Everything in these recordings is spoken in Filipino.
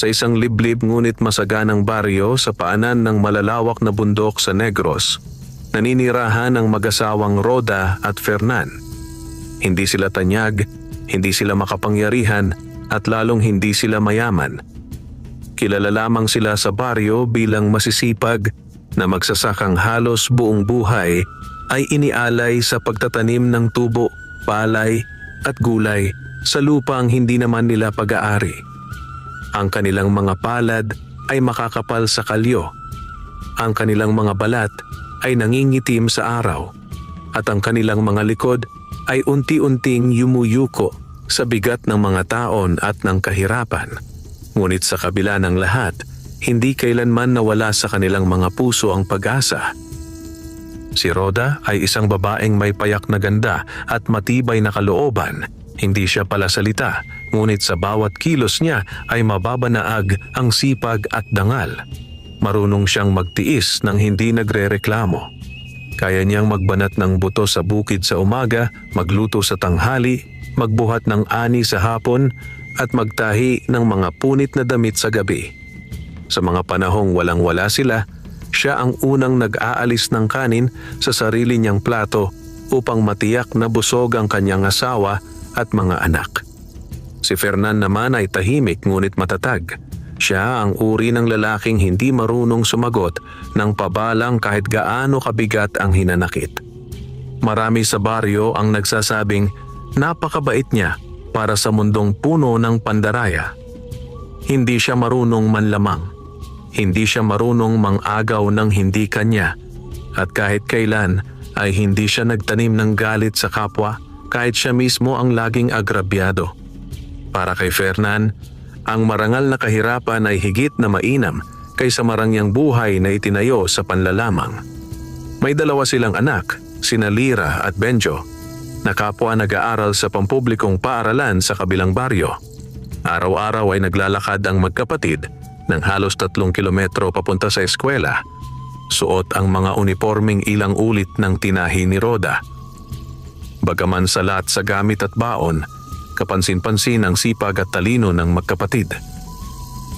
Sa isang liblib ngunit masaganang baryo sa paanan ng malalawak na bundok sa Negros, naninirahan ang mag-asawang Roda at Fernan. Hindi sila tanyag, hindi sila makapangyarihan, at lalong hindi sila mayaman. Kilala lamang sila sa baryo bilang masisipag na magsasakang halos buong buhay ay inialay sa pagtatanim ng tubo, palay at gulay sa lupang hindi naman nila pag-aari. Ang kanilang mga palad ay makakapal sa kalyo. Ang kanilang mga balat ay nangingitim sa araw. At ang kanilang mga likod ay unti-unting yumuyuko sa bigat ng mga taon at ng kahirapan. Ngunit sa kabila ng lahat, hindi kailanman nawala sa kanilang mga puso ang pag-asa. Si Roda ay isang babaeng may payak na ganda at matibay na kalooban. Hindi siya palasalita, ngunit sa bawat kilos niya ay mababanaag ang sipag at dangal. Marunong siyang magtiis nang hindi nagrereklamo. Kaya niyang magbanat ng buto sa bukid sa umaga, magluto sa tanghali, magbuhat ng ani sa hapon, at magtahi ng mga punit na damit sa gabi. Sa mga panahong walang-wala sila, siya ang unang nag-aalis ng kanin sa sarili niyang plato upang matiyak na busog ang kanyang asawa at mga anak. Si Fernan naman ay tahimik ngunit matatag. Siya ang uri ng lalaking hindi marunong sumagot ng pabalang kahit gaano kabigat ang hinanakit. Marami sa baryo ang nagsasabing napakabait niya para sa mundong puno ng pandaraya. Hindi siya marunong manlamang. Hindi siya marunong mang-agaw ng hindi kanya. At kahit kailan ay hindi siya nagtanim ng galit sa kapwa kahit siya mismo ang laging agrabyado. Para kay Fernan, ang marangal na kahirapan ay higit na mainam kaysa marangyang buhay na itinayo sa panlalamang. May dalawa silang anak, sina Lira at Benjo, na kapwa nag-aaral sa pampublikong paaralan sa kabilang baryo. Araw-araw ay naglalakad ang magkapatid ng halos 3 kilometro papunta sa eskwela. Suot ang mga uniforming ilang ulit ng tinahi ni Roda. Bagaman salat sa gamit at baon, kapansin-pansin ang sipag at talino ng magkapatid.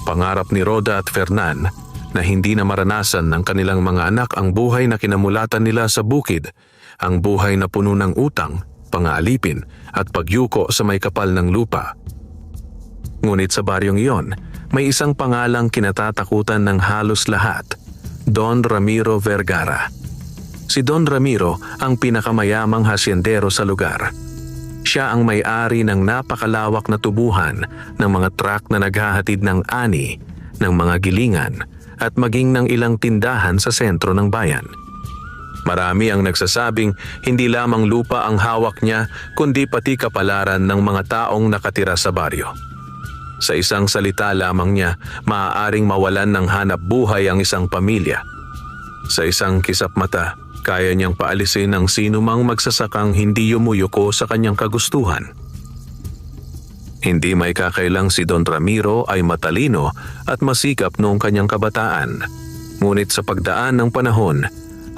Pangarap ni Roda at Fernan na hindi na maranasan ng kanilang mga anak ang buhay na kinamulatan nila sa bukid, ang buhay na puno ng utang, pangaalipin at pagyuko sa may kapal ng lupa. Ngunit sa baryong iyon, may isang pangalang kinatatakutan ng halos lahat, Don Ramiro Vergara. Si Don Ramiro ang pinakamayamang hasyendero sa lugar. Siya ang may-ari ng napakalawak na tubuhan ng mga truck na naghahatid ng ani, ng mga gilingan at maging ng ilang tindahan sa sentro ng bayan. Marami ang nagsasabing hindi lamang lupa ang hawak niya kundi pati kapalaran ng mga taong nakatira sa baryo. Sa isang salita lamang niya, maaaring mawalan ng hanap buhay ang isang pamilya. Sa isang kisap mata, kaya niyang paalisin ang sino mang magsasakang hindi yumuyuko sa kanyang kagustuhan. Hindi may kakailang si Don Ramiro ay matalino at masikap noong kanyang kabataan. Ngunit sa pagdaan ng panahon,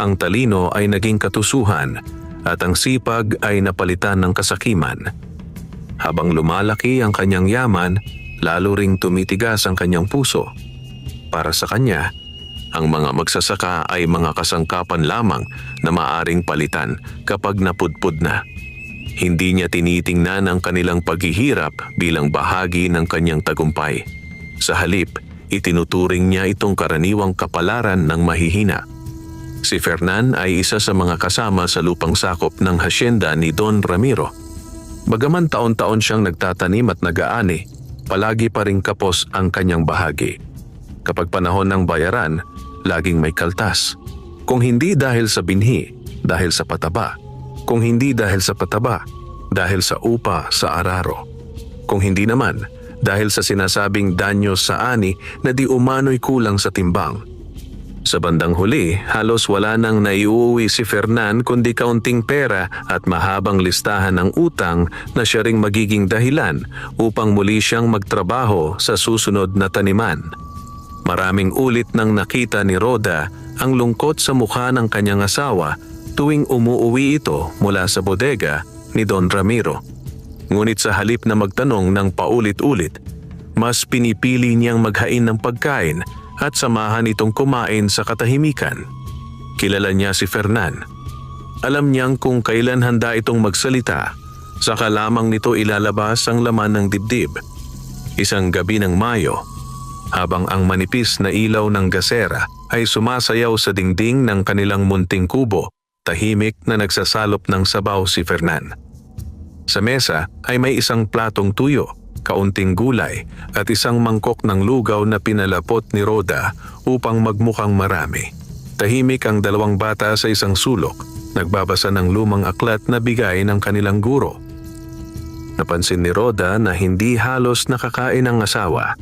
ang talino ay naging katusuhan at ang sipag ay napalitan ng kasakiman. Habang lumalaki ang kanyang yaman, lalo ring tumitigas ang kanyang puso. Para sa kanya, ang mga magsasaka ay mga kasangkapan lamang na maaring palitan kapag napudpud na. Hindi niya tinitingnan ang kanilang paghihirap bilang bahagi ng kanyang tagumpay. Sa halip, itinuturing niya itong karaniwang kapalaran ng mahihina. Si Fernan ay isa sa mga kasama sa lupang sakop ng hasyenda ni Don Ramiro. Bagaman taon-taon siyang nagtatanim at nag-aani, palagi pa ring kapos ang kanyang bahagi. Kapag panahon ng bayaran, laging may kaltas. Kung hindi dahil sa binhi, dahil sa pataba. Kung hindi dahil sa pataba, dahil sa upa sa araro. Kung hindi naman, dahil sa sinasabing danyo sa ani na di umano'y kulang sa timbang. Sa bandang huli, halos wala nang naiuwi si Fernan kundi kaunting pera at mahabang listahan ng utang na siya ring magiging dahilan upang muli siyang magtrabaho sa susunod na taniman. Maraming ulit nang nakita ni Roda ang lungkot sa mukha ng kanyang asawa tuwing umuuwi ito mula sa bodega ni Don Ramiro. Ngunit sa halip na magtanong ng paulit-ulit, Mas pinipili niyang maghain ng pagkain at samahan itong kumain sa katahimikan. Kilala niya si Fernan. Alam niyang kung kailan handa itong magsalita, saka lamang nito ilalabas ang laman ng dibdib. Isang gabi ng Mayo, habang ang manipis na ilaw ng gasera ay sumasayaw sa dingding ng kanilang munting kubo, tahimik na nagsasalop ng sabaw si Fernan. Sa mesa ay may isang platong tuyo, kaunting gulay at isang mangkok ng lugaw na pinalapot ni Rhoda upang magmukhang marami. Tahimik ang dalawang bata sa isang sulok, nagbabasa ng lumang aklat na bigay ng kanilang guro. Napansin ni Rhoda na hindi halos nakakain ang asawa.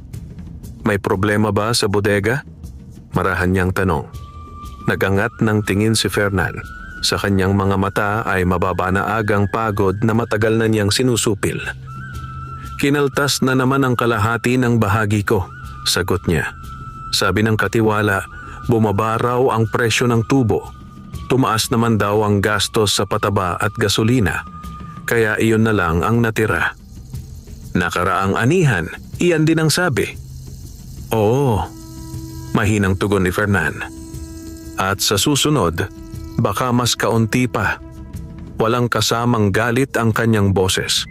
May problema ba sa bodega? Marahan niyang tanong. Nagangat ng tingin si Fernan. Sa kanyang mga mata ay mababa na agang pagod na matagal na niyang sinusupil. Kinaltas na naman ang kalahati ng bahagi ko, sagot niya. Sabi ng katiwala, bumaba raw ang presyo ng tubo. Tumaas naman daw ang gastos sa pataba at gasolina, kaya iyon na lang ang natira. Nakaraang anihan, iyan din ang sabi. Oo, mahinang tugon ni Fernan. At sa susunod, baka mas kaunti pa. Walang kasamang galit ang kanyang boses.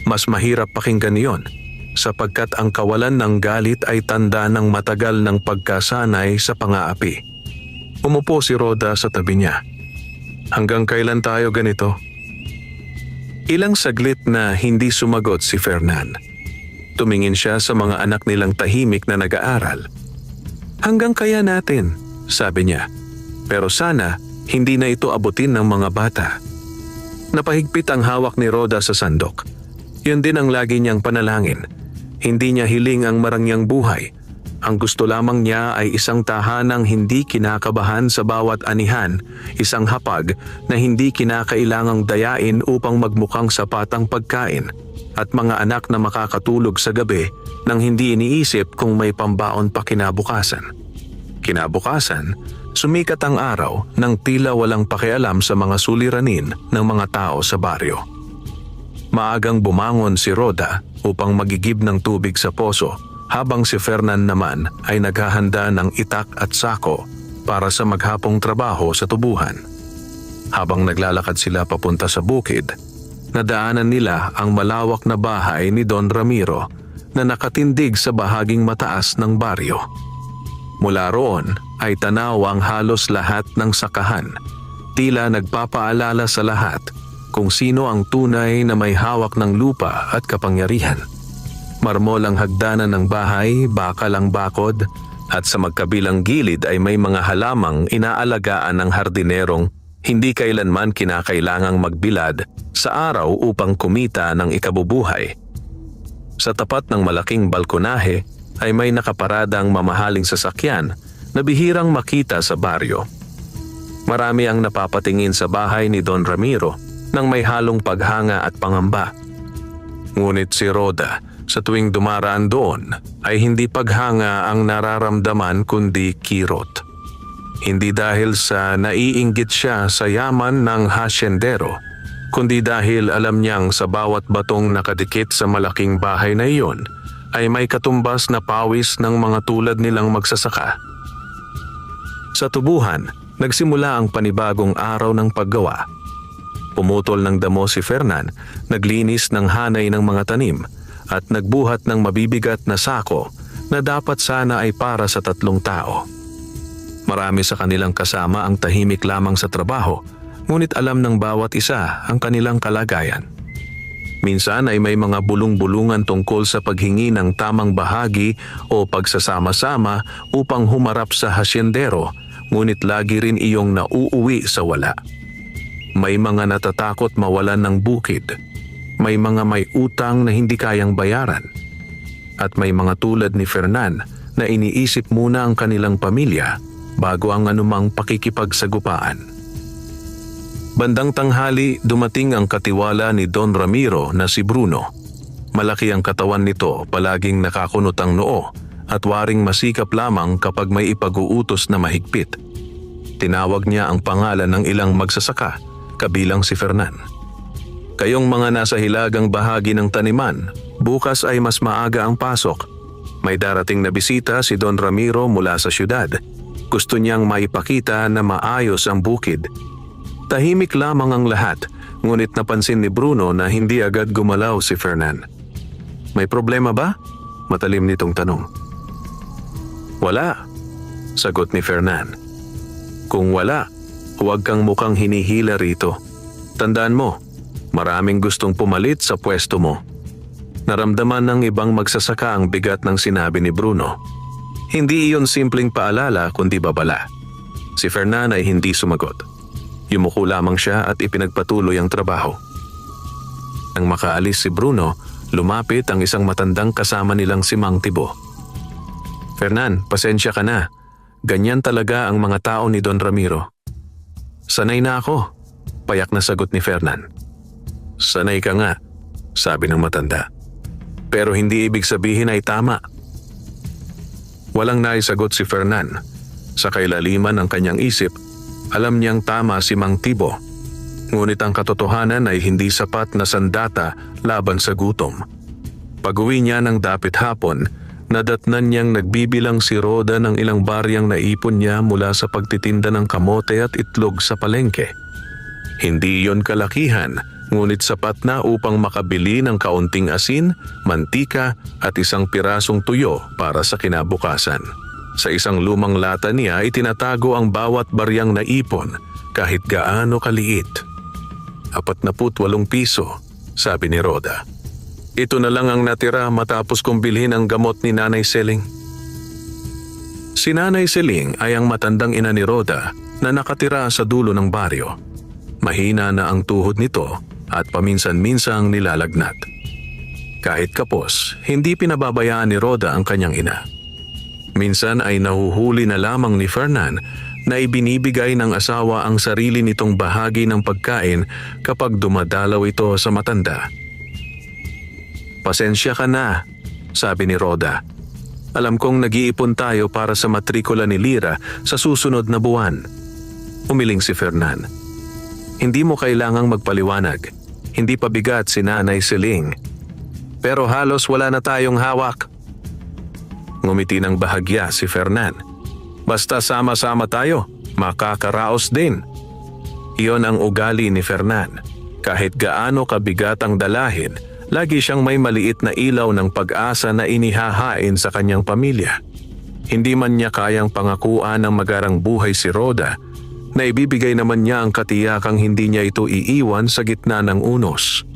Mas mahirap pakinggan iyon, sapagkat ang kawalan ng galit ay tanda ng matagal ng pagkasanay sa pang-aapi. Umupo si Rhoda sa tabi niya. Hanggang kailan tayo ganito? Ilang saglit na hindi sumagot si Fernan. Tumingin siya sa mga anak nilang tahimik na nag-aaral. Hanggang kaya natin, sabi niya. Pero sana hindi na ito abutin ng mga bata. Napahigpit ang hawak ni Rhoda sa sandok. Yun din ang lagi niyang panalangin. Hindi niya hiling ang marangyang buhay. Ang gusto lamang niya ay isang tahanang hindi kinakabahan sa bawat anihan, isang hapag na hindi kinakailangang dayain upang magmukhang sapat ang pagkain, at mga anak na makakatulog sa gabi nang hindi iniisip kung may pambaon pa kinabukasan. Kinabukasan, sumikat ang araw nang tila walang pakialam sa mga suliranin ng mga tao sa baryo. Maagang bumangon si Rhoda upang magigib ng tubig sa poso, habang si Fernan naman ay naghahanda ng itak at sako para sa maghapong trabaho sa tubuhan. Habang naglalakad sila papunta sa bukid, nadaanan nila ang malawak na bahay ni Don Ramiro na nakatindig sa bahaging mataas ng baryo. Mula roon ay tanaw ang halos lahat ng sakahan, tila nagpapaalala sa lahat kung sino ang tunay na may hawak ng lupa at kapangyarihan. Marmol ang hagdanan ng bahay, bakal ang bakod, at sa magkabilang gilid ay may mga halamang inaalagaan ng hardinerong hindi kailanman kinakailangang magbilad sa araw upang kumita ng ikabubuhay. Sa tapat ng malaking balkonahe ay may nakaparadang mamahaling sasakyan na bihirang makita sa baryo. Marami ang napapatingin sa bahay ni Don Ramiro nang may halong paghanga at pangamba. Ngunit si Rhoda, sa tuwing dumaraan doon, ay hindi paghanga ang nararamdaman kundi kirot. Hindi dahil sa naiinggit siya sa yaman ng hasyendero, kundi dahil alam niyang sa bawat batong nakadikit sa malaking bahay na iyon ay may katumbas na pawis ng mga tulad nilang magsasaka. Sa tubuhan, nagsimula ang panibagong araw ng paggawa. Pumutol ng damo si Fernan, naglinis ng hanay ng mga tanim, at nagbuhat ng mabibigat na sako na dapat sana ay para sa 3 tao. Marami sa kanilang kasama ang tahimik lamang sa trabaho, ngunit alam ng bawat isa ang kanilang kalagayan. Minsan ay may mga bulong-bulungan tungkol sa paghingi ng tamang bahagi o pagsasama-sama upang humarap sa hasyendero, ngunit lagi rin iyong nauuwi sa wala. May mga natatakot mawalan ng bukid. May mga may utang na hindi kayang bayaran. At may mga tulad ni Fernan na iniisip muna ang kanilang pamilya bago ang anumang pakikipagsagupaan. Bandang tanghali, dumating ang katiwala ni Don Ramiro na si Bruno. Malaki ang katawan nito, palaging nakakunot ang noo at waring masikap lamang kapag may ipag-uutos na mahigpit. Tinawag niya ang pangalan ng ilang magsasaka, kabilang si Fernan. Kayong mga nasa hilagang bahagi ng taniman, bukas ay mas maaga ang pasok May darating na bisita si Don Ramiro mula sa syudad. Gusto niyang maipakita na maayos ang bukid. Tahimik lamang ang lahat, ngunit napansin ni Bruno na hindi agad gumalaw si Fernan. May problema ba? Matalim nitong tanong. Wala, sagot ni Fernan. Kung wala, huwag kang mukhang hinihila rito. Tandaan mo, maraming gustong pumalit sa pwesto mo. Naramdaman ng ibang magsasaka ang bigat ng sinabi ni Bruno. Hindi iyon simpleng paalala kundi babala. Si Fernan ay hindi sumagot. Yumuko lamang siya at ipinagpatuloy ang trabaho. Nang makaalis si Bruno, lumapit ang isang matandang kasama nilang si Mang Tibo. Fernan, pasensya ka na. Ganyan talaga ang mga tao ni Don Ramiro. Sanay na ako, payak na sagot ni Fernan. Sanay ka nga, sabi ng matanda. Pero hindi ibig sabihin ay tama. Walang naisagot si Fernan. Sa kailaliman ng kanyang isip, alam niyang tama si Mang Tibo. Ngunit ang katotohanan ay hindi sapat na sandata laban sa gutom. Pag-uwi niya ng dapit hapon, nadatnan niyang nagbibilang si Roda ng ilang baryang naipon niya mula sa pagtitinda ng kamote at itlog sa palengke. Hindi iyon kalakihan, ngunit sapat na upang makabili ng kaunting asin, mantika at isang pirasong tuyo para sa kinabukasan. Sa isang lumang lata niya itinatago ang bawat baryang naipon kahit gaano kaliit. 48 piso, sabi ni Roda. Ito na lang ang natira matapos kong bilhin ang gamot ni Nanay Seling. Si Nanay Seling ay ang matandang ina ni Roda na nakatira sa dulo ng baryo. Mahina na ang tuhod nito at paminsan-minsang nilalagnat. Kahit kapos, hindi pinababayaan ni Roda ang kanyang ina. Minsan ay nahuhuli na lamang ni Fernan na ibinibigay ng asawa ang sarili nitong bahagi ng pagkain kapag dumadalaw ito sa matanda. Pasensya ka na, sabi ni Roda. Alam kong nag-iipon tayo para sa matrikula ni Lira sa susunod na buwan. Umiling si Fernan. Hindi mo kailangang magpaliwanag. Hindi pa bigat si Nanay Seling. Pero halos wala na tayong hawak. Ngumiti ng bahagya si Fernan. Basta sama-sama tayo, makakaraos din. Iyon ang ugali ni Fernan. Kahit gaano kabigat ang dalahin, lagi siyang may maliit na ilaw ng pag-asa na inihahain sa kanyang pamilya. Hindi man niya kayang pangakuan ng magarang buhay si Roda, na ibibigay naman niya ang katiyakang hindi niya ito iiwan sa gitna ng unos.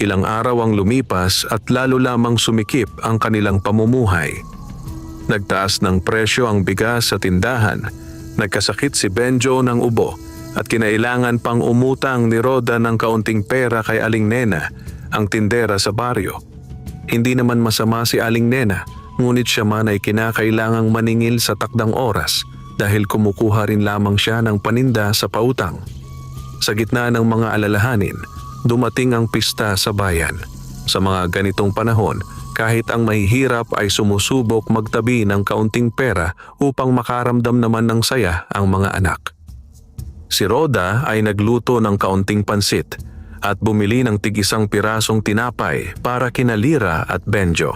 Ilang araw ang lumipas at lalo lamang sumikip ang kanilang pamumuhay. Nagtaas ng presyo ang bigas sa tindahan, nagkasakit si Benjo ng ubo at kinailangan pang umutang ni Roda ng kaunting pera kay Aling Nena, ang tindera sa baryo. Hindi naman masama si Aling Nena, ngunit siya man ay kinakailangang maningil sa takdang oras dahil kumukuha rin lamang siya ng paninda sa pautang. Sa gitna ng mga alalahanin, dumating ang pista sa bayan. Sa mga ganitong panahon, kahit ang mahihirap ay sumusubok magtabi ng kaunting pera upang makaramdam naman ng saya ang mga anak. Si Roda ay nagluto ng kaunting pansit at bumili ng tig-isang pirasong tinapay para kina Lira at Benjo.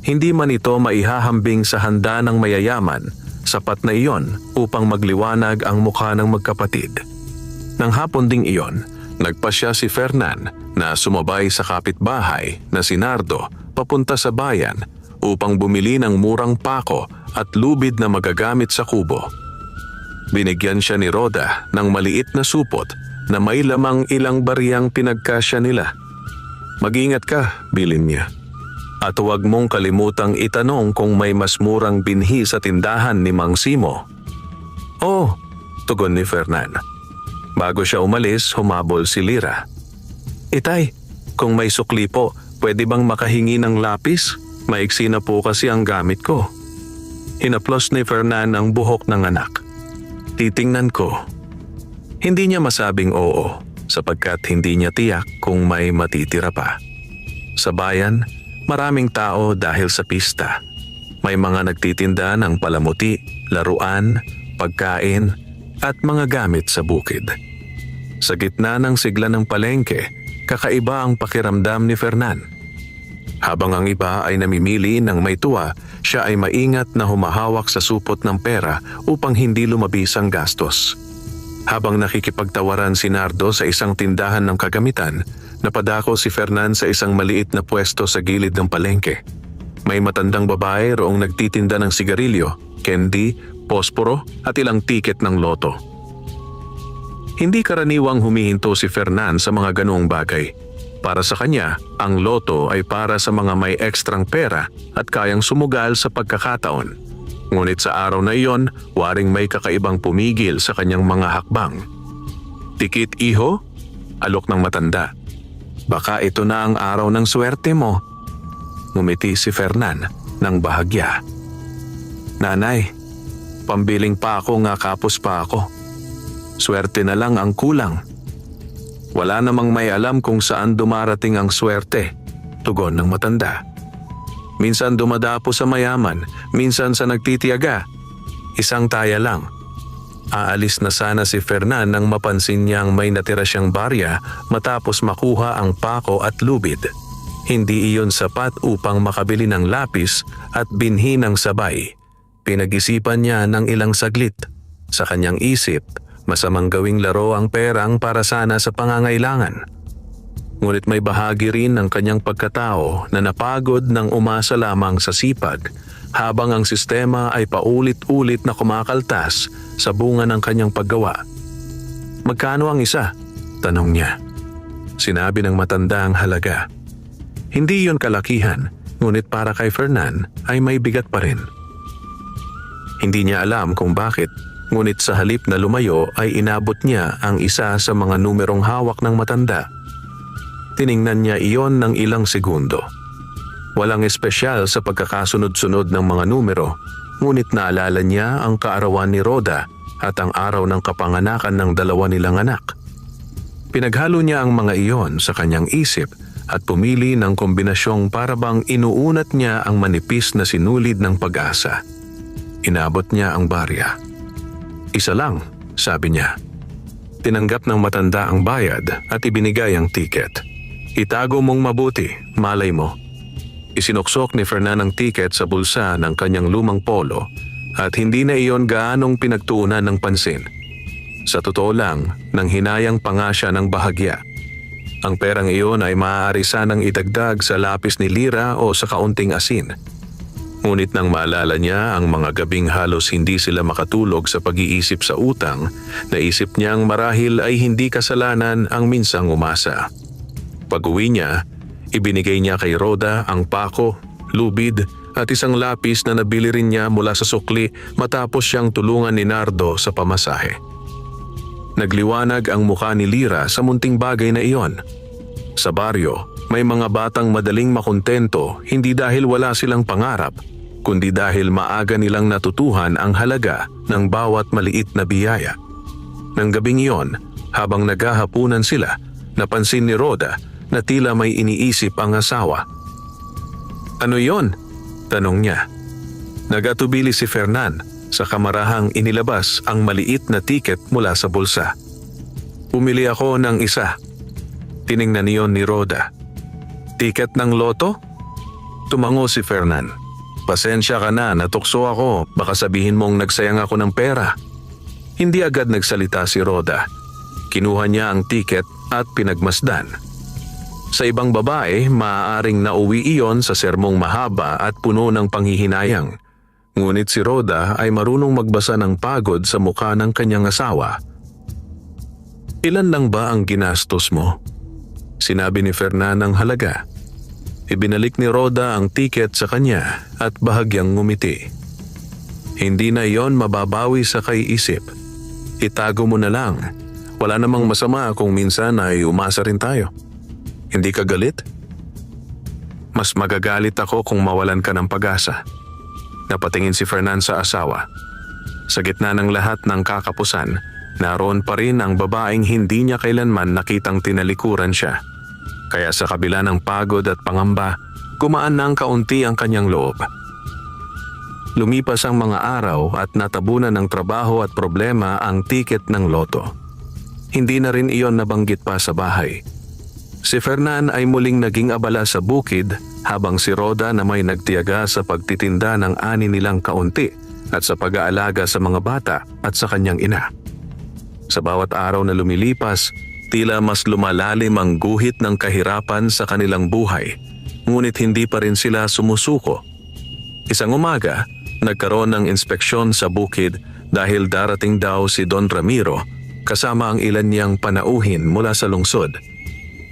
Hindi man ito maihahambing sa handa ng mayayaman, sapat na iyon upang magliwanag ang mukha ng magkapatid. Nang hapon ding iyon, nagpasya si Fernan na sumabay sa kapitbahay na si Nardo papunta sa bayan upang bumili ng murang pako at lubid na magagamit sa kubo. Binigyan siya ni Roda ng maliit na supot na may lamang ilang baryang pinagkasya nila. Mag-ingat ka, bilin niya. At huwag mong kalimutang itanong kung may mas murang binhi sa tindahan ni Mang Simo. Oh, tugon ni Fernan. Bago siya umalis, humabol si Lira. Itay, kung may sukli po, pwede bang makahingi ng lapis? Maiksi na po kasi ang gamit ko. Hinaplos ni Fernan ang buhok ng anak. Titingnan ko. Hindi niya masabing oo sapagkat hindi niya tiyak kung may matitira pa. Sa bayan, maraming tao dahil sa pista. May mga nagtitinda ng palamuti, laruan, pagkain at mga gamit sa bukid. Sa gitna ng sigla ng palengke, kakaiba ang pakiramdam ni Fernan. Habang ang iba ay namimili ng may tuwa, siya ay maingat na humahawak sa supot ng pera upang hindi lumabis ang gastos. Habang nakikipagtawaran si Nardo sa isang tindahan ng kagamitan, napadako si Fernan sa isang maliit na pwesto sa gilid ng palengke. May matandang babae roong nagtitinda ng sigarilyo, candy, posporo at ilang tiket ng loto. Hindi karaniwang humihinto si Fernan sa mga ganoong bagay. Para sa kanya, ang loto ay para sa mga may ekstrang pera at kayang sumugal sa pagkakataon. Ngunit sa araw na iyon, waring may kakaibang pumigil sa kanyang mga hakbang. "Tikit, iho?" Alok ng matanda. "Baka ito na ang araw ng swerte mo." Ngumiti si Fernan ng bahagya. "Nanay, pambiling pa ako nga kapos pa ako. Swerte na lang ang kulang." "Wala namang may alam kung saan dumarating ang swerte," tugon ng matanda. "Minsan dumadapo sa mayaman, minsan sa nagtitiyaga. Isang taya lang." Aalis na sana si Fernan nang mapansin niyang may natira siyang barya matapos makuha ang pako at lubid. Hindi iyon sapat upang makabili ng lapis at binhi ng sabay. Pinag-isipan niya ng ilang saglit. Sa kanyang isip, masamang gawing laro ang perang para sana sa pangangailangan. Ngunit may bahagi rin ng kanyang pagkatao na napagod ng umasa lamang sa sipag habang ang sistema ay paulit-ulit na kumakaltas sa bunga ng kanyang paggawa. "Magkano ang isa?" tanong niya. Sinabi ng matanda ang halaga. Hindi iyon kalakihan, ngunit para kay Fernan ay may bigat pa rin. Hindi niya alam kung bakit, ngunit sa halip na lumayo ay inabot niya ang isa sa mga numerong hawak ng matanda. Tiningnan niya iyon ng ilang segundo. Walang espesyal sa pagkakasunod-sunod ng mga numero, ngunit naalala niya ang kaarawan ni Rhoda at ang araw ng kapanganakan ng dalawa nilang anak. Pinaghalo niya ang mga iyon sa kanyang isip at pumili ng kombinasyong parabang inuunat niya ang manipis na sinulid ng pag-asa. Inabot niya ang barya. "Isa lang," sabi niya. Tinanggap ng matanda ang bayad at ibinigay ang tiket. "Itago mong mabuti, malay mo." Isinuksok ni Fernan ang tiket sa bulsa ng kanyang lumang polo at hindi na iyon gaanong pinagtuunan ng pansin. Sa totoo lang, nang hinayang pa nga siya ng bahagya. Ang perang iyon ay maaari sanang idagdag sa lapis ni lira o sa kaunting asin. Ngunit nang maalala niya ang mga gabing halos hindi sila makatulog sa pag-iisip sa utang, naisip niyang marahil ay hindi kasalanan ang minsang umasa. Pag-uwi niya, ibinigay niya kay Rhoda ang pako, lubid at isang lapis na nabili rin niya mula sa sukli matapos siyang tulungan ni Nardo sa pamasahe. Nagliwanag ang mukha ni Lira sa munting bagay na iyon. Sa baryo, may mga batang madaling makontento hindi dahil wala silang pangarap, kundi dahil maaga nilang natutuhan ang halaga ng bawat maliit na biyaya. Nang gabing iyon, habang naghahapunan sila, napansin ni Rhoda na tila may iniisip ang asawa. "Ano yon?" tanong niya. Nagatubili si Fernan sa kamarahang inilabas ang maliit na tiket mula sa bulsa. "Pumili ako ng isa." Tiningnan niyon ni Rhoda. "Tiket ng loto?" Tumango si Fernan. "Pasensya ka na, natukso ako. Baka sabihin mong nagsayang ako ng pera." Hindi agad nagsalita si Rhoda. Kinuha niya ang tiket at pinagmasdan. Sa ibang babae, maaaring nauwi iyon sa sermong mahaba at puno ng panghihinayang. Ngunit si Rhoda ay marunong magbasa ng pagod sa mukha ng kanyang asawa. "Ilan lang ba ang ginastos mo?" Sinabi ni Fernan ang halaga. Ibinalik ni Rhoda ang tiket sa kanya at bahagyang ngumiti. "Hindi na iyon mababawi sa kaiisip. Itago mo na lang. Wala namang masama kung minsan ay umasa rin tayo. Hindi ka galit?" "Mas magagalit ako kung mawalan ka ng pag-asa." Napatingin si Fernan sa asawa. Sa gitna ng lahat ng kakapusan, naroon pa rin ang babaeng hindi niya kailanman nakitang tinalikuran siya. Kaya sa kabila ng pagod at pangamba, gumaan ng kaunti ang kanyang loob. Lumipas ang mga araw at natabunan ng trabaho at problema ang tiket ng loto. Hindi na rin iyon nabanggit pa sa bahay. Si Fernan ay muling naging abala sa bukid habang si Rhoda na may nagtiyaga sa pagtitinda ng ani nilang kaunti at sa pag-aalaga sa mga bata at sa kanyang ina. Sa bawat araw na lumilipas, tila mas lumalalim ang guhit ng kahirapan sa kanilang buhay, ngunit hindi pa rin sila sumusuko. Isang umaga, nagkaroon ng inspeksyon sa bukid dahil darating daw si Don Ramiro kasama ang ilan niyang panauhin mula sa lungsod.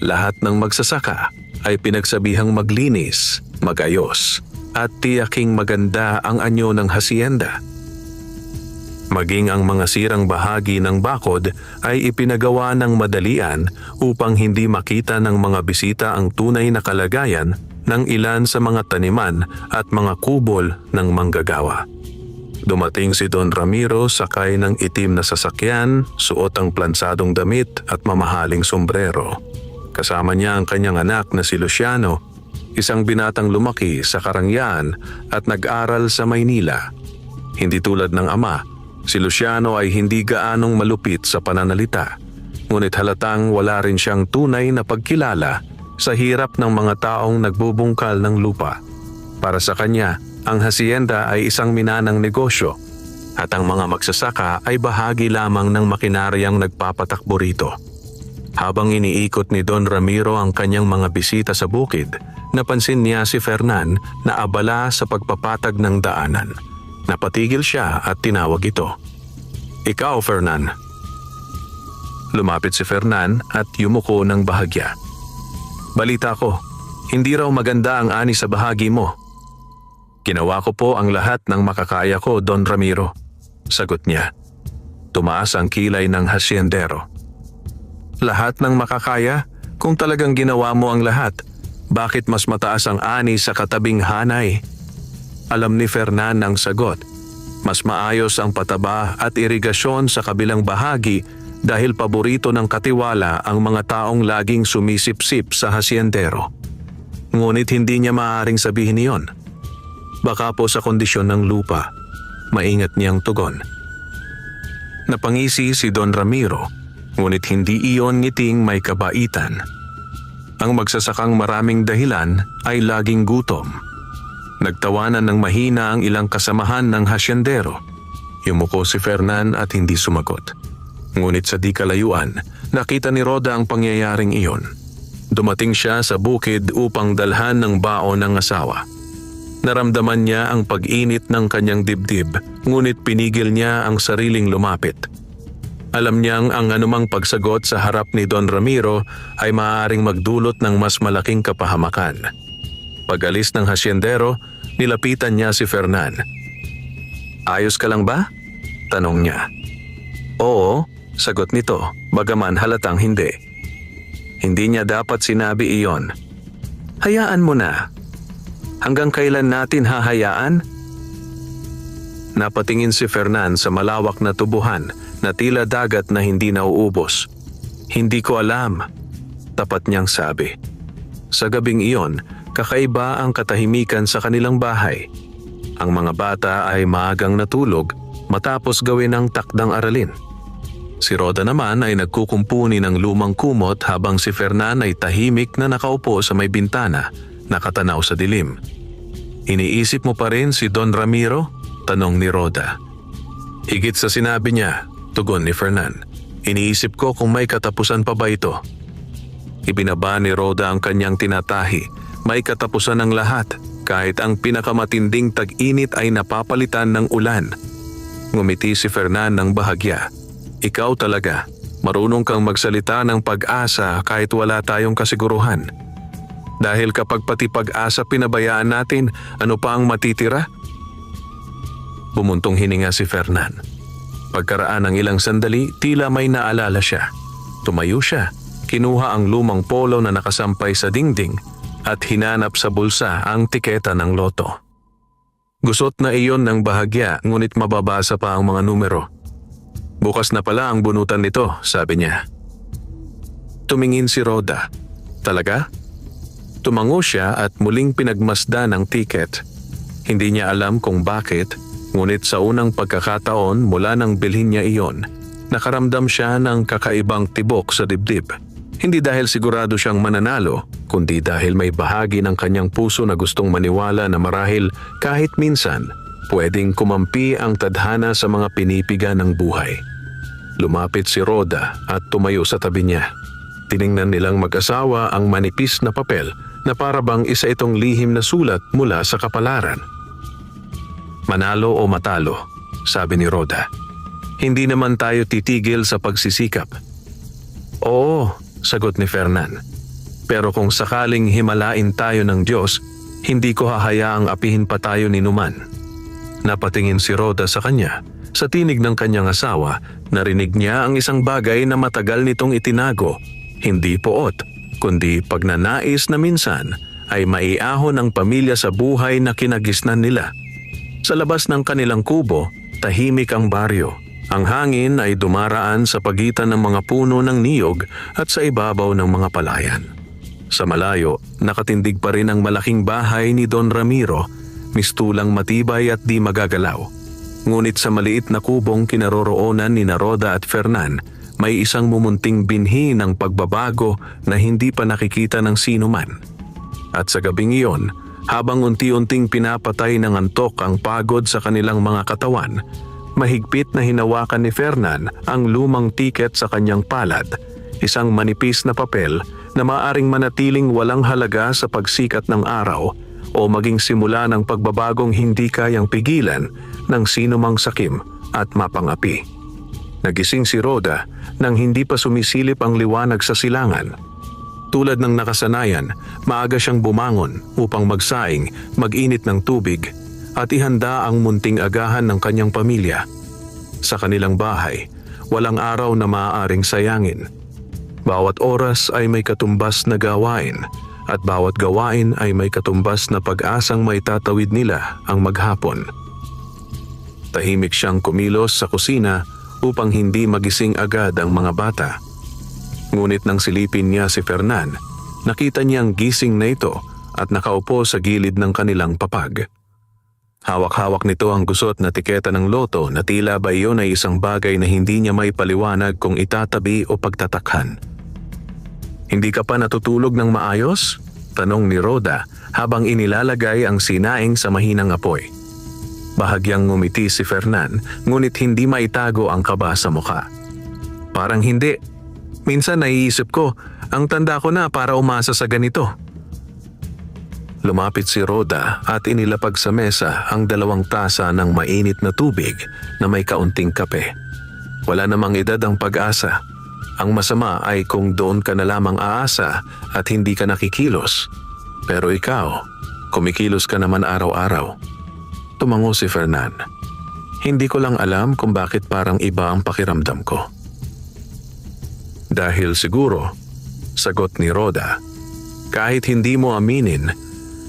Lahat ng magsasaka ay pinagsabihang maglinis, magayos, at tiyaking maganda ang anyo ng hasyenda. Maging ang mga sirang bahagi ng bakod ay ipinagawa ng madalian upang hindi makita ng mga bisita ang tunay na kalagayan ng ilan sa mga taniman at mga kubol ng manggagawa. Dumating si Don Ramiro sakay ng itim na sasakyan, suot ang plansadong damit at mamahaling sombrero. Kasama niya ang kanyang anak na si Luciano, isang binatang lumaki sa Karangyaan at nag-aral sa Maynila. Hindi tulad ng ama, si Luciano ay hindi gaanong malupit sa pananalita, ngunit halatang wala rin siyang tunay na pagkilala sa hirap ng mga taong nagbubungkal ng lupa. Para sa kanya, ang hasyenda ay isang minanang negosyo at ang mga magsasaka ay bahagi lamang ng makinaryang nagpapatakbo rito. Habang iniikot ni Don Ramiro ang kanyang mga bisita sa bukid, napansin niya si Fernan na abala sa pagpapatag ng daanan. Napatigil siya at tinawag ito. "Ikaw, Fernan." Lumapit si Fernan at yumuko ng bahagya. "Balita ko, hindi raw maganda ang ani sa bahagi mo." "Ginawa ko po ang lahat ng makakaya ko, Don Ramiro," sagot niya. Tumaas ang kilay ng hasyendero. "Lahat ng makakaya? Kung talagang ginawa mo ang lahat, bakit mas mataas ang ani sa katabing hanay?" Alam ni Fernan ang sagot. Mas maayos ang pataba at irigasyon sa kabilang bahagi dahil paborito ng katiwala ang mga taong laging sumisipsip sa hasyendero. Ngunit hindi niya maaaring sabihin iyon. Baka po sa kondisyon ng lupa, maingat niyang tugon. Napangisi si Don Ramiro, ngunit hindi iyon ngiting may kabaitan. Ang magsasakang maraming dahilan ay laging gutom. Nagtawanan ng mahina ang ilang kasamahan ng hasyendero. Yumuko si Fernan at hindi sumagot. Ngunit sa di kalayuan, nakita ni Rhoda ang pangyayaring iyon. Dumating siya sa bukid upang dalhan ng baon ng asawa. Naramdaman niya ang pag-init ng kanyang dibdib, ngunit pinigil niya ang sariling lumapit. Alam niyang ang anumang pagsagot sa harap ni Don Ramiro ay maaaring magdulot ng mas malaking kapahamakan. Pag-alis ng hasyendero, nilapitan niya si Fernan. "Ayos ka lang ba?" tanong niya. "Oo," sagot nito, bagaman halatang hindi. Hindi niya dapat sinabi iyon. "Hayaan mo na. Hanggang kailan natin hahayaan?" Napatingin si Fernan sa malawak na tubuhan na tila dagat na hindi nauubos. "Hindi ko alam," tapat niyang sabi. Sa gabing iyon, kakaiba ang katahimikan sa kanilang bahay. Ang mga bata ay maagang natulog matapos gawin ang takdang aralin. Si Rhoda naman ay nagkukumpuni ng lumang kumot habang si Fernan ay tahimik na nakaupo sa may bintana, nakatanaw sa dilim. "Iniisip mo pa rin si Don Ramiro?" tanong ni Rhoda. "Higit sa sinabi niya," tugon ni Fernan. "Iniisip ko kung may katapusan pa ba ito." Ibinaba ni Rhoda ang kanyang tinatahi. May katapusan ng lahat, kahit ang pinakamatinding tag-init ay napapalitan ng ulan. Ngumiti si Fernan ng bahagya. "Ikaw talaga, marunong kang magsalita ng pag-asa kahit wala tayong kasiguruhan. Dahil kapag pati pag-asa pinabayaan natin, ano pa ang matitira?" Bumuntong hininga si Fernan. Pagkaraan ng ilang sandali, tila may naalala siya. Tumayo siya, kinuha ang lumang polo na nakasampay sa dingding at hinanap sa bulsa ang tiketa ng loto. Gusot na iyon ng bahagya, ngunit mababasa pa ang mga numero. "Bukas na pala ang bunutan nito," sabi niya. Tumingin si Rhoda. "Talaga?" Tumango siya at muling pinagmasdan ang tiket. Hindi niya alam kung bakit, ngunit sa unang pagkakataon mula nang bilhin niya iyon, nakaramdam siya ng kakaibang tibok sa dibdib. Hindi dahil sigurado siyang mananalo, kundi dahil may bahagi ng kanyang puso na gustong maniwala na marahil kahit minsan, pwedeng kumampi ang tadhana sa mga pinipiga ng buhay. Lumapit si Rhoda at tumayo sa tabi niya. Tiningnan nilang mag-asawa ang manipis na papel na parabang isa itong lihim na sulat mula sa kapalaran. Manalo o matalo, sabi ni Rhoda. Hindi naman tayo titigil sa pagsisikap. Oo, sagot ni Fernan. Pero kung sakaling himalain tayo ng Diyos, hindi ko hahayaang apihin pa tayo ni Numan. Napatingin si Rhoda sa kanya. Sa tinig ng kanyang asawa, narinig niya ang isang bagay na matagal nitong itinago. Hindi poot, kundi pagnanais na minsan ay maiahon ang pamilya sa buhay na kinagisnan nila. Sa labas ng kanilang kubo, tahimik ang baryo. Ang hangin ay dumaraan sa pagitan ng mga puno ng niyog at sa ibabaw ng mga palayan. Sa malayo, nakatindig pa rin ang malaking bahay ni Don Ramiro, mistulang matibay at di magagalaw. Ngunit sa maliit na kubong kinaroroonan ni Rhoda at Fernan, may isang mumunting binhi ng pagbabago na hindi pa nakikita ng sino man. At sa gabing iyon, habang unti-unting pinapatay ng antok ang pagod sa kanilang mga katawan, mahigpit na hinawakan ni Fernan ang lumang tiket sa kanyang palad, isang manipis na papel na maaring manatiling walang halaga sa pagsikat ng araw o maging simula ng pagbabagong hindi kayang pigilan ng sinumang sakim at mapangapi. Nagising si Rhoda nang hindi pa sumisilip ang liwanag sa silangan. Tulad ng nakasanayan, maaga siyang bumangon upang magsaing, mag-init ng tubig at ihanda ang munting agahan ng kanyang pamilya. Sa kanilang bahay, walang araw na maaaring sayangin. Bawat oras ay may katumbas na gawain at bawat gawain ay may katumbas na pag-asang may tatawid nila ang maghapon. Tahimik siyang kumilos sa kusina upang hindi magising agad ang mga bata. Ngunit nang silipin niya si Fernan, nakita niyang gising na ito at nakaupo sa gilid ng kanilang papag. Hawak-hawak nito ang gusot na tiketa ng loto na tila ba iyon ay isang bagay na hindi niya may paliwanag kung itatabi o pagtatakhan. Hindi ka pa natutulog ng maayos? Tanong ni Rhoda habang inilalagay ang sinaing sa mahinang apoy. Bahagyang ngumiti si Fernan, ngunit hindi maitago ang kaba sa muka. Parang hindi. Minsan naiisip ko, ang tanda ko na para umasa sa ganito. Lumapit si Rhoda at inilapag sa mesa ang 2 tasa ng mainit na tubig na may kaunting kape. Wala namang edad ang pag-asa. Ang masama ay kung doon ka na lamang aasa at hindi ka nakikilos. Pero ikaw, kumikilos ka naman araw-araw. Tumango si Fernan. Hindi ko lang alam kung bakit parang iba ang pakiramdam ko. Dahil siguro, sagot ni Rhoda, kahit hindi mo aminin,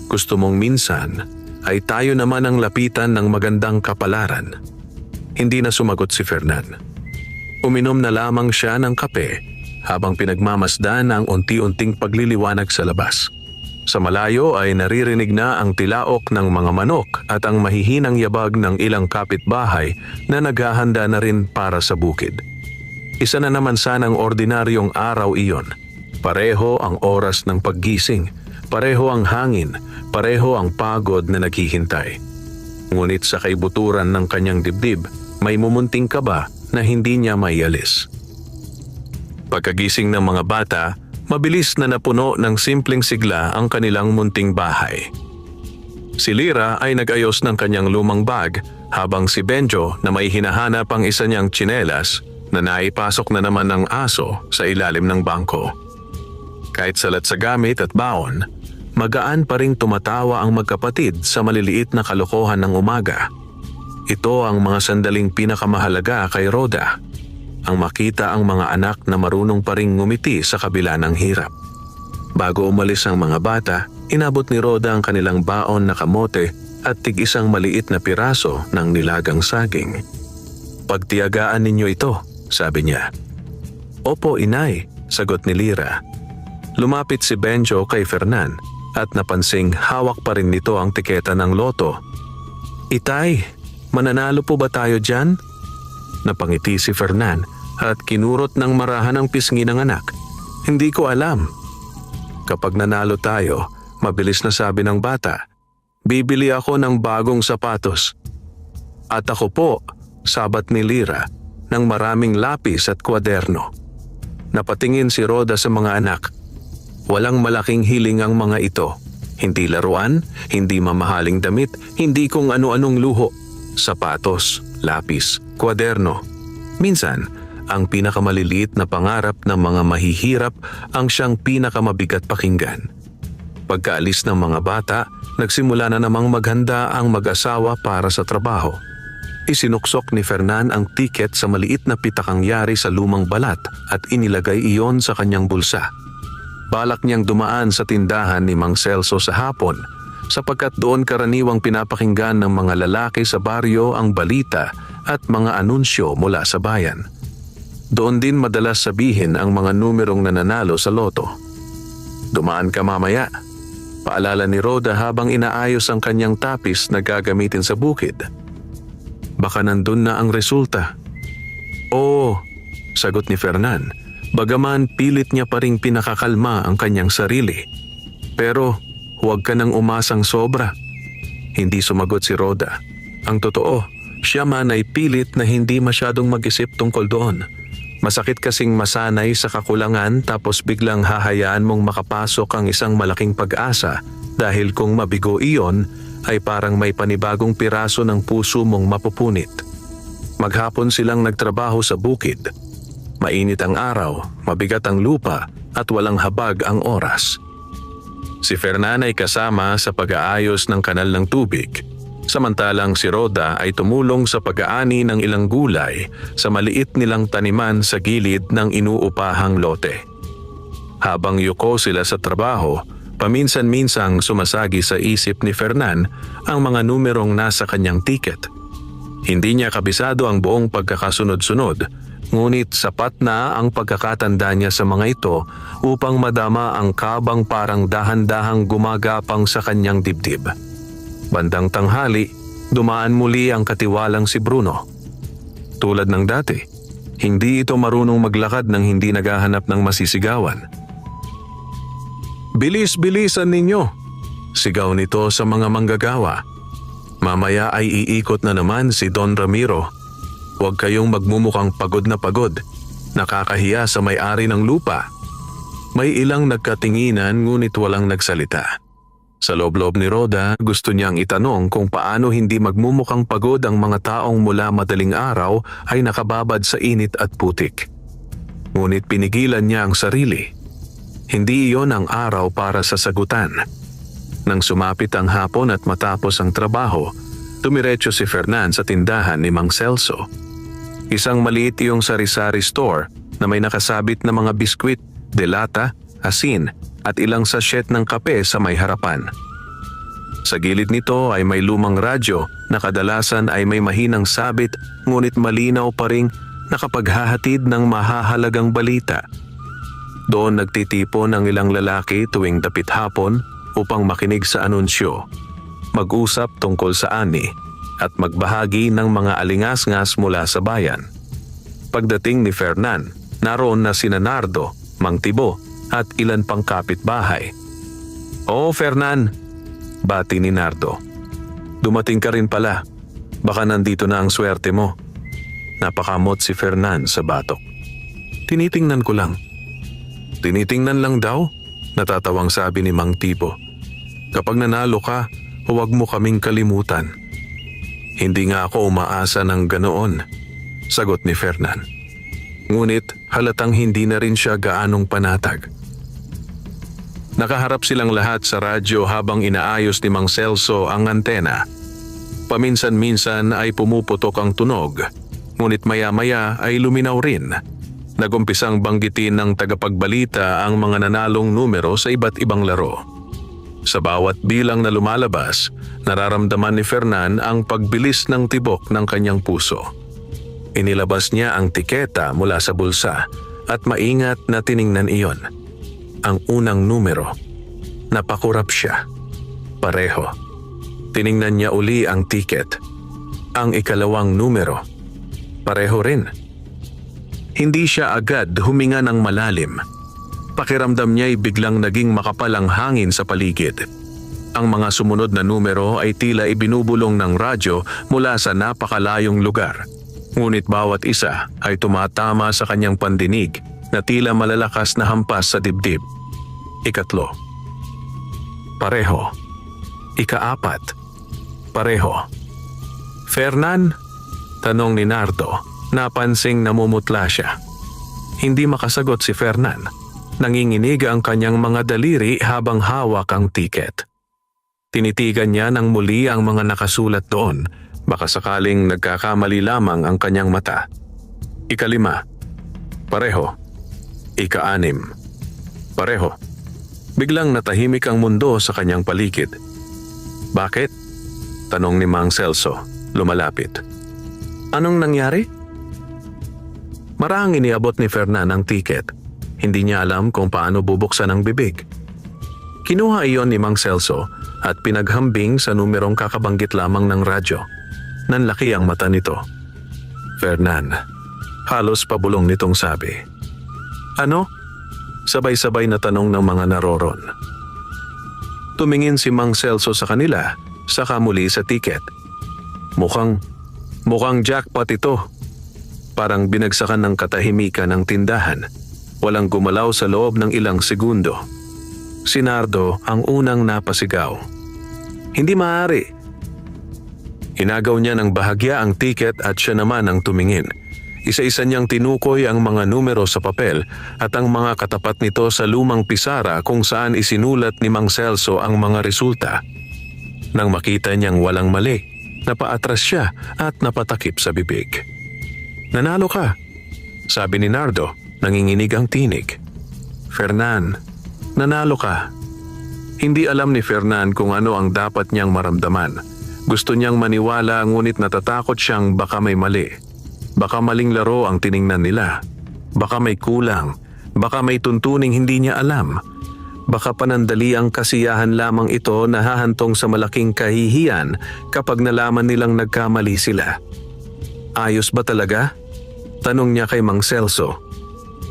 gusto mong minsan ay tayo naman ang lapitan ng magandang kapalaran. Hindi na sumagot si Fernan. Uminom na lamang siya ng kape habang pinagmamasdan ang unti-unting pagliliwanag sa labas. Sa malayo ay naririnig na ang tilaok ng mga manok at ang mahihinang yabag ng ilang kapitbahay na naghahanda na rin para sa bukid. Isa na naman sanang ordinaryong araw iyon. Pareho ang oras ng paggising, pareho ang hangin, pareho ang pagod na naghihintay. Ngunit sa kaibuturan ng kanyang dibdib, may mumunting kaba na hindi niya maialis. Pagkagising ng mga bata, mabilis na napuno ng simpleng sigla ang kanilang munting bahay. Si Lyra ay nag-ayos ng kanyang lumang bag habang si Benjo na may hinahanap ang isa niyang tsinelas na naipasok na naman ng aso sa ilalim ng bangko. Kahit salat sa gamit at baon, magaan pa ring tumatawa ang magkapatid sa maliliit na kalokohan ng umaga. Ito ang mga sandaling pinakamahalaga kay Rhoda, ang makita ang mga anak na marunong pa ring ngumiti sa kabila ng hirap. Bago umalis ang mga bata, inabot ni Rhoda ang kanilang baon na kamote at tig-isang maliit na piraso ng nilagang saging. Pagtiyagaan ninyo ito, sabi niya. Opo, inay, sagot ni Lyra. Lumapit si Benjo kay Fernan at napansing hawak pa rin nito ang tiketa ng loto. Itay, mananalo po ba tayo dyan? Napangiti si Fernan at kinurot ng marahan ang pisngi ng anak. Hindi ko alam. Kapag nanalo tayo, mabilis na sabi ng bata, bibili ako ng bagong sapatos. At ako po, sabat ni Lyra, ng maraming lapis at kwaderno. Napatingin si Rhoda sa mga anak. Walang malaking hiling ang mga ito. Hindi laruan, hindi mamahaling damit, hindi kung ano-anong luho. Sapatos, lapis, kwaderno. Minsan, ang pinakamaliliit na pangarap ng mga mahihirap ang siyang pinakamabigat pakinggan. Pagkaalis ng mga bata, nagsimula na namang maghanda ang mag-asawa para sa trabaho. Isinuksok ni Fernan ang tiket sa maliit na pitakang yari sa lumang balat at inilagay iyon sa kanyang bulsa. Balak niyang dumaan sa tindahan ni Mang Celso sa hapon sapagkat doon karaniwang pinapakinggan ng mga lalaki sa baryo ang balita at mga anunsyo mula sa bayan. Doon din madalas sabihin ang mga numerong nananalo sa loto. Dumaan ka mamaya, paalala ni Rhoda habang inaayos ang kanyang tapis na gagamitin sa bukid. Baka nandun na ang resulta. Oo, sagot ni Fernan. Bagaman pilit niya pa ring pinakakalma ang kanyang sarili. Pero huwag ka nang umasang sobra. Hindi sumagot si Rhoda. Ang totoo, siya man ay pilit na hindi masyadong mag-isip tungkol doon. Masakit kasing masanay sa kakulangan tapos biglang hahayaan mong makapasok ang isang malaking pag-asa dahil kung mabigo iyon ay parang may panibagong piraso ng puso mong mapupunit. Maghapon silang nagtrabaho sa bukid. Mainit ang araw, mabigat ang lupa at walang habag ang oras. Si Fernan ay kasama sa pag-aayos ng kanal ng tubig, samantalang si Rhoda ay tumulong sa pag-aani ng ilang gulay sa maliit nilang taniman sa gilid ng inuupahang lote. Habang yuko sila sa trabaho, paminsan-minsang sumasagi sa isip ni Fernan ang mga numerong nasa kanyang tiket. Hindi niya kabisado ang buong pagkakasunod-sunod, ngunit sapat na ang pagkakatanda niya sa mga ito upang madama ang kabang parang dahan-dahang gumagapang sa kanyang dibdib. Bandang tanghali, dumaan muli ang katiwalang si Bruno. Tulad ng dati, hindi ito marunong maglakad nang hindi naghahanap ng masisigawan. "Bilis-bilisan ninyo!" sigaw nito sa mga manggagawa. Mamaya ay iikot na naman si Don Ramiro. Huwag kayong magmumukhang pagod na pagod. Nakakahiya sa may-ari ng lupa. May ilang nagkatinginan ngunit walang nagsalita. Sa loob-loob ni Rhoda, gusto niyang itanong kung paano hindi magmumukhang pagod ang mga taong mula madaling araw ay nakababad sa init at putik. Ngunit pinigilan niya ang sarili. Hindi iyon ang araw para sa sagutan. Nang sumapit ang hapon at matapos ang trabaho, tumiretso si Fernan sa tindahan ni Mang Celso. Isang maliit iyong sari-sari store na may nakasabit na mga biskwit, delata, asin at ilang sachet ng kape sa may harapan. Sa gilid nito ay may lumang radyo na kadalasan ay may mahinang sabit ngunit malinaw pa ring nakapaghahatid ng mahahalagang balita. Doon nagtitipon ang ilang lalaki tuwing dapit hapon upang makinig sa anunsyo, mag-usap tungkol sa ani at magbahagi ng mga alingas-ngas mula sa bayan. Pagdating ni Fernan, naroon na sina Nardo, Mang Tibo at ilan pang kapitbahay. "Oo, Fernan," bati ni Nardo. "Dumating ka rin pala. Baka nandito na ang swerte mo." Napakamot si Fernan sa batok. "Tinitingnan ko lang." "Tinitingnan lang daw?" natatawang sabi ni Mang Tibo. "Kapag nanalo ka, huwag mo kaming kalimutan." "Hindi nga ako umaasa ng ganoon," sagot ni Fernan. Ngunit halatang hindi na rin siya gaanong panatag. Nakaharap silang lahat sa radyo habang inaayos ni Mang Celso ang antena. Paminsan-minsan ay pumuputok ang tunog, ngunit maya-maya ay luminaw rin. Nagumpisang banggitin ng tagapagbalita ang mga nanalong numero sa iba't ibang laro. Sa bawat bilang na lumalabas, nararamdaman ni Fernan ang pagbilis ng tibok ng kanyang puso. Inilabas niya ang tiketa mula sa bulsa at maingat na tiningnan iyon. Ang unang numero. Napakurap siya. Pareho. Tiningnan niya uli ang tiket. Ang ikalawang numero. Pareho rin. Hindi siya agad huminga ng malalim. Pakiramdam niya ay biglang naging makapal ang hangin sa paligid. Ang mga sumunod na numero ay tila ibinubulong ng radyo mula sa napakalayong lugar. Ngunit bawat isa ay tumatama sa kanyang pandinig na tila malalakas na hampas sa dibdib. Ikatlo. Pareho. Ikaapat. Pareho. Fernan? Tanong ni Nardo. Napansing namumutla siya. Hindi makasagot si Fernan. Nanginginig ang kanyang mga daliri habang hawak ang tiket. Tinitigan niya ng muli ang mga nakasulat doon. Baka sakaling nagkakamali lamang ang kanyang mata. Ikalima. Pareho. Ikaanim. Pareho. Biglang natahimik ang mundo sa kanyang paligid. Bakit? Tanong ni Mang Celso, lumalapit. Anong nangyari? Marahang iniabot ni Fernan ang tiket. Hindi niya alam kung paano bubuksan ang bibig. Kinuha iyon ni Mang Celso at pinaghambing sa numerong kakabanggit lamang ng radyo. Nanlaki ang mata nito. Fernan, halos pabulong nitong sabi. Ano? Sabay-sabay na tanong ng mga naroron. Tumingin si Mang Celso sa kanila, saka muli sa tiket. Mukhang jackpot ito. Parang binagsakan ng katahimikan ng tindahan. Walang gumalaw sa loob ng ilang segundo. Si Nardo ang unang napasigaw. Hindi maaari. Inagaw niya ng bahagya ang tiket at siya naman ang tumingin. Isa-isa niyang tinukoy ang mga numero sa papel at ang mga katapat nito sa lumang pisara kung saan isinulat ni Mang Celso ang mga resulta. Nang makita niyang walang mali, napaatras siya at napatakip sa bibig. Nanalo ka, sabi ni Nardo. Nanginginig ang tinig. Fernan, nanalo ka. Hindi alam ni Fernan kung ano ang dapat niyang maramdaman. Gusto niyang maniwala ngunit natatakot siyang baka may mali. Baka maling laro ang tiningnan nila. Baka may kulang. Baka may tuntuning hindi niya alam. Baka panandali ang kasiyahan lamang ito na hahantong sa malaking kahihiyan kapag nalaman nilang nagkamali sila. Ayos ba talaga? Tanong niya kay Mang Celso.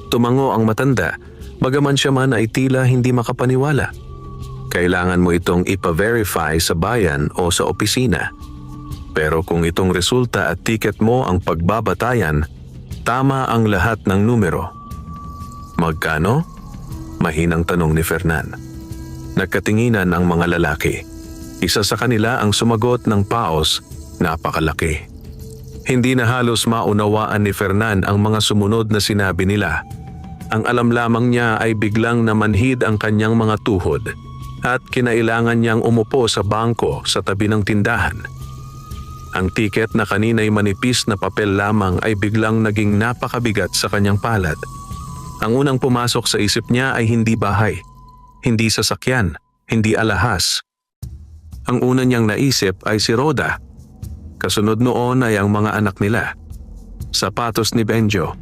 Tumango ang matanda, bagaman siya man ay tila hindi makapaniwala. Kailangan mo itong ipa-verify sa bayan o sa opisina. Pero kung itong resulta at tiket mo ang pagbabatayan, tama ang lahat ng numero. Magkano? Mahinang tanong ni Fernan. Nagkatinginan ang mga lalaki. Isa sa kanila ang sumagot ng paos, napakalaki. Hindi na halos maunawaan ni Fernan ang mga sumunod na sinabi nila. Ang alam lamang niya ay biglang namanhid ang kanyang mga tuhod at kinailangan niyang umupo sa bangko sa tabi ng tindahan. Ang tiket na kanina'y manipis na papel lamang ay biglang naging napakabigat sa kanyang palad. Ang unang pumasok sa isip niya ay hindi bahay, hindi sasakyan, hindi alahas. Ang una niyang naisip ay si Rhoda. Kasunod noon ay ang mga anak nila. Sapatos ni Benjo.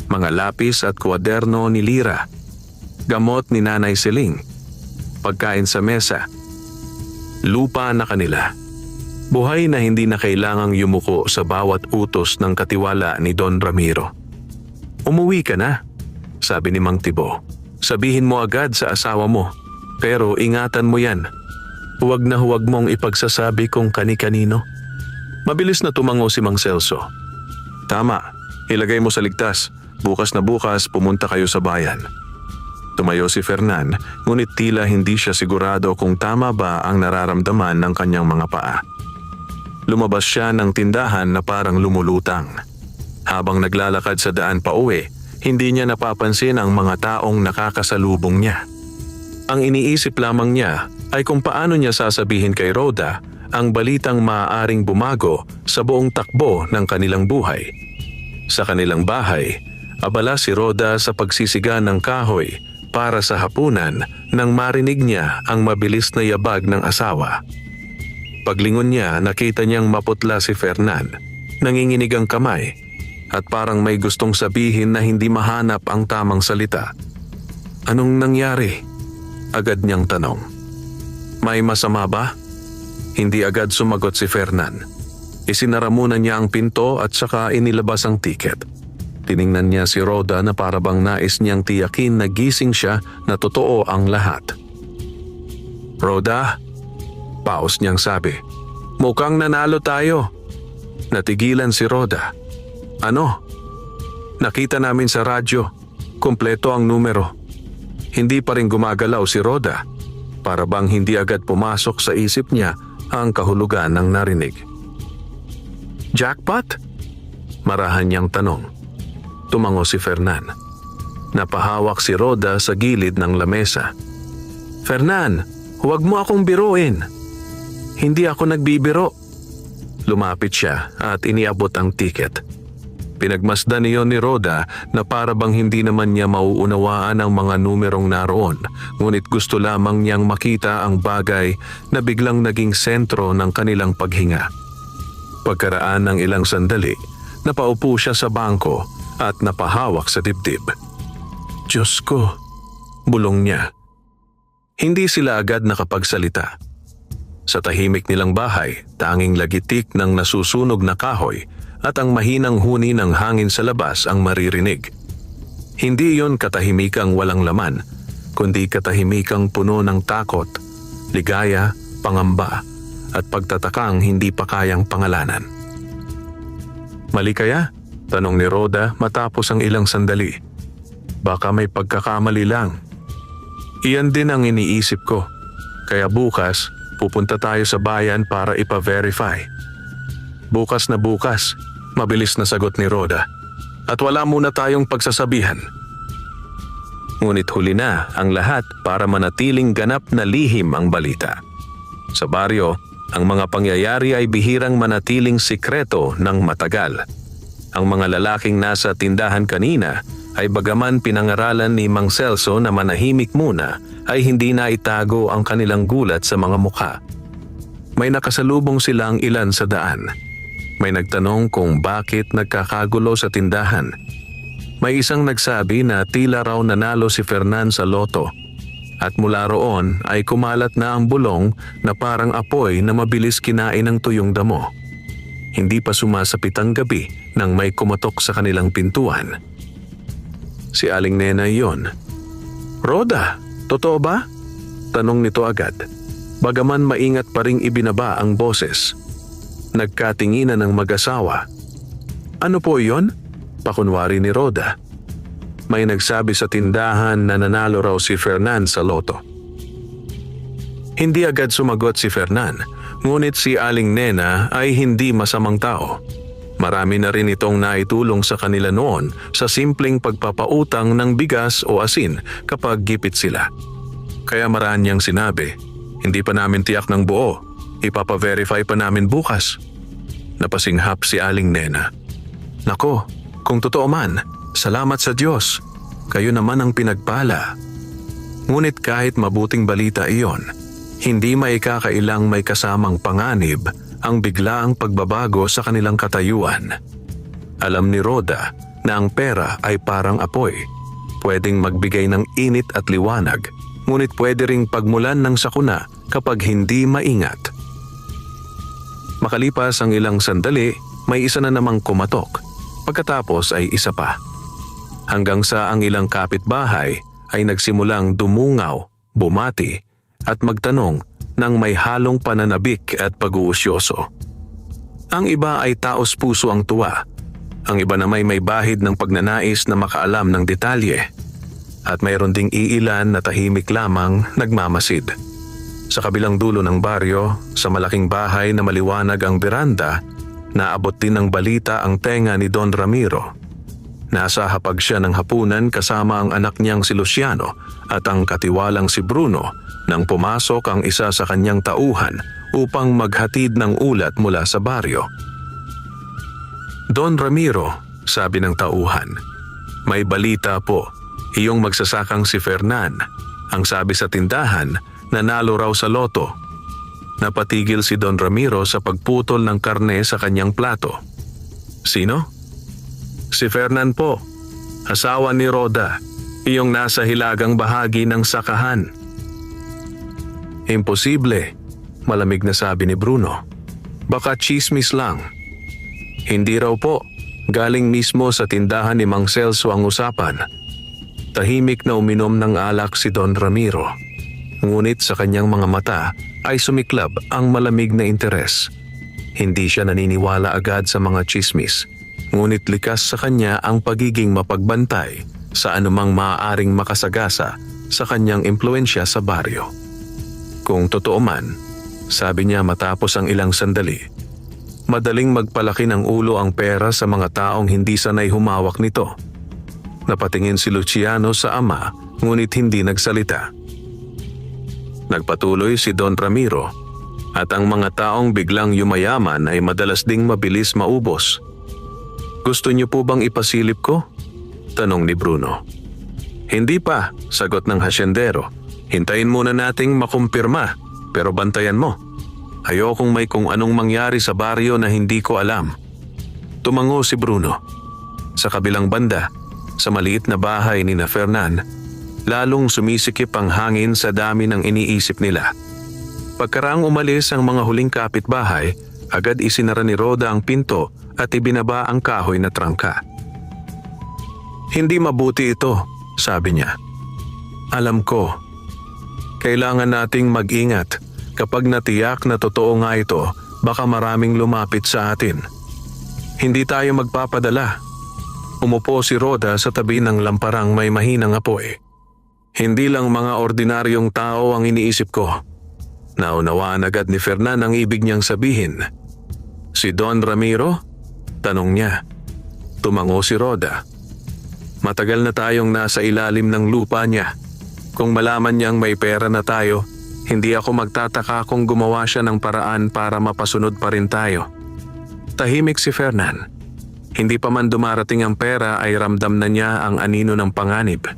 Mga lapis at kwaderno ni Lira, gamot ni Nanay Seling, pagkain sa mesa, lupa na kanila. Buhay na hindi na kailangang yumuko sa bawat utos ng katiwala ni Don Ramiro. Umuwi ka na, sabi ni Mang Tibo. Sabihin mo agad sa asawa mo, pero ingatan mo yan. Huwag na huwag mong ipagsasabi kung kani-kanino. Mabilis na tumango si Mang Celso. Tama, ilagay mo sa ligtas. Bukas na bukas pumunta kayo sa bayan. Tumayo si Fernan, ngunit tila hindi siya sigurado kung tama ba ang nararamdaman ng kanyang mga paa. Lumabas siya ng tindahan na parang lumulutang. Habang naglalakad sa daan pa uwi, hindi niya napapansin ang mga taong nakakasalubong niya. Ang iniisip lamang niya ay kung paano niya sasabihin kay Rhoda ang balitang maaaring bumago sa buong takbo ng kanilang buhay. Sa kanilang bahay, abala si Rhoda sa pagsisiga ng kahoy para sa hapunan nang marinig niya ang mabilis na yabag ng asawa. Paglingon niya, nakita niyang maputla si Fernan. Nanginginig ang kamay at parang may gustong sabihin na hindi mahanap ang tamang salita. Anong nangyari? Agad niyang tanong. May masama ba? Hindi agad sumagot si Fernan. Isinara muna niya ang pinto at saka inilabas ang tiket. Tiningnan niya si Rhoda na para bang nais niyang tiyakin na gising siya na totoo ang lahat. "Rhoda," paus niyang sabi, "mukhang nanalo tayo." Natigilan si Rhoda. "Ano?" "Nakita namin sa radyo. Kumpleto ang numero." Hindi pa rin gumagalaw si Rhoda. Para bang hindi agad pumasok sa isip niya ang kahulugan ng narinig. "Jackpot?" Marahan niyang tanong. Tumango si Fernan. Napahawak si Rhoda sa gilid ng lamesa. "Fernan, huwag mo akong biruin." "Hindi ako nagbibiro." Lumapit siya at iniabot ang tiket. Pinagmasdan niyon ni Rhoda na para bang hindi naman niya mauunawaan ang mga numerong naroon, ngunit gusto lamang niyang makita ang bagay na biglang naging sentro ng kanilang paghinga. Pagkaraan ng ilang sandali, napaupo siya sa bangko at napahawak sa dibdib. "Diyos ko," bulong niya. Hindi sila agad nakapagsalita. Sa tahimik nilang bahay, tanging lagitik ng nasusunog na kahoy at ang mahinang huni ng hangin sa labas ang maririnig. Hindi yon katahimikang walang laman, kundi katahimikang puno ng takot, ligaya, pangamba, at pagtatakang hindi pa kayang pangalanan. "Mali kaya?" tanong ni Rhoda matapos ang ilang sandali. "Baka may pagkakamali lang." "Iyan din ang iniisip ko. Kaya bukas, pupunta tayo sa bayan para ipa-verify." "Bukas na bukas," mabilis na sagot ni Rhoda. "At wala muna tayong pagsasabihan." Ngunit huli na ang lahat para manatiling ganap na lihim ang balita. Sa baryo, ang mga pangyayari ay bihirang manatiling sikreto ng matagal. Ang mga lalaking nasa tindahan kanina ay bagaman pinangaralan ni Mang Celso na manahimik muna, ay hindi na itago ang kanilang gulat sa mga mukha. May nakasalubong silang ilan sa daan. May nagtanong kung bakit nagkakagulo sa tindahan. May isang nagsabi na tila raw nanalo si Fernan sa loto. At mula roon ay kumalat na ang bulong na parang apoy na mabilis kinain ng tuyong damo. Hindi pa sumasapit ang gabi nang may kumatok sa kanilang pintuan. Si Aling Nena iyon. "Rhoda, totoo ba?" tanong nito agad. Bagaman maingat pa ring ibinaba ang boses. Nagkatinginan ng mag-asawa. "Ano po iyon?" pakunwari ni Rhoda. "May nagsabi sa tindahan na nanalo raw si Fernan sa loto." Hindi agad sumagot si Fernan, ngunit si Aling Nena ay hindi masamang tao. Marami na rin itong naitulong sa kanila noon sa simpleng pagpapautang ng bigas o asin kapag gipit sila. Kaya maraan niyang sinabi, "Hindi pa namin tiyak ng buo. Ipapa-verify pa namin bukas." Napasinghap si Aling Nena. "Nako, kung totoo man, salamat sa Diyos. Kayo naman ang pinagpala." Ngunit kahit mabuting balita iyon, hindi maikakailang may kasamang panganib ang biglaang pagbabago sa kanilang katayuan. Alam ni Rhoda na ang pera ay parang apoy. Pwedeng magbigay ng init at liwanag, ngunit pwede ring pagmulan ng sakuna kapag hindi maingat. Makalipas ang ilang sandali, may isa na namang kumatok. Pagkatapos ay isa pa. Hanggang sa ang ilang kapitbahay ay nagsimulang dumungaw, bumati at magtanong ng may halong pananabik at pag-uusyoso. Ang iba ay taos puso ang tuwa. Ang iba na may bahid ng pagnanais na makaalam ng detalye. At mayroon ding iilan na tahimik lamang nagmamasid. Sa kabilang dulo ng baryo, sa malaking bahay na maliwanag ang beranda, naabot din ng balita ang tenga ni Don Ramiro. Nasa hapag siya ng hapunan kasama ang anak niyang si Luciano at ang katiwalang si Bruno nang pumasok ang isa sa kanyang tauhan upang maghatid ng ulat mula sa baryo. "Don Ramiro," sabi ng tauhan, "may balita po. Iyong magsasakang si Fernan, ang sabi sa tindahan, nanalo raw sa loto." Napatigil si Don Ramiro sa pagputol ng karne sa kanyang plato. "Sino?" "Si Fernan po, asawa ni Rhoda, iyong nasa hilagang bahagi ng sakahan." "Imposible," malamig na sabi ni Bruno. "Baka chismis lang." "Hindi raw po. Galing mismo sa tindahan ni Mang Celso ang usapan. Tahimik na uminom ng alak si Don Ramiro. Ngunit sa kanyang mga mata ay sumiklab ang malamig na interes. Hindi siya naniniwala agad sa mga tsismis, ngunit likas sa kanya ang pagiging mapagbantay sa anumang maaaring makasagasa sa kanyang impluensya sa baryo. Kung totoo man, sabi niya matapos ang ilang sandali, madaling magpalaki ng ulo ang pera sa mga taong hindi sanay humawak nito. Napatingin si Luciano sa ama, ngunit hindi nagsalita. Nagpatuloy si Don Ramiro, at ang mga taong biglang yumayaman ay madalas ding mabilis maubos. Gusto niyo po bang ipasilip ko? Tanong ni Bruno. Hindi pa, sagot ng hasyendero. Hintayin muna nating makumpirma, pero bantayan mo. Ayokong may kung anong mangyari sa baryo na hindi ko alam. Tumango si Bruno. Sa kabilang banda, sa maliit na bahay ni na Fernan, lalong sumisikip ang hangin sa dami ng iniisip nila. Pagkaraang umalis ang mga huling kapitbahay, agad isinara ni Roda ang pinto at ibinaba ang kahoy na trangka. Hindi mabuti ito, sabi niya. Alam ko. Kailangan nating mag-ingat. Kapag natiyak na totoo nga ito, baka maraming lumapit sa atin. Hindi tayo magpapadala. Umupo si Roda sa tabi ng lamparang may mahinang apoy. Hindi lang mga ordinaryong tao ang iniisip ko. Naunawaan agad ni Fernan ang ibig niyang sabihin. Si Don Ramiro? Tanong niya. Tumango si Roda. Matagal na tayong nasa ilalim ng lupa niya. Kung malaman niyang may pera na tayo, hindi ako magtataka kung gumawa siya ng paraan para mapasunod pa rin tayo. Tahimik si Fernan. Hindi pa man dumarating ang pera ay ramdam na niya ang anino ng panganib.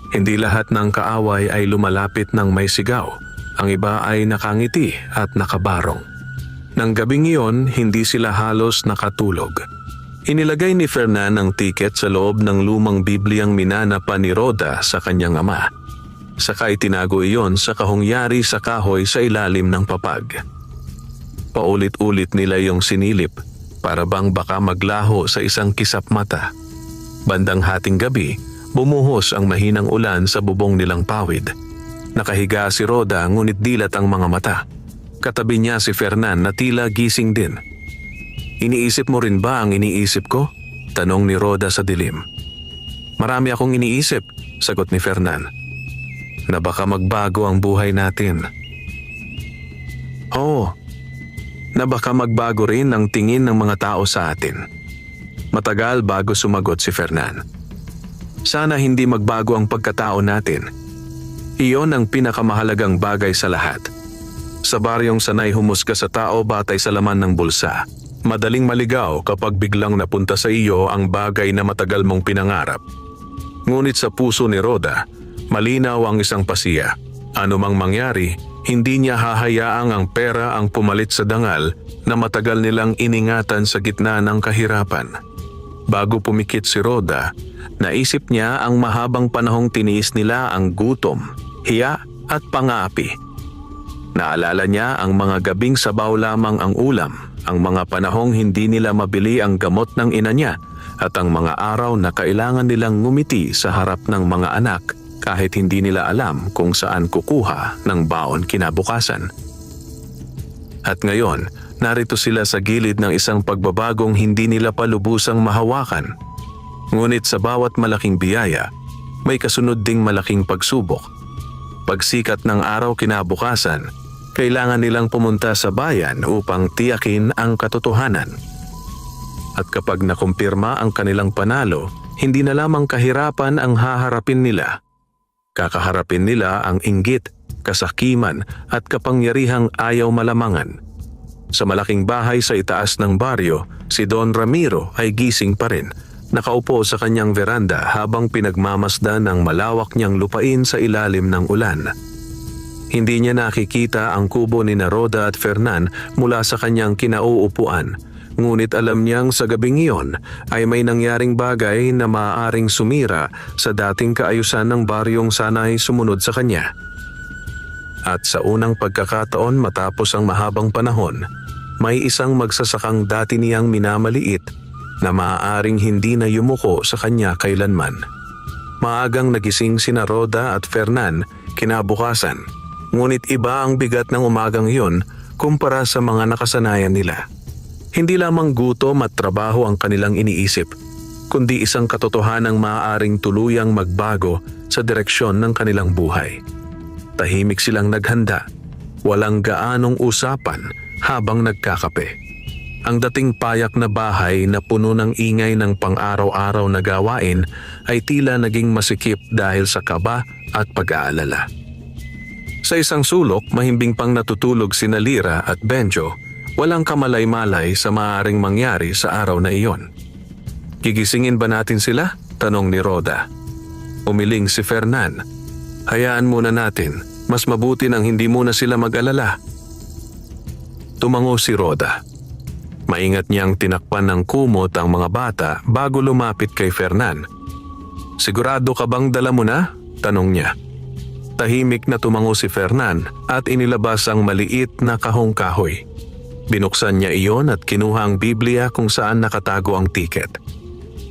Hindi lahat ng kaaway ay lumalapit ng may sigaw. Ang iba ay nakangiti at nakabarong. Nang gabing iyon, hindi sila halos nakatulog. Inilagay ni Fernan ang tiket sa loob ng lumang Bibliang minana pa ni Roda sa kanyang ama. Saka itinago iyon sa kahongyari sa kahoy sa ilalim ng papag. Paulit-ulit nila yung sinilip para bang baka maglaho sa isang kisap mata. Bandang hating gabi, bumuhos ang mahinang ulan sa bubong nilang pawid. Nakahiga si Roda ngunit dilat ang mga mata. Katabi niya si Fernan na tila gising din. Iniisip mo rin ba ang iniisip ko? Tanong ni Roda sa dilim. Marami akong iniisip, sagot ni Fernan. Na baka magbago ang buhay natin. Oo, na baka magbago rin ang tingin ng mga tao sa atin. Matagal bago sumagot si Fernan. Sana hindi magbago ang pagkatao natin. Iyon ang pinakamahalagang bagay sa lahat. Sa baryong sanay humusga sa tao batay sa laman ng bulsa. Madaling maligaw kapag biglang napunta sa iyo ang bagay na matagal mong pinangarap. Ngunit sa puso ni Roda, malinaw ang isang pasiya. Ano mang mangyari, hindi niya hahayaang ang pera ang pumalit sa dangal na matagal nilang iningatan sa gitna ng kahirapan. Bago pumikit si Roda, naisip niya ang mahabang panahong tiniis nila ang gutom, hiya at pang-aapi. Naalala niya ang mga gabing sabaw lamang ang ulam, ang mga panahong hindi nila mabili ang gamot ng ina niya at ang mga araw na kailangan nilang ngumiti sa harap ng mga anak kahit hindi nila alam kung saan kukuha ng baon kinabukasan. At ngayon, narito sila sa gilid ng isang pagbabagong hindi nila pa lubusang mahawakan. Ngunit sa bawat malaking biyaya, may kasunod ding malaking pagsubok. Pagsikat ng araw kinabukasan, kailangan nilang pumunta sa bayan upang tiyakin ang katotohanan. At kapag nakumpirma ang kanilang panalo, hindi na lamang kahirapan ang haharapin nila. Kakaharapin nila ang inggit, kasakiman at kapangyarihang ayaw malamangan. Sa malaking bahay sa itaas ng baryo, si Don Ramiro ay gising pa rin. Nakaupo sa kanyang veranda habang pinagmamasdan ng malawak niyang lupain sa ilalim ng ulan. Hindi niya nakikita ang kubo ni Roda at Fernan mula sa kanyang kinauupuan. Ngunit alam niyang sa gabing iyon ay may nangyaring bagay na maaaring sumira sa dating kaayusan ng baryong sana'y sumunod sa kanya. At sa unang pagkakataon matapos ang mahabang panahon, may isang magsasakang dati niyang minamaliit na maaaring hindi na yumuko sa kanya kailanman. Maagang nagising sina Rhoda at Fernan kinabukasan, ngunit iba ang bigat ng umagang iyon kumpara sa mga nakasanayan nila. Hindi lamang gutom at trabaho ang kanilang iniisip, kundi isang katotohanang maaaring tuluyang magbago sa direksyon ng kanilang buhay. Tahimik silang naghanda, walang gaanong usapan habang nagkakape. Ang dating payak na bahay na puno ng ingay ng pang-araw-araw na gawain ay tila naging masikip dahil sa kaba at pag-aalala. Sa isang sulok, mahimbing pang natutulog sina Lyra at Benjo, walang kamalay-malay sa maaaring mangyari sa araw na iyon. "Gigisingin ba natin sila?" tanong ni Rhoda. Umiling si Fernan. "Hayaan muna natin, mas mabuti nang hindi muna sila mag-alala." Tumango si Rhoda. Maingat niyang tinakpan ng kumot ang mga bata bago lumapit kay Fernan. "Sigurado ka bang dala mo na?" tanong niya. Tahimik na tumango si Fernan at inilabas ang maliit na kahong kahoy. Binuksan niya iyon at kinuha ang Biblia kung saan nakatago ang tiket.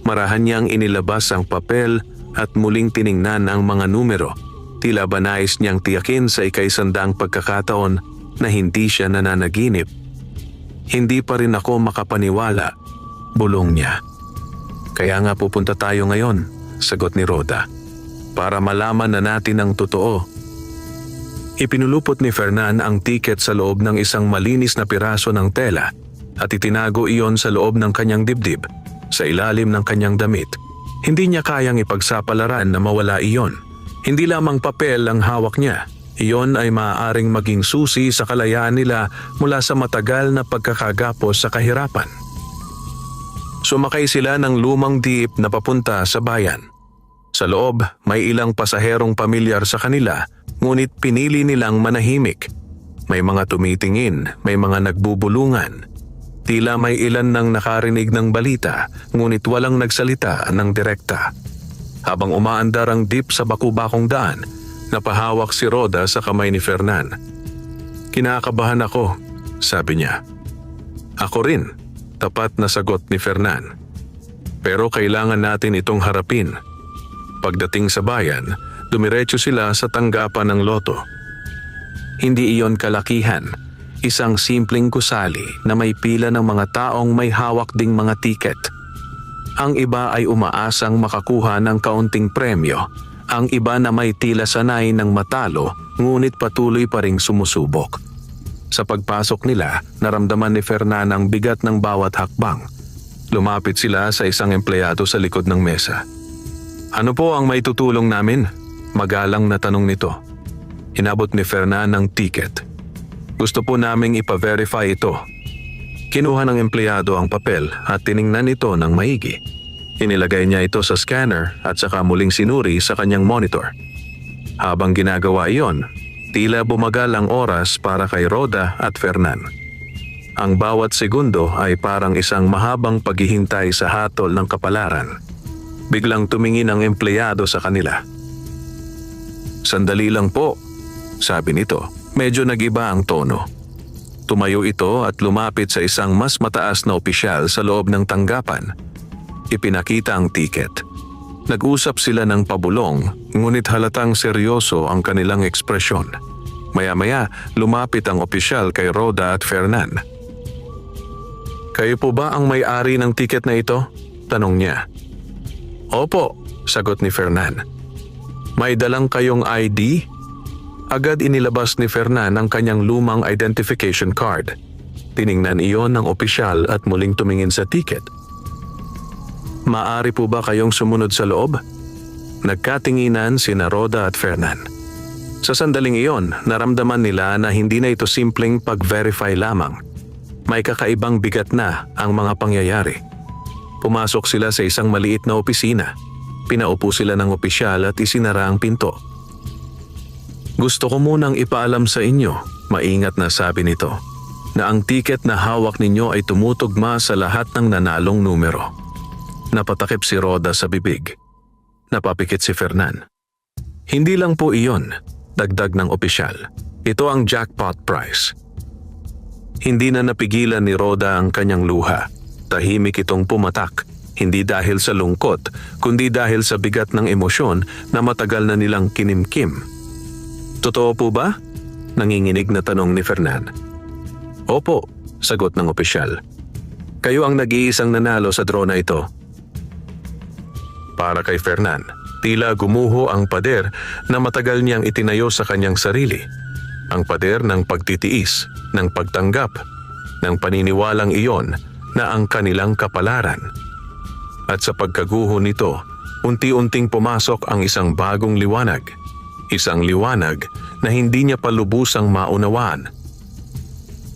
Marahan niyang inilabas ang papel at muling tiningnan ang mga numero. Tila ba nais niyang tiyakin sa ika-100 pagkakataon na hindi siya nananaginip. "Hindi pa rin ako makapaniwala," bulong niya. "Kaya nga pupunta tayo ngayon," sagot ni Rhoda, "para malaman na natin ang totoo." Ipinulupot ni Fernan ang tiket sa loob ng isang malinis na piraso ng tela at itinago iyon sa loob ng kanyang dibdib, sa ilalim ng kanyang damit. Hindi niya kayang ipagsapalaran na mawala iyon. Hindi lamang papel ang hawak niya. Iyon ay maaaring maging susi sa kalayaan nila mula sa matagal na pagkakagapos sa kahirapan. Sumakay sila ng lumang jeep na papunta sa bayan. Sa loob, may ilang pasaherong pamilyar sa kanila, ngunit pinili nilang manahimik. May mga tumitingin, may mga nagbubulungan. Tila may ilan nang nakarinig ng balita, ngunit walang nagsalita ng direkta. Habang umaandar ang jeep sa baku-bakong daan, napahawak si Rhoda sa kamay ni Fernan. "Kinakabahan ako," sabi niya. "Ako rin," tapat na sagot ni Fernan. "Pero kailangan natin itong harapin." Pagdating sa bayan, dumiretso sila sa tanggapan ng loto. Hindi iyon kalakihan, isang simpleng gusali na may pila ng mga taong may hawak ding mga tiket. Ang iba ay umaasang makakuha ng kaunting premyo. Ang iba na may tila sanay ng matalo, ngunit patuloy pa ring sumusubok. Sa pagpasok nila, naramdaman ni Fernan ang bigat ng bawat hakbang. Lumapit sila sa isang empleyado sa likod ng mesa. "Ano po ang may tutulong namin?" Magalang na tanong nito. Inabot ni Fernan ang ticket. "Gusto po naming ipa-verify ito." Kinuha ng empleyado ang papel at tiningnan ito ng maigi. Inilagay niya ito sa scanner at saka muling sinuri sa kanyang monitor. Habang ginagawa iyon, tila bumagal ang oras para kay Rhoda at Fernan. Ang bawat segundo ay parang isang mahabang paghihintay sa hatol ng kapalaran. Biglang tumingin ang empleyado sa kanila. "Sandali lang po," sabi nito. Medyo nag-iba ang tono. Tumayo ito at lumapit sa isang mas mataas na opisyal sa loob ng tanggapan. Ipinakita ang tiket. Nag-usap sila ng pabulong, ngunit halatang seryoso ang kanilang ekspresyon. Maya-maya, lumapit ang opisyal kay Rhoda at Fernan. "Kayo po ba ang may-ari ng tiket na ito?" tanong niya. "Opo," sagot ni Fernan. "May dalang kayong ID?" Agad inilabas ni Fernan ang kanyang lumang identification card. Tiningnan iyon ng opisyal at muling tumingin sa tiket. "Maaari po ba kayong sumunod sa loob?" Nagkatinginan sina Rhoda at Fernan. Sa sandaling iyon, naramdaman nila na hindi na ito simpleng pag-verify lamang. May kakaibang bigat na ang mga pangyayari. Pumasok sila sa isang maliit na opisina. Pinaupo sila ng opisyal at isinara ang pinto. "Gusto ko munang ipaalam sa inyo," maingat na sabi nito, "na ang tiket na hawak ninyo ay tumutugma sa lahat ng nanalong numero." Napatakip si Rhoda sa bibig. Napapikit si Fernan. "Hindi lang po iyon," dagdag ng opisyal. "Ito ang jackpot prize." Hindi na napigilan ni Rhoda ang kanyang luha. Tahimik itong pumatak, hindi dahil sa lungkot, kundi dahil sa bigat ng emosyon na matagal na nilang kinimkim. "Totoo po ba?" nanginginig na tanong ni Fernan. "Opo," sagot ng opisyal. "Kayo ang nag-iisang nanalo sa draw na ito." Para kay Fernan, tila gumuho ang pader na matagal niyang itinayo sa kanyang sarili. Ang pader ng pagtitiis, ng pagtanggap, ng paniniwalang iyon na ang kanilang kapalaran. At sa pagkaguho nito, unti-unting pumasok ang isang bagong liwanag. Isang liwanag na hindi niya pa lubusang maunawaan.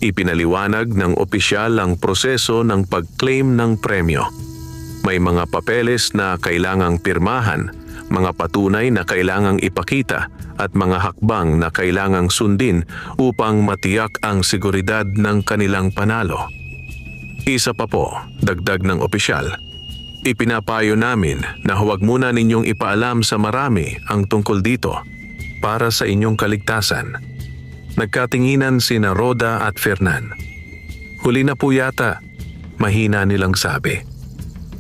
Ipinaliwanag ng opisyal ang proseso ng pag-claim ng premyo. May mga papeles na kailangang pirmahan, mga patunay na kailangang ipakita at mga hakbang na kailangang sundin upang matiyak ang seguridad ng kanilang panalo. Isa pa po, dagdag ng opisyal, ipinapayo namin na huwag muna ninyong ipaalam sa marami ang tungkol dito para sa inyong kaligtasan. Nagkatinginan sina Rhoda at Fernan. Huli na po yata, mahina nilang sabi.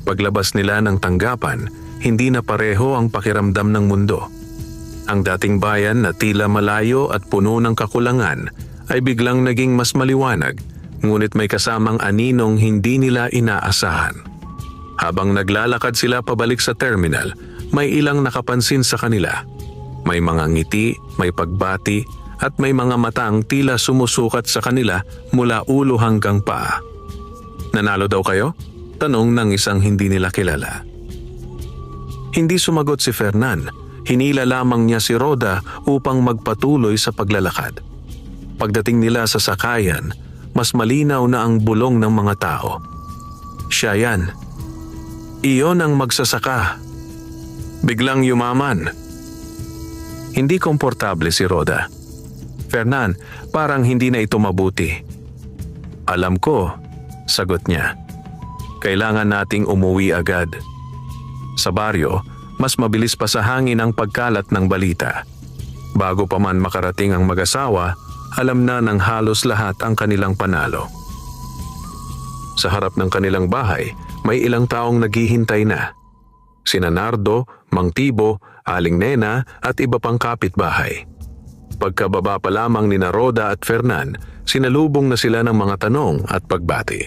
Paglabas nila ng tanggapan, hindi na pareho ang pakiramdam ng mundo. Ang dating bayan na tila malayo at puno ng kakulangan ay biglang naging mas maliwanag, ngunit may kasamang aninong hindi nila inaasahan. Habang naglalakad sila pabalik sa terminal, may ilang nakapansin sa kanila. May mga ngiti, may pagbati, at may mga matang tila sumusukat sa kanila mula ulo hanggang paa. "Nanalo daw kayo?" tanong ng isang hindi nila kilala. Hindi sumagot si Fernan. Hinila lamang niya si Rhoda upang magpatuloy sa paglalakad. Pagdating nila sa sakayan, mas malinaw na ang bulong ng mga tao. "Siya yan. Iyon ang magsasaka. Biglang yumaman." Hindi komportable si Rhoda. "Fernan, parang hindi na ito mabuti." "Alam ko," sagot niya. "Kailangan nating umuwi agad." Sa baryo, mas mabilis pa sa hangin ang pagkalat ng balita. Bago pa man makarating ang mag-asawa, alam na ng halos lahat ang kanilang panalo. Sa harap ng kanilang bahay, may ilang taong naghihintay na. Sina Nardo, Mang Tibo, Aling Nena at iba pang kapitbahay. Pagkababa pa lamang ni Rhoda at Fernan, sinalubong na sila ng mga tanong at pagbati.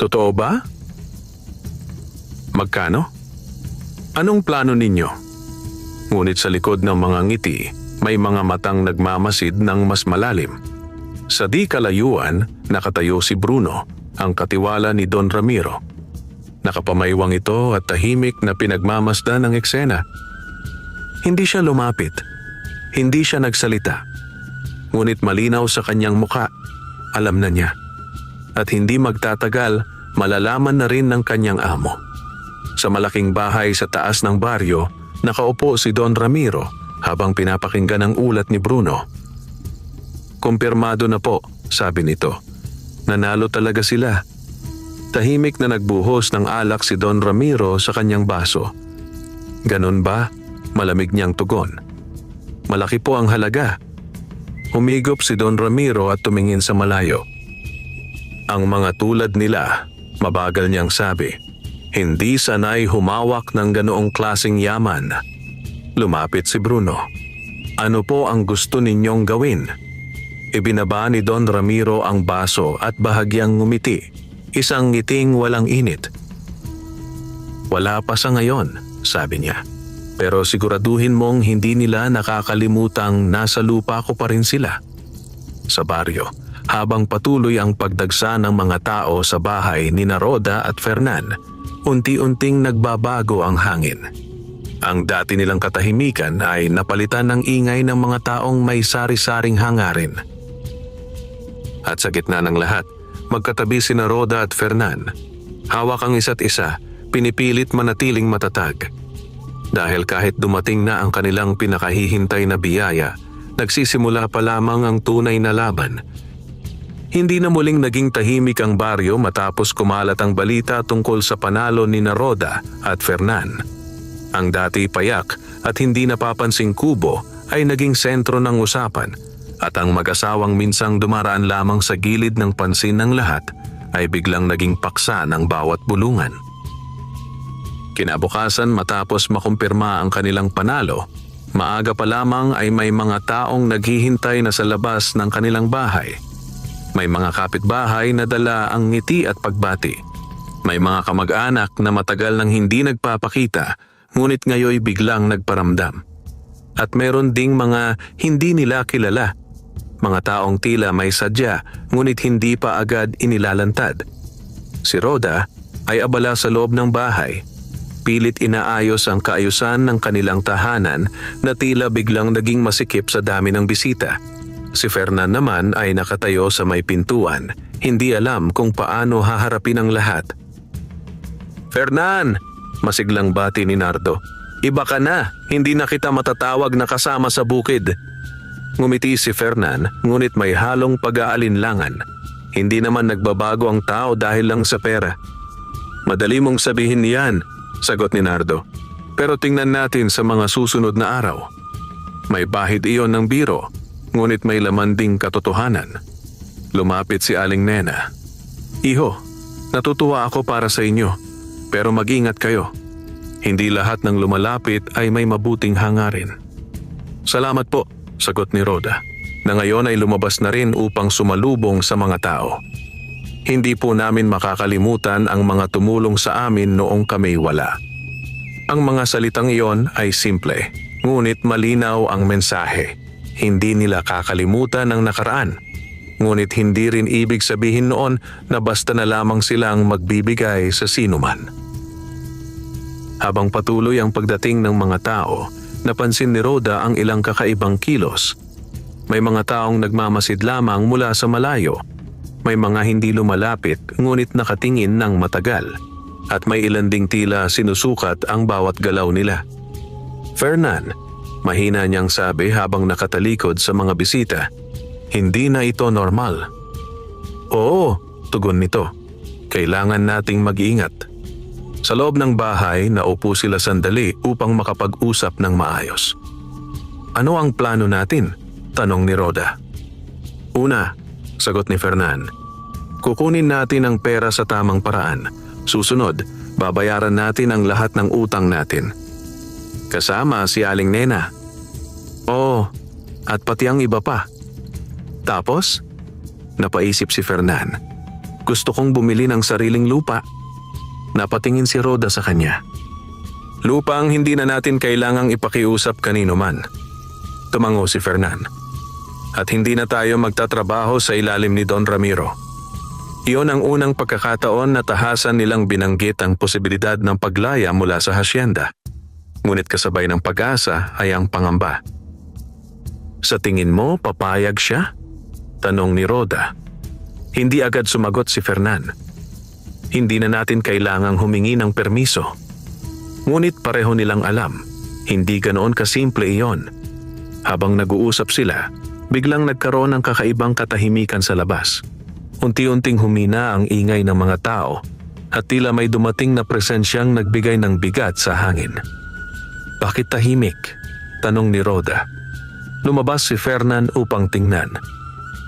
"Totoo ba? Magkano? Anong plano ninyo?" Ngunit sa likod ng mga ngiti, may mga matang nagmamasid ng mas malalim. Sa di kalayuan, nakatayo si Bruno, ang katiwala ni Don Ramiro. Nakapamaywang ito at tahimik na pinagmamasdan ng eksena. Hindi siya lumapit. Hindi siya nagsalita. Ngunit malinaw sa kanyang muka, alam na niya. At hindi magtatagal, malalaman na rin ng kanyang amo. Sa malaking bahay sa taas ng baryo, nakaupo si Don Ramiro habang pinapakinggan ang ulat ni Bruno. "Kumpirmado na po," sabi nito. "Nanalo talaga sila." Tahimik na nagbuhos ng alak si Don Ramiro sa kanyang baso. "Ganun ba?" malamig niyang tugon. "Malaki po ang halaga." Humigop si Don Ramiro at tumingin sa malayo. "Ang mga tulad nila," mabagal niyang sabi, "hindi sanay humawak ng ganoong klaseng yaman." Lumapit si Bruno. "Ano po ang gusto ninyong gawin?" Ibinaba ni Don Ramiro ang baso at bahagyang ngumiti, isang ngiting walang init. "Wala pa sa ngayon," sabi niya. "Pero siguraduhin mong hindi nila nakakalimutang nasa lupa ko pa rin sila." Sa baryo, habang patuloy ang pagdagsa ng mga tao sa bahay ni Rhoda at Fernan, unti-unting nagbabago ang hangin. Ang dati nilang katahimikan ay napalitan ng ingay ng mga taong may sari-saring hangarin. At sa gitna ng lahat, magkatabi sina Rhoda at Fernan. Hawak ang isa't isa, pinipilit manatiling matatag. Dahil kahit dumating na ang kanilang pinakahihintay na biyaya, nagsisimula pa lamang ang tunay na laban. Hindi na muling naging tahimik ang baryo matapos kumalat ang balita tungkol sa panalo ni Rhoda at Fernan. Ang dati payak at hindi napapansing kubo ay naging sentro ng usapan, at ang mag-asawang minsang dumaraan lamang sa gilid ng pansin ng lahat ay biglang naging paksa ng bawat bulungan. Kinabukasan matapos makumpirma ang kanilang panalo, maaga pa lamang ay may mga taong naghihintay na sa labas ng kanilang bahay. May mga kapitbahay na dala ang ngiti at pagbati. May mga kamag-anak na matagal nang hindi nagpapakita, ngunit ngayoy biglang nagparamdam. At meron ding mga hindi nila kilala. Mga taong tila may sadya, ngunit hindi pa agad inilalantad. Si Rhoda ay abala sa loob ng bahay. Pilit inaayos ang kaayusan ng kanilang tahanan na tila biglang naging masikip sa dami ng bisita. Si Fernan naman ay nakatayo sa may pintuan, hindi alam kung paano haharapin ang lahat. "Fernan!" masiglang bati ni Nardo. "Iba ka na, hindi na kita matatawag na kasama sa bukid." Ngumiti si Fernan, ngunit may halong pag-aalinlangan. Hindi naman nagbabago ang tao dahil lang sa pera. "Madali mong sabihin niyan," sagot ni Nardo. "Pero tingnan natin sa mga susunod na araw." May bahid iyon ng biro, ngunit may laman ding katotohanan. Lumapit si Aling Nena. "Iho, natutuwa ako para sa inyo, pero mag-ingat kayo. Hindi lahat ng lumalapit ay may mabuting hangarin." "Salamat po," sagot ni Rhoda, na ngayon ay lumabas na rin upang sumalubong sa mga tao. "Hindi po namin makakalimutan ang mga tumulong sa amin noong kami wala." Ang mga salitang iyon ay simple, ngunit malinaw ang mensahe. Hindi nila kakalimutan ang nakaraan, ngunit hindi rin ibig sabihin noon na basta na lamang silang magbibigay sa sinuman. Habang patuloy ang pagdating ng mga tao, napansin ni Rhoda ang ilang kakaibang kilos. May mga taong nagmamasid lamang mula sa malayo. May mga hindi lumalapit ngunit nakatingin ng matagal. At may ilan ding tila sinusukat ang bawat galaw nila. "Fernan," mahina niyang sabi habang nakatalikod sa mga bisita, "hindi na ito normal." "Oo," tugon nito. "Kailangan nating mag-ingat." Sa loob ng bahay, naupo sila sandali upang makapag-usap ng maayos. "Ano ang plano natin?" tanong ni Rhoda. "Una," sagot ni Fernan, "kukunin natin ang pera sa tamang paraan. Susunod, babayaran natin ang lahat ng utang natin. Kasama si Aling Nena. Oo, at pati ang iba pa." "Tapos?" napaisip si Fernan. "Gusto kong bumili ng sariling lupa." Napatingin si Rhoda sa kanya. "Lupa ang hindi na natin kailangang ipakiusap kanino man." Tumango si Fernan. "At hindi na tayo magtatrabaho sa ilalim ni Don Ramiro." Iyon ang unang pagkakataon na tahasan nilang binanggit ang posibilidad ng paglaya mula sa hasyenda. Ngunit kasabay ng pag-asa ay ang pangamba. "Sa tingin mo, papayag siya?" tanong ni Rhoda. Hindi agad sumagot si Fernan. Hindi na natin kailangang humingi ng permiso. Ngunit pareho nilang alam, hindi ganoon kasimple iyon. Habang nag-uusap sila, biglang nagkaroon ng kakaibang katahimikan sa labas. Unti-unting humina ang ingay ng mga tao at tila may dumating na presensyang nagbigay ng bigat sa hangin. "Bakit tahimik?" tanong ni Rhoda. Lumabas si Fernan upang tingnan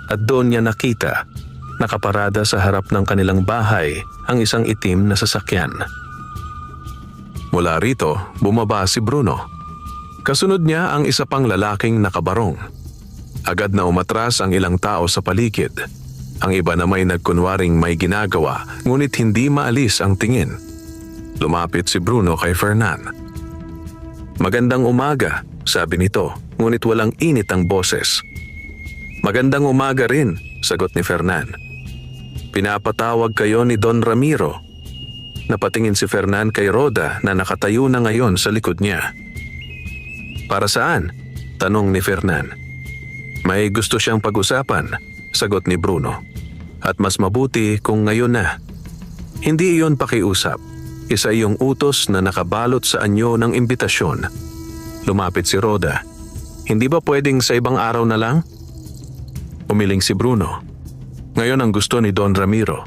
at doon niya nakita, nakaparada sa harap ng kanilang bahay ang isang itim na sasakyan. Mula rito, bumaba si Bruno. Kasunod niya ang isa pang lalaking nakabarong. Agad na umatras ang ilang tao sa paligid. Ang iba na may nagkunwaring may ginagawa, ngunit hindi maalis ang tingin. Lumapit si Bruno kay Fernan. "Magandang umaga," sabi nito, ngunit walang init ang boses. "Magandang umaga rin," sagot ni Fernan. "Pinapatawag kayo ni Don Ramiro." Napatingin si Fernan kay Rhoda na nakatayo na ngayon sa likod niya. "Para saan?" tanong ni Fernan. "May gusto siyang pag-usapan," sagot ni Bruno. "At mas mabuti kung ngayon na." Hindi iyon pakiusap. Isa iyong utos na nakabalot sa anyo ng imbitasyon. Lumapit si Rhoda. "Hindi ba pwedeng sa ibang araw na lang?" Umiling si Bruno. Ngayon ang gusto ni Don Ramiro.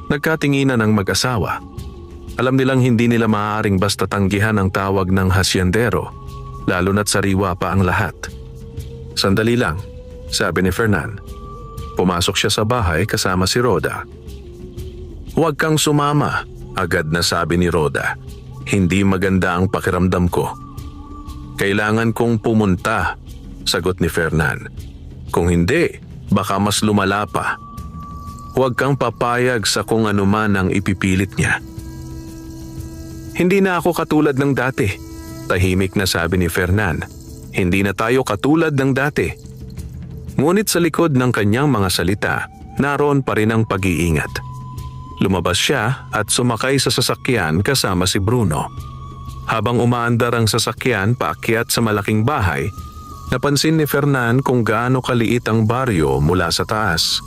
Nagkatinginan ang mag-asawa. Alam nilang hindi nila maaaring basta tanggihan ang tawag ng hasyendero, lalo na't sariwa pa ang lahat. "Sandali lang," sabi ni Fernan. Pumasok siya sa bahay kasama si Rhoda. "Huwag kang sumama," agad na sabi ni Rhoda. "Hindi maganda ang pakiramdam ko." "Kailangan kong pumunta," sagot ni Fernan. "Kung hindi, baka mas lumala pa." "Huwag kang papayag sa kung anuman ang ipipilit niya." "Hindi na ako katulad ng dati," tahimik na sabi ni Fernan. "Hindi na tayo katulad ng dati." Ngunit sa likod ng kanyang mga salita, naroon pa rin ang pag-iingat. Lumabas siya at sumakay sa sasakyan kasama si Bruno. Habang umaandar ang sasakyan paakyat sa malaking bahay, napansin ni Fernan kung gaano kaliit ang baryo mula sa taas.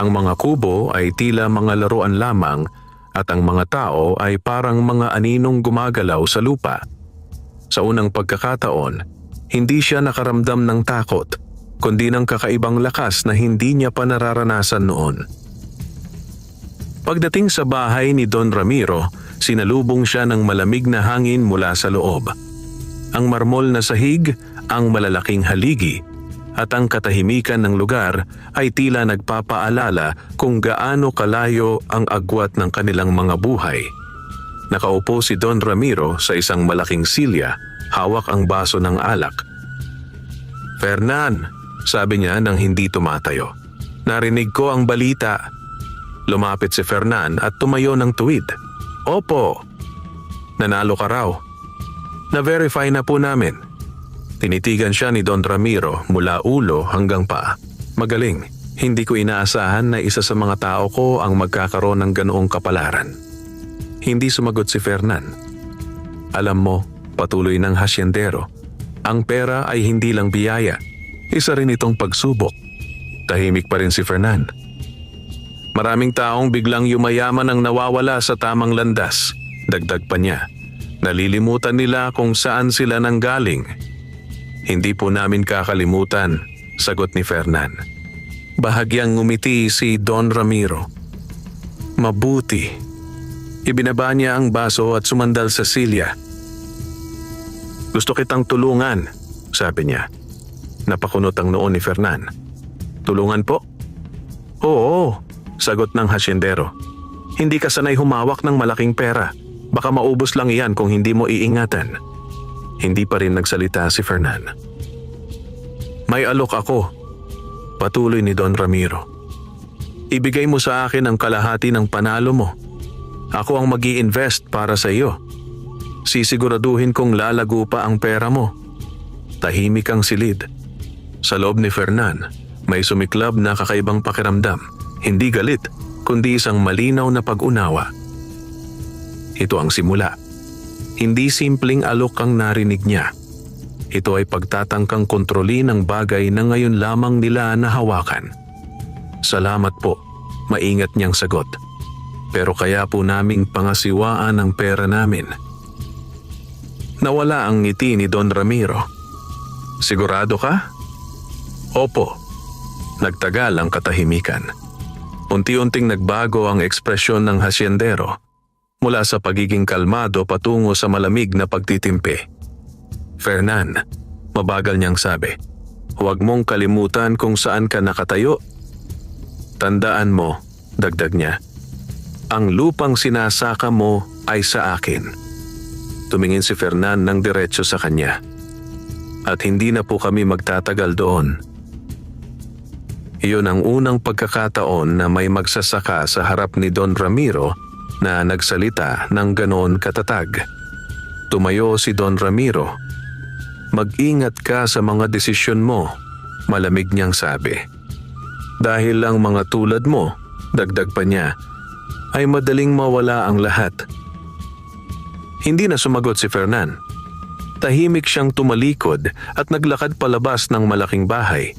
Ang mga kubo ay tila mga laruan lamang at ang mga tao ay parang mga aninong gumagalaw sa lupa. Sa unang pagkakataon, hindi siya nakaramdam ng takot, kundi ng kakaibang lakas na hindi niya pa nararanasan noon. Pagdating sa bahay ni Don Ramiro, sinalubong siya ng malamig na hangin mula sa loob. Ang marmol na sahig, ang malalaking haligi, at ang katahimikan ng lugar ay tila nagpapaalala kung gaano kalayo ang agwat ng kanilang mga buhay. Nakaupo si Don Ramiro sa isang malaking silya, hawak ang baso ng alak. "Fernan," sabi niya nang hindi tumatayo. "Narinig ko ang balita." Lumapit si Fernan at tumayo ng tuwid. "Opo." "Nanalo ka raw." "Na-verify na po namin." Tinitigan siya ni Don Ramiro mula ulo hanggang paa. "Magaling. Hindi ko inaasahan na isa sa mga tao ko ang magkakaroon ng ganoong kapalaran." Hindi sumagot si Fernan. "Alam mo," patuloy ng hasyendero, "ang pera ay hindi lang biyaya. Isa rin itong pagsubok." Tahimik pa rin si Fernan. "Maraming taong biglang yumayaman ang nawawala sa tamang landas," dagdag pa niya. "Nalilimutan nila kung saan sila nanggaling." "Hindi po namin kakalimutan," sagot ni Fernan. Bahagyang ngumiti si Don Ramiro. "Mabuti." Ibinaba niya ang baso at sumandal sa silya. "Gusto kitang tulungan," sabi niya. Napakunot ang noon ni Fernan. "Tulungan po?" "Oo," sagot ng hasyendero. "Hindi ka sanay humawak ng malaking pera. Baka maubos lang iyan kung hindi mo iingatan." Hindi pa rin nagsalita si Fernan. "May alok ako," patuloy ni Don Ramiro. "Ibigay mo sa akin ang kalahati ng panalo mo. Ako ang mag-i-invest para sa iyo. Sisiguraduhin kong lalago pa ang pera mo." Tahimik ang silid. Sa loob ni Fernan, may sumiklab na kakaibang pakiramdam. Hindi galit, kundi isang malinaw na pag-unawa. Ito ang simula. Hindi simpleng alok ang narinig niya. Ito ay pagtatangkang kontrolin ang bagay na ngayon lamang nila nahawakan. "Salamat po," maingat niyang sagot. "Pero kaya po naming pangasiwaan ang pera namin." Nawala ang ngiti ni Don Ramiro. "Sigurado ka?" "Opo." Nagtagal ang katahimikan. Unti-unting nagbago ang ekspresyon ng hasyendero mula sa pagiging kalmado patungo sa malamig na pagtitimpi. "Fernan," mabagal niyang sabi, "huwag mong kalimutan kung saan ka nakatayo. Tandaan mo," dagdag niya, "ang lupang sinasaka mo ay sa akin." Tumingin si Fernan ng diretso sa kanya. "At hindi na po kami magtatagal doon." Iyon ang unang pagkakataon na may magsasaka sa harap ni Don Ramiro na nagsalita ng ganoon katatag. Tumayo si Don Ramiro. "Mag-ingat ka sa mga desisyon mo," malamig niyang sabi. "Dahil lang mga tulad mo," dagdag pa niya, "ay madaling mawala ang lahat." Hindi na sumagot si Fernan. Tahimik siyang tumalikod at naglakad palabas ng malaking bahay.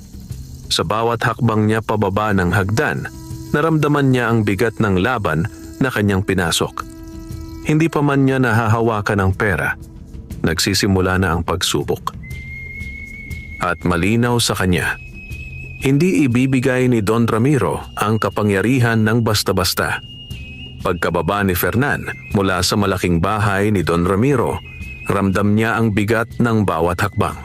Sa bawat hakbang niya pababa ng hagdan, naramdaman niya ang bigat ng laban na kanyang pinasok. Hindi pa man niya nahahawakan ang pera, nagsisimula na ang pagsubok. At malinaw sa kanya, hindi ibibigay ni Don Ramiro ang kapangyarihan ng basta-basta. Pagkababa ni Fernan mula sa malaking bahay ni Don Ramiro, ramdam niya ang bigat ng bawat hakbang.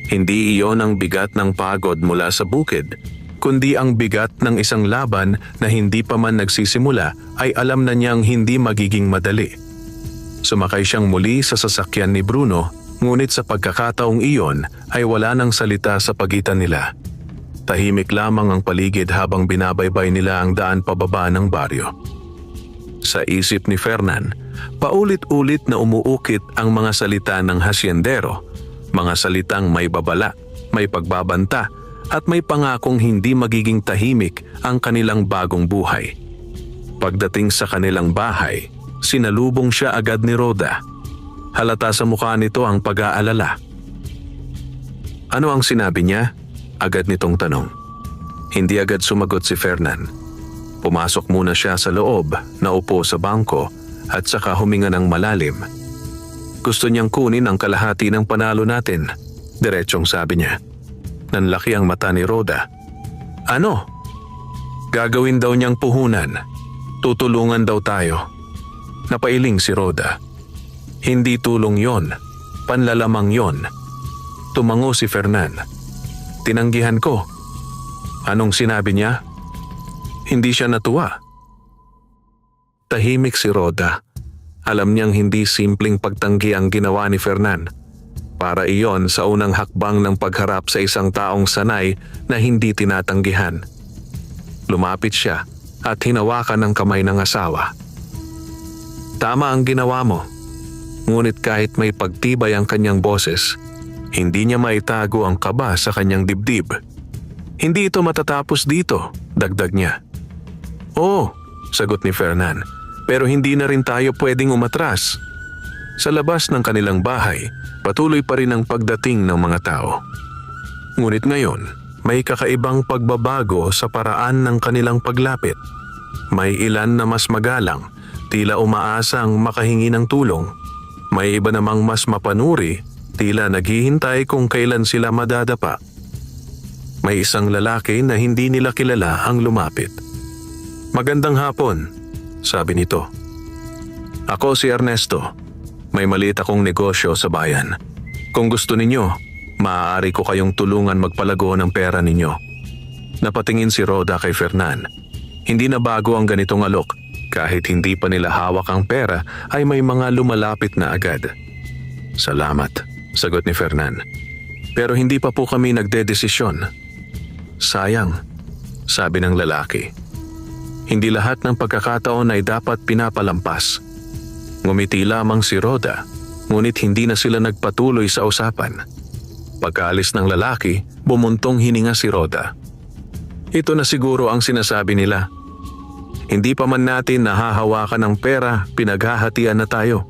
Hindi iyon ang bigat ng pagod mula sa bukid, kundi ang bigat ng isang laban na hindi pa man nagsisimula ay alam na niyang hindi magiging madali. Sumakay siyang muli sa sasakyan ni Bruno, ngunit sa pagkakataong iyon ay wala nang salita sa pagitan nila. Tahimik lamang ang paligid habang binabaybay nila ang daan pababa ng baryo. Sa isip ni Fernan, paulit-ulit na umuukit ang mga salita ng hasyendero, mga salitang may babala, may pagbabanta, at may pangakong hindi magiging tahimik ang kanilang bagong buhay. Pagdating sa kanilang bahay, sinalubong siya agad ni Rhoda. Halata sa mukha nito ang pag-aalala. Ano ang sinabi niya? Agad nitong tanong. Hindi agad sumagot si Fernan. Pumasok muna siya sa loob, naupo sa bangko at saka huminga ng malalim. Gusto niyang kunin ang kalahati ng panalo natin, diretsong sabi niya. Nanlaki ang mata ni Rhoda. Ano? Gagawin daw niyang puhunan. Tutulungan daw tayo. Napailing si Rhoda. Hindi tulong yon, panlalamang yon. Tumango si Fernan. Tinanggihan ko. Anong sinabi niya? Hindi siya natuwa. Tahimik si Rhoda. Alam niyang hindi simpleng pagtanggi ang ginawa ni Fernan. Para iyon sa unang hakbang ng pagharap sa isang taong sanay na hindi tinatanggihan. Lumapit siya at hinawakan ang kamay ng asawa. Tama ang ginawa mo. Ngunit kahit may pagtibay ang kanyang boses, hindi niya maitago ang kaba sa kanyang dibdib. Hindi ito matatapos dito, dagdag niya. Oo, sagot ni Fernan, pero hindi na rin tayo pwedeng umatras. Sa labas ng kanilang bahay, patuloy pa rin ang pagdating ng mga tao. Ngunit ngayon, may kakaibang pagbabago sa paraan ng kanilang paglapit. May ilan na mas magalang, tila umaasang makahingi ng tulong. May iba namang mas mapanuri, tila naghihintay kung kailan sila madadapa. May isang lalaki na hindi nila kilala ang lumapit. Magandang hapon, sabi nito. Ako si Ernesto. May maliit akong negosyo sa bayan. Kung gusto ninyo, maaari ko kayong tulungan magpalago ng pera ninyo. Napatingin si Rhoda kay Fernan. Hindi na bago ang ganitong alok. Kahit hindi pa nila hawak ang pera, ay may mga lumalapit na agad. Salamat, sagot ni Fernan. Pero hindi pa po kami nagdedesisyon. Sayang, sabi ng lalaki. Hindi lahat ng pagkakataon ay dapat pinapalampas. Ngumiti lamang si Rhoda, ngunit hindi na sila nagpatuloy sa usapan. Pagkaalis ng lalaki, bumuntong hininga si Rhoda. Ito na siguro ang sinasabi nila. Hindi pa man natin nahahawakan ng pera, pinaghahatian na tayo.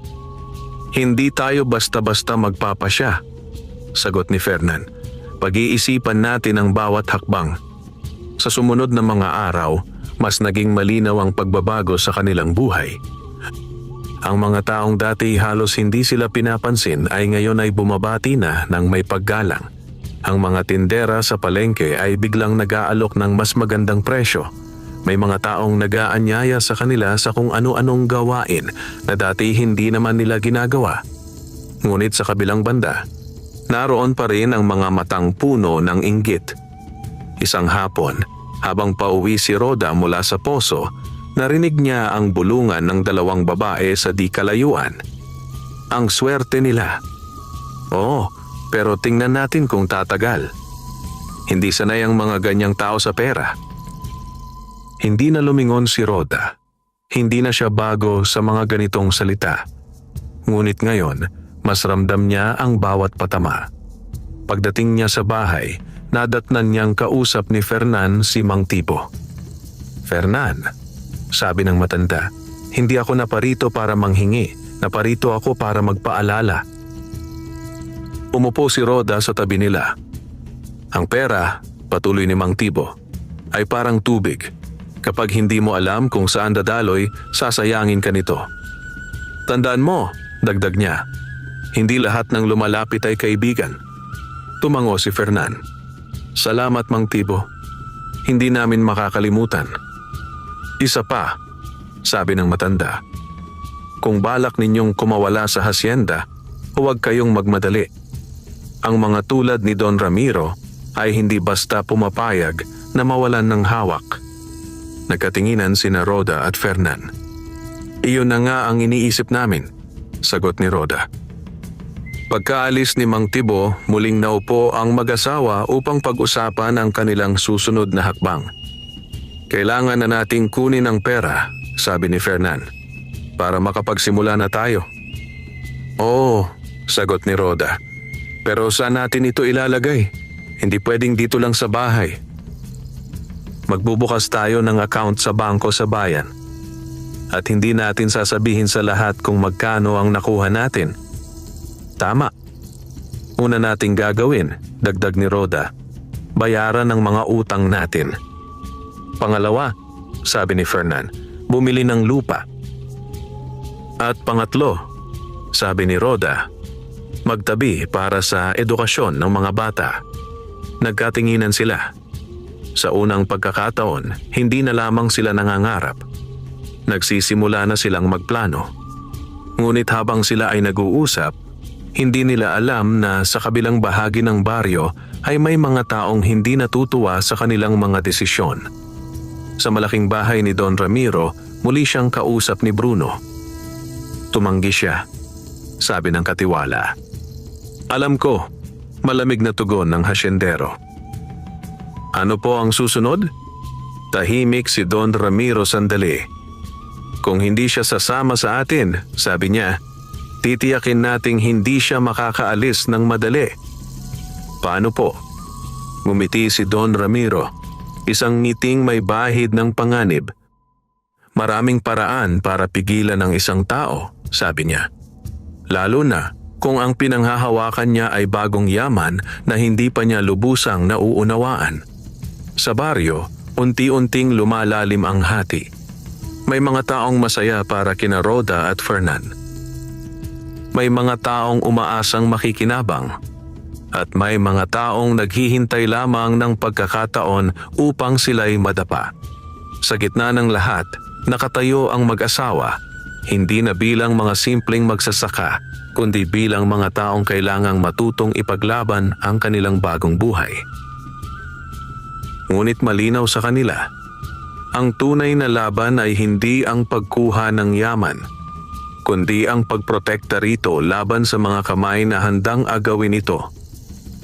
Hindi tayo basta-basta magpapasya, sagot ni Fernan. Pag-iisipan natin ang bawat hakbang. Sa sumunod na mga araw, mas naging malinaw ang pagbabago sa kanilang buhay. Ang mga taong dati halos hindi sila pinapansin ay ngayon ay bumabati na ng may paggalang. Ang mga tindera sa palengke ay biglang nag-aalok ng mas magandang presyo. May mga taong nag-aanyaya sa kanila sa kung ano-anong gawain na dati hindi naman nila ginagawa. Ngunit sa kabilang banda, naroon pa rin ang mga matang puno ng inggit. Isang hapon, habang pauwi si Rhoda mula sa poso, narinig niya ang bulungan ng dalawang babae sa di kalayuan. Ang swerte nila. Oo, pero tingnan natin kung tatagal. Hindi sanay ang mga ganyang tao sa pera. Hindi na lumingon si Rhoda. Hindi na siya bago sa mga ganitong salita. Ngunit ngayon, mas ramdam niya ang bawat patama. Pagdating niya sa bahay, nadatnan niyang kausap ni Fernan si Mang Tipo. Fernan, sabi ng matanda, hindi ako naparito para manghingi, naparito ako para magpaalala. Umupo si Rhoda sa tabi nila. Ang pera, patuloy ni Mang Tipo, ay parang tubig. Kapag hindi mo alam kung saan dadaloy, sasayangin ka nito. Tandaan mo, dagdag niya, hindi lahat ng lumalapit ay kaibigan. Tumango si Fernan. Salamat, Mang Tipo. Hindi namin makakalimutan. Isa pa, sabi ng matanda. Kung balak ninyong kumawala sa hasyenda, huwag kayong magmadali. Ang mga tulad ni Don Ramiro ay hindi basta pumapayag na mawalan ng hawak. Nagkatinginan sina Rhoda at Fernan. Iyon na nga ang iniisip namin, sagot ni Rhoda. Pagkaalis ni Mang Tibo, muling naupo ang mag-asawa upang pag-usapan ang kanilang susunod na hakbang. Kailangan na nating kunin ang pera, sabi ni Fernan, para makapagsimula na tayo. Oo, sagot ni Rhoda. Pero saan natin ito ilalagay? Hindi pwedeng dito lang sa bahay. Magbubukas tayo ng account sa bangko sa bayan. At hindi natin sasabihin sa lahat kung magkano ang nakuha natin. Tama. Una nating gagawin, dagdag ni Rhoda, bayaran ng mga utang natin. Pangalawa, sabi ni Fernan, bumili ng lupa. At pangatlo, sabi ni Rhoda, magtabi para sa edukasyon ng mga bata. Nagkatinginan sila. Sa unang pagkakataon, hindi na lamang sila nangangarap. Nagsisimula na silang magplano. Ngunit habang sila ay nag-uusap, hindi nila alam na sa kabilang bahagi ng baryo ay may mga taong hindi natutuwa sa kanilang mga desisyon. Sa malaking bahay ni Don Ramiro, muli siyang kausap ni Bruno. Tumanggi siya, sabi ng katiwala. Alam ko, malamig na tugon ng hasyendero. Ano po ang susunod? Tahimik si Don Ramiro sandali. Kung hindi siya sasama sa atin, sabi niya, titiyakin nating hindi siya makakaalis ng madali. Paano po? Ngumiti si Don Ramiro, isang ngiting may bahid ng panganib. Maraming paraan para pigilan ang isang tao, sabi niya. Lalo na kung ang pinanghahawakan niya ay bagong yaman na hindi pa niya lubusang nauunawaan. Sa baryo, unti-unting lumalalim ang hati. May mga taong masaya para kina Rhoda at Fernan. May mga taong umaasang makikinabang at may mga taong naghihintay lamang ng pagkakataon upang sila'y madapa. Sa gitna ng lahat, nakatayo ang mag-asawa, hindi na bilang mga simpleng magsasaka, kundi bilang mga taong kailangang matutong ipaglaban ang kanilang bagong buhay. Ngunit malinaw sa kanila, ang tunay na laban ay hindi ang pagkuha ng yaman, kundi ang pagprotekta rito laban sa mga kamay na handang agawin ito.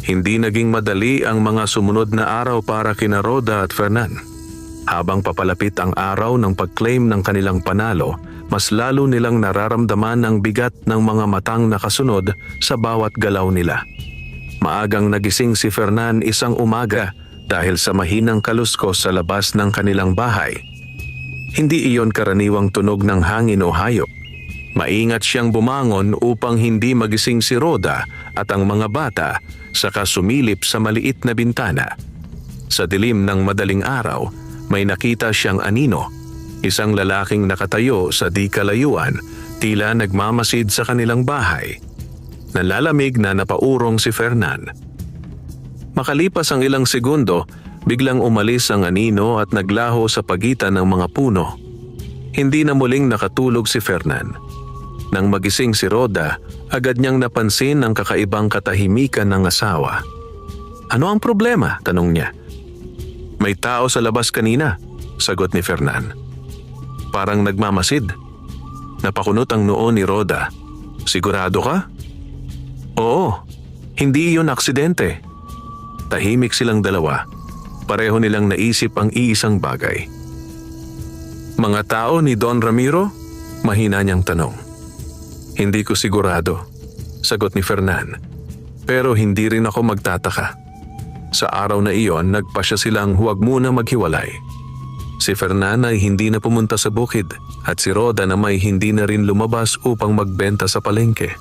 Hindi naging madali ang mga sumunod na araw para kina Rhoda at Fernan. Habang papalapit ang araw ng pag-claim ng kanilang panalo, mas lalo nilang nararamdaman ang bigat ng mga matang nakasunod sa bawat galaw nila. Maagang nagising si Fernan isang umaga dahil sa mahinang kaluskos sa labas ng kanilang bahay. Hindi iyon karaniwang tunog ng hangin o hayop. Maingat siyang bumangon upang hindi magising si Rhoda at ang mga bata, saka sumilip sa maliit na bintana. Sa dilim ng madaling araw, may nakita siyang anino, isang lalaking nakatayo sa di kalayuan, tila nagmamasid sa kanilang bahay. Nalalamig na napaurong si Fernan. Makalipas ang ilang segundo, biglang umalis ang anino at naglaho sa pagitan ng mga puno. Hindi na muling nakatulog si Fernan. Nang magising si Rhoda, agad niyang napansin ang kakaibang katahimikan ng asawa. Ano ang problema? Tanong niya. May tao sa labas kanina, sagot ni Fernan. Parang nagmamasid. Napakunot ang noo ni Rhoda. Sigurado ka? Oo, hindi iyon aksidente. Tahimik silang dalawa. Pareho nilang naisip ang iisang bagay. Mga tao ni Don Ramiro? Mahina niyang tanong. Hindi ko sigurado, sagot ni Fernan. Pero hindi rin ako magtataka. Sa araw na iyon, nagpasya silang huwag muna maghiwalay. Si Fernan ay hindi na pumunta sa bukid at si Rhoda na may hindi na rin lumabas upang magbenta sa palengke.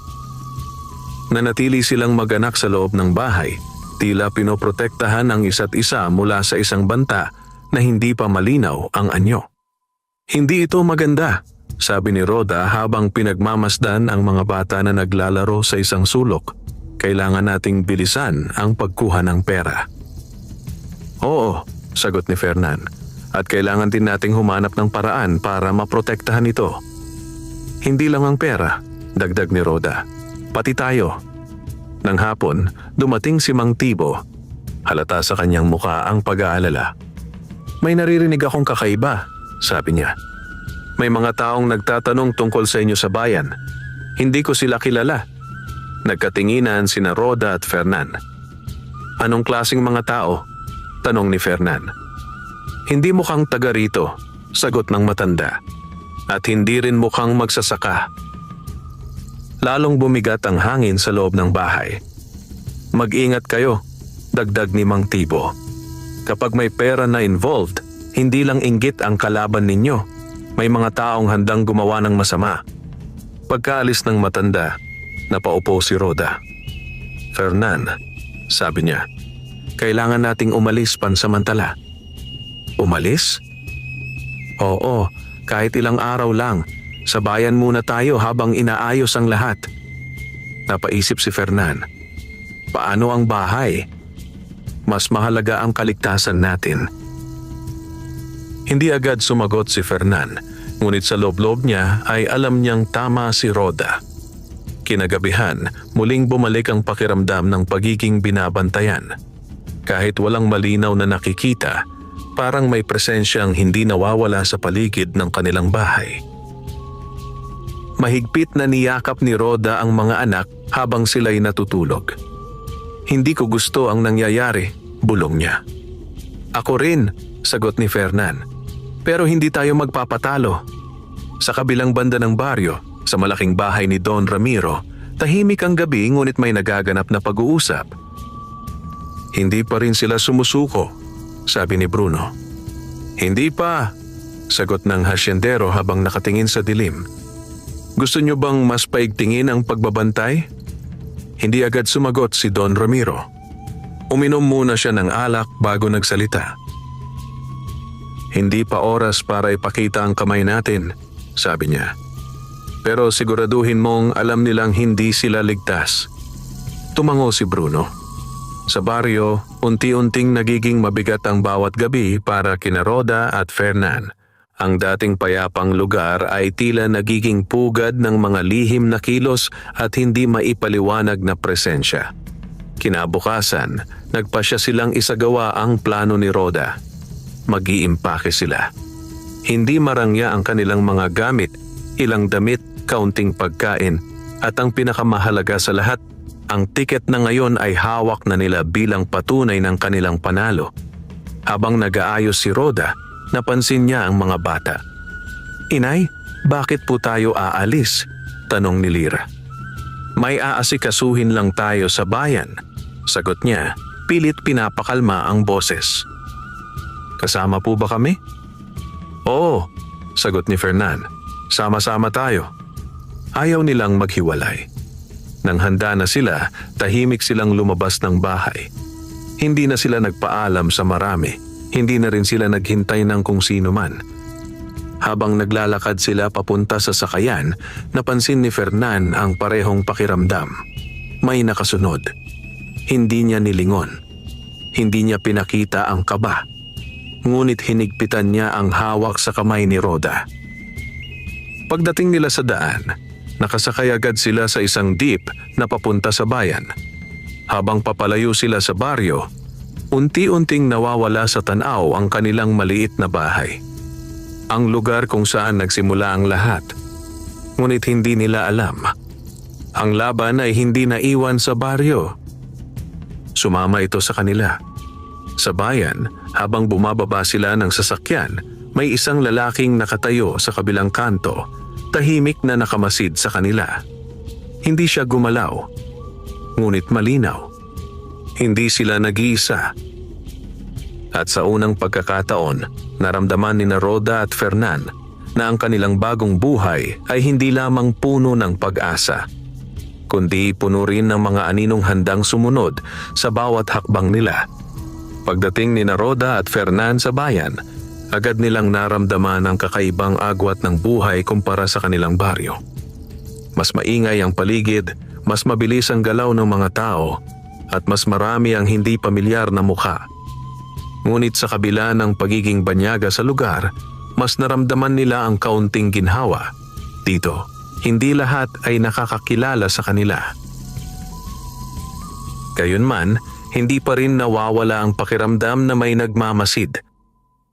Nanatili silang mag-anak sa loob ng bahay, tila pinoprotektahan ang isa't isa mula sa isang banta na hindi pa malinaw ang anyo. Hindi ito maganda, sabi ni Rhoda habang pinagmamasdan ang mga bata na naglalaro sa isang sulok. Kailangan nating bilisan ang pagkuha ng pera. Oo, sagot ni Fernan. At kailangan din nating humanap ng paraan para maprotektahan ito. Hindi lang ang pera, dagdag ni Rhoda. Pati tayo. Nang hapon, dumating si Mang Tibo. Halata sa kanyang muka ang pag-aalala. May naririnig akong kakaiba, sabi niya. May mga taong nagtatanong tungkol sa inyo sa bayan. Hindi ko sila kilala. Nagkatinginan sina Rhoda at Fernan. Anong klaseng mga tao? Tanong ni Fernan. Hindi mukhang taga rito, sagot ng matanda. At hindi rin mukhang magsasaka. Lalong bumigat ang hangin sa loob ng bahay. Mag-ingat kayo, dagdag ni Mang Tibo. Kapag may pera na involved, hindi lang inggit ang kalaban ninyo. May mga taong handang gumawa ng masama. Pagkaalis ng matanda, napaupo si Rhoda. Fernan, sabi niya, kailangan nating umalis pansamantala. Umalis? Oo, kahit ilang araw lang. Sa bayan muna tayo habang inaayos ang lahat. Napaisip si Fernan. Paano ang bahay? Mas mahalaga ang kaligtasan natin. Hindi agad sumagot si Fernan, ngunit sa loob-loob niya ay alam niyang tama si Rhoda. Kinagabihan, muling bumalik ang pakiramdam ng pagiging binabantayan. Kahit walang malinaw na nakikita, parang may presensyang hindi nawawala sa paligid ng kanilang bahay. Mahigpit na niyakap ni Rhoda ang mga anak habang sila'y natutulog. Hindi ko gusto ang nangyayari, bulong niya. Ako rin, sagot ni Fernan. Pero hindi tayo magpapatalo. Sa kabilang banda ng baryo, sa malaking bahay ni Don Ramiro, tahimik ang gabi ngunit may nagaganap na pag-uusap. Hindi pa rin sila sumusuko, sabi ni Bruno. Hindi pa, sagot ng hasyendero habang nakatingin sa dilim. Gusto niyo bang mas paigtingin ang pagbabantay? Hindi agad sumagot si Don Ramiro. Uminom muna siya ng alak bago nagsalita. Hindi pa oras para ipakita ang kamay natin, sabi niya. Pero siguraduhin mong alam nilang hindi sila ligtas. Tumango si Bruno. Sa baryo, unti-unting nagiging mabigat ang bawat gabi para kina Rhoda at Fernan. Ang dating payapang lugar ay tila nagiging pugad ng mga lihim na kilos at hindi maipaliwanag na presensya. Kinabukasan, nagpasya silang isagawa ang plano ni Rhoda. Mag-iimpake sila. Hindi marangya ang kanilang mga gamit, ilang damit, kaunting pagkain, at ang pinakamahalaga sa lahat, ang tiket na ngayon ay hawak na nila bilang patunay ng kanilang panalo. Habang nag-aayos si Rhoda, napansin niya ang mga bata. Inay, bakit po tayo aalis? Tanong ni Lyra. May aasikasuhin lang tayo sa bayan, sagot niya, pilit pinapakalma ang boses. Kasama po ba kami? Oo, sagot ni Fernan. Sama-sama tayo. Ayaw nilang maghiwalay. Nang handa na sila, tahimik silang lumabas ng bahay. Hindi na sila nagpaalam sa marami. Hindi na rin sila naghintay ng kung sino man. Habang naglalakad sila papunta sa sakayan, napansin ni Fernan ang parehong pakiramdam. May nakasunod. Hindi niya nilingon. Hindi niya pinakita ang kaba. Ngunit hinigpitan niya ang hawak sa kamay ni Rhoda. Pagdating nila sa daan, nakasakay agad sila sa isang jeep na papunta sa bayan. Habang papalayo sila sa baryo, unti-unting nawawala sa tanaw ang kanilang maliit na bahay. Ang lugar kung saan nagsimula ang lahat. Ngunit hindi nila alam. Ang laban ay hindi naiwan sa baryo. Sumama ito sa kanila. Sa bayan, habang bumababa sila ng sasakyan, may isang lalaking nakatayo sa kabilang kanto, tahimik na nakamasid sa kanila. Hindi siya gumalaw, ngunit malinaw. Hindi sila nag-iisa. At sa unang pagkakataon, naramdaman ni Rhoda at Fernan na ang kanilang bagong buhay ay hindi lamang puno ng pag-asa, kundi puno rin ng mga aninong handang sumunod sa bawat hakbang nila. Pagdating ni Rhoda at Fernan sa bayan, agad nilang naramdaman ang kakaibang agwat ng buhay kumpara sa kanilang baryo. Mas maingay ang paligid, mas mabilis ang galaw ng mga tao, at mas marami ang hindi pamilyar na mukha. Ngunit sa kabila ng pagiging banyaga sa lugar, mas naramdaman nila ang kaunting ginhawa. Dito, hindi lahat ay nakakakilala sa kanila. Gayunman, hindi pa rin nawawala ang pakiramdam na may nagmamasid.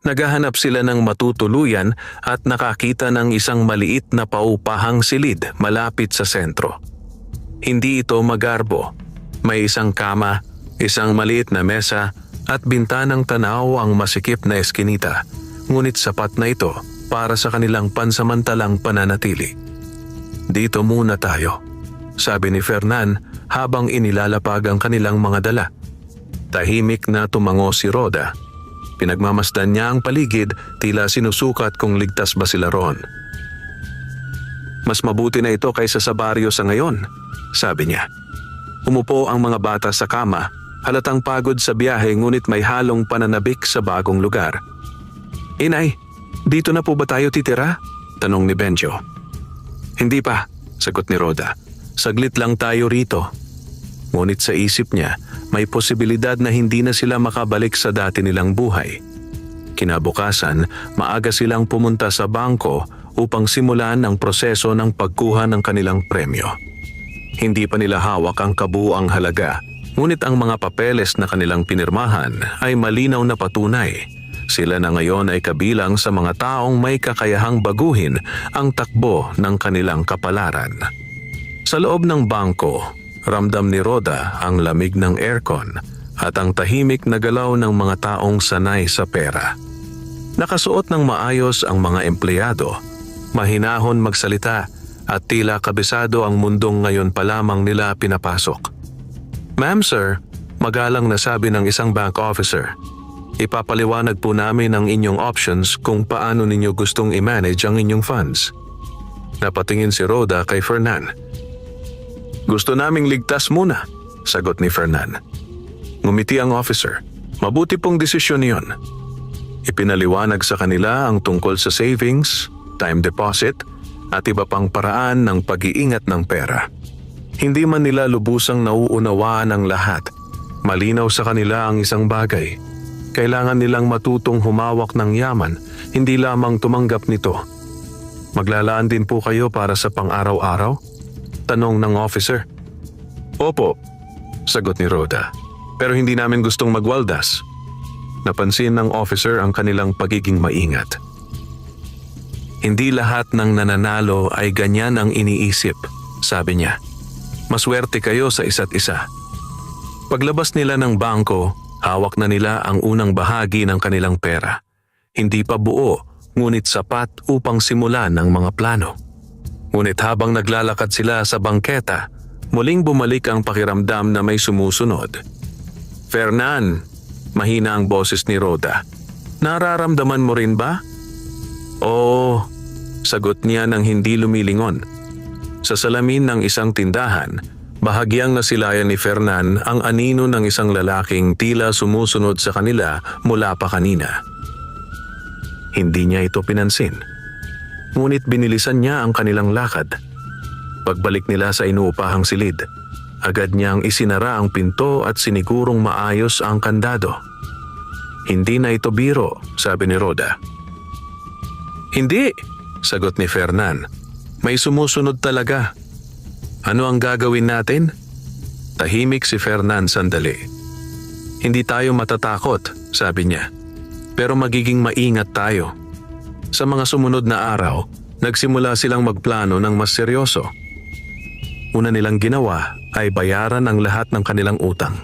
Naghahanap sila ng matutuluyan at nakakita ng isang maliit na paupahang silid malapit sa sentro. Hindi ito magarbo. May isang kama, isang maliit na mesa at bintanang tanaw ang masikip na eskinita, ngunit sapat na ito para sa kanilang pansamantalang pananatili. "Dito muna tayo," sabi ni Fernan habang inilalapag ang kanilang mga dala. Tahimik na tumango si Rhoda. Pinagmamasdan niya ang paligid, tila sinusukat kung ligtas ba sila roon. "Mas mabuti na ito kaysa sa baryo sa ngayon," sabi niya. Umupo ang mga bata sa kama, halatang pagod sa biyahe ngunit may halong pananabik sa bagong lugar. "Inay, dito na po ba tayo titira?" tanong ni Benjo. "Hindi pa," sagot ni Rhoda. "Saglit lang tayo rito." Ngunit sa isip niya, may posibilidad na hindi na sila makabalik sa dati nilang buhay. Kinabukasan, maaga silang pumunta sa bangko upang simulan ang proseso ng pagkuha ng kanilang premyo. Hindi pa nila hawak ang kabuuang halaga, ngunit ang mga papeles na kanilang pinirmahan ay malinaw na patunay. Sila na ngayon ay kabilang sa mga taong may kakayahang baguhin ang takbo ng kanilang kapalaran. Sa loob ng bangko, ramdam ni Rhoda ang lamig ng aircon at ang tahimik na galaw ng mga taong sanay sa pera. Nakasuot ng maayos ang mga empleyado, mahinahon magsalita at tila kabisado ang mundong ngayon pa lamang nila pinapasok. "Ma'am, sir," magalang na sabi ng isang bank officer. "Ipapaliwanag po namin ang inyong options kung paano ninyo gustong i-manage ang inyong funds." Napatingin si Rhoda kay Fernan. "Gusto naming ligtas muna," sagot ni Fernan. Ngumiti ang officer. "Mabuti pong desisyon niyon." Ipinaliwanag sa kanila ang tungkol sa savings, time deposit, at iba pang paraan ng pag-iingat ng pera. Hindi man nila lubusang nauunawaan ang lahat. Malinaw sa kanila ang isang bagay. Kailangan nilang matutong humawak ng yaman, hindi lamang tumanggap nito. "Maglalaan din po kayo para sa pang-araw-araw?" tanong ng officer. "Opo," sagot ni Rhoda. "Pero hindi namin gustong magwaldas." Napansin ng officer ang kanilang pagiging maingat. "Hindi lahat ng nananalo ay ganyan ang iniisip," sabi niya. "Maswerte kayo sa isa't isa." Paglabas nila ng bangko, hawak na nila ang unang bahagi ng kanilang pera. Hindi pa buo, ngunit sapat upang simulan ang mga plano. Ngunit habang naglalakad sila sa bangketa, muling bumalik ang pakiramdam na may sumusunod. "Fernan," mahina ang boses ni Rhoda. "Nararamdaman mo rin ba?" "Oo," sagot niya nang hindi lumilingon. Sa salamin ng isang tindahan, bahagyang nasilayan ni Fernan ang anino ng isang lalaking tila sumusunod sa kanila mula pa kanina. Hindi niya ito pinansin. Ngunit binilisan niya ang kanilang lakad. Pagbalik nila sa inuupahang silid, agad niyang isinara ang pinto at sinigurong maayos ang kandado. "Hindi na ito biro," sabi ni Rhoda. "Hindi," sagot ni Fernan. "May sumusunod talaga." "Ano ang gagawin natin?" Tahimik si Fernan sandali. "Hindi tayo matatakot," sabi niya. "Pero magiging maingat tayo." Sa mga sumunod na araw, nagsimula silang magplano ng mas seryoso. Una nilang ginawa ay bayaran ang lahat ng kanilang utang.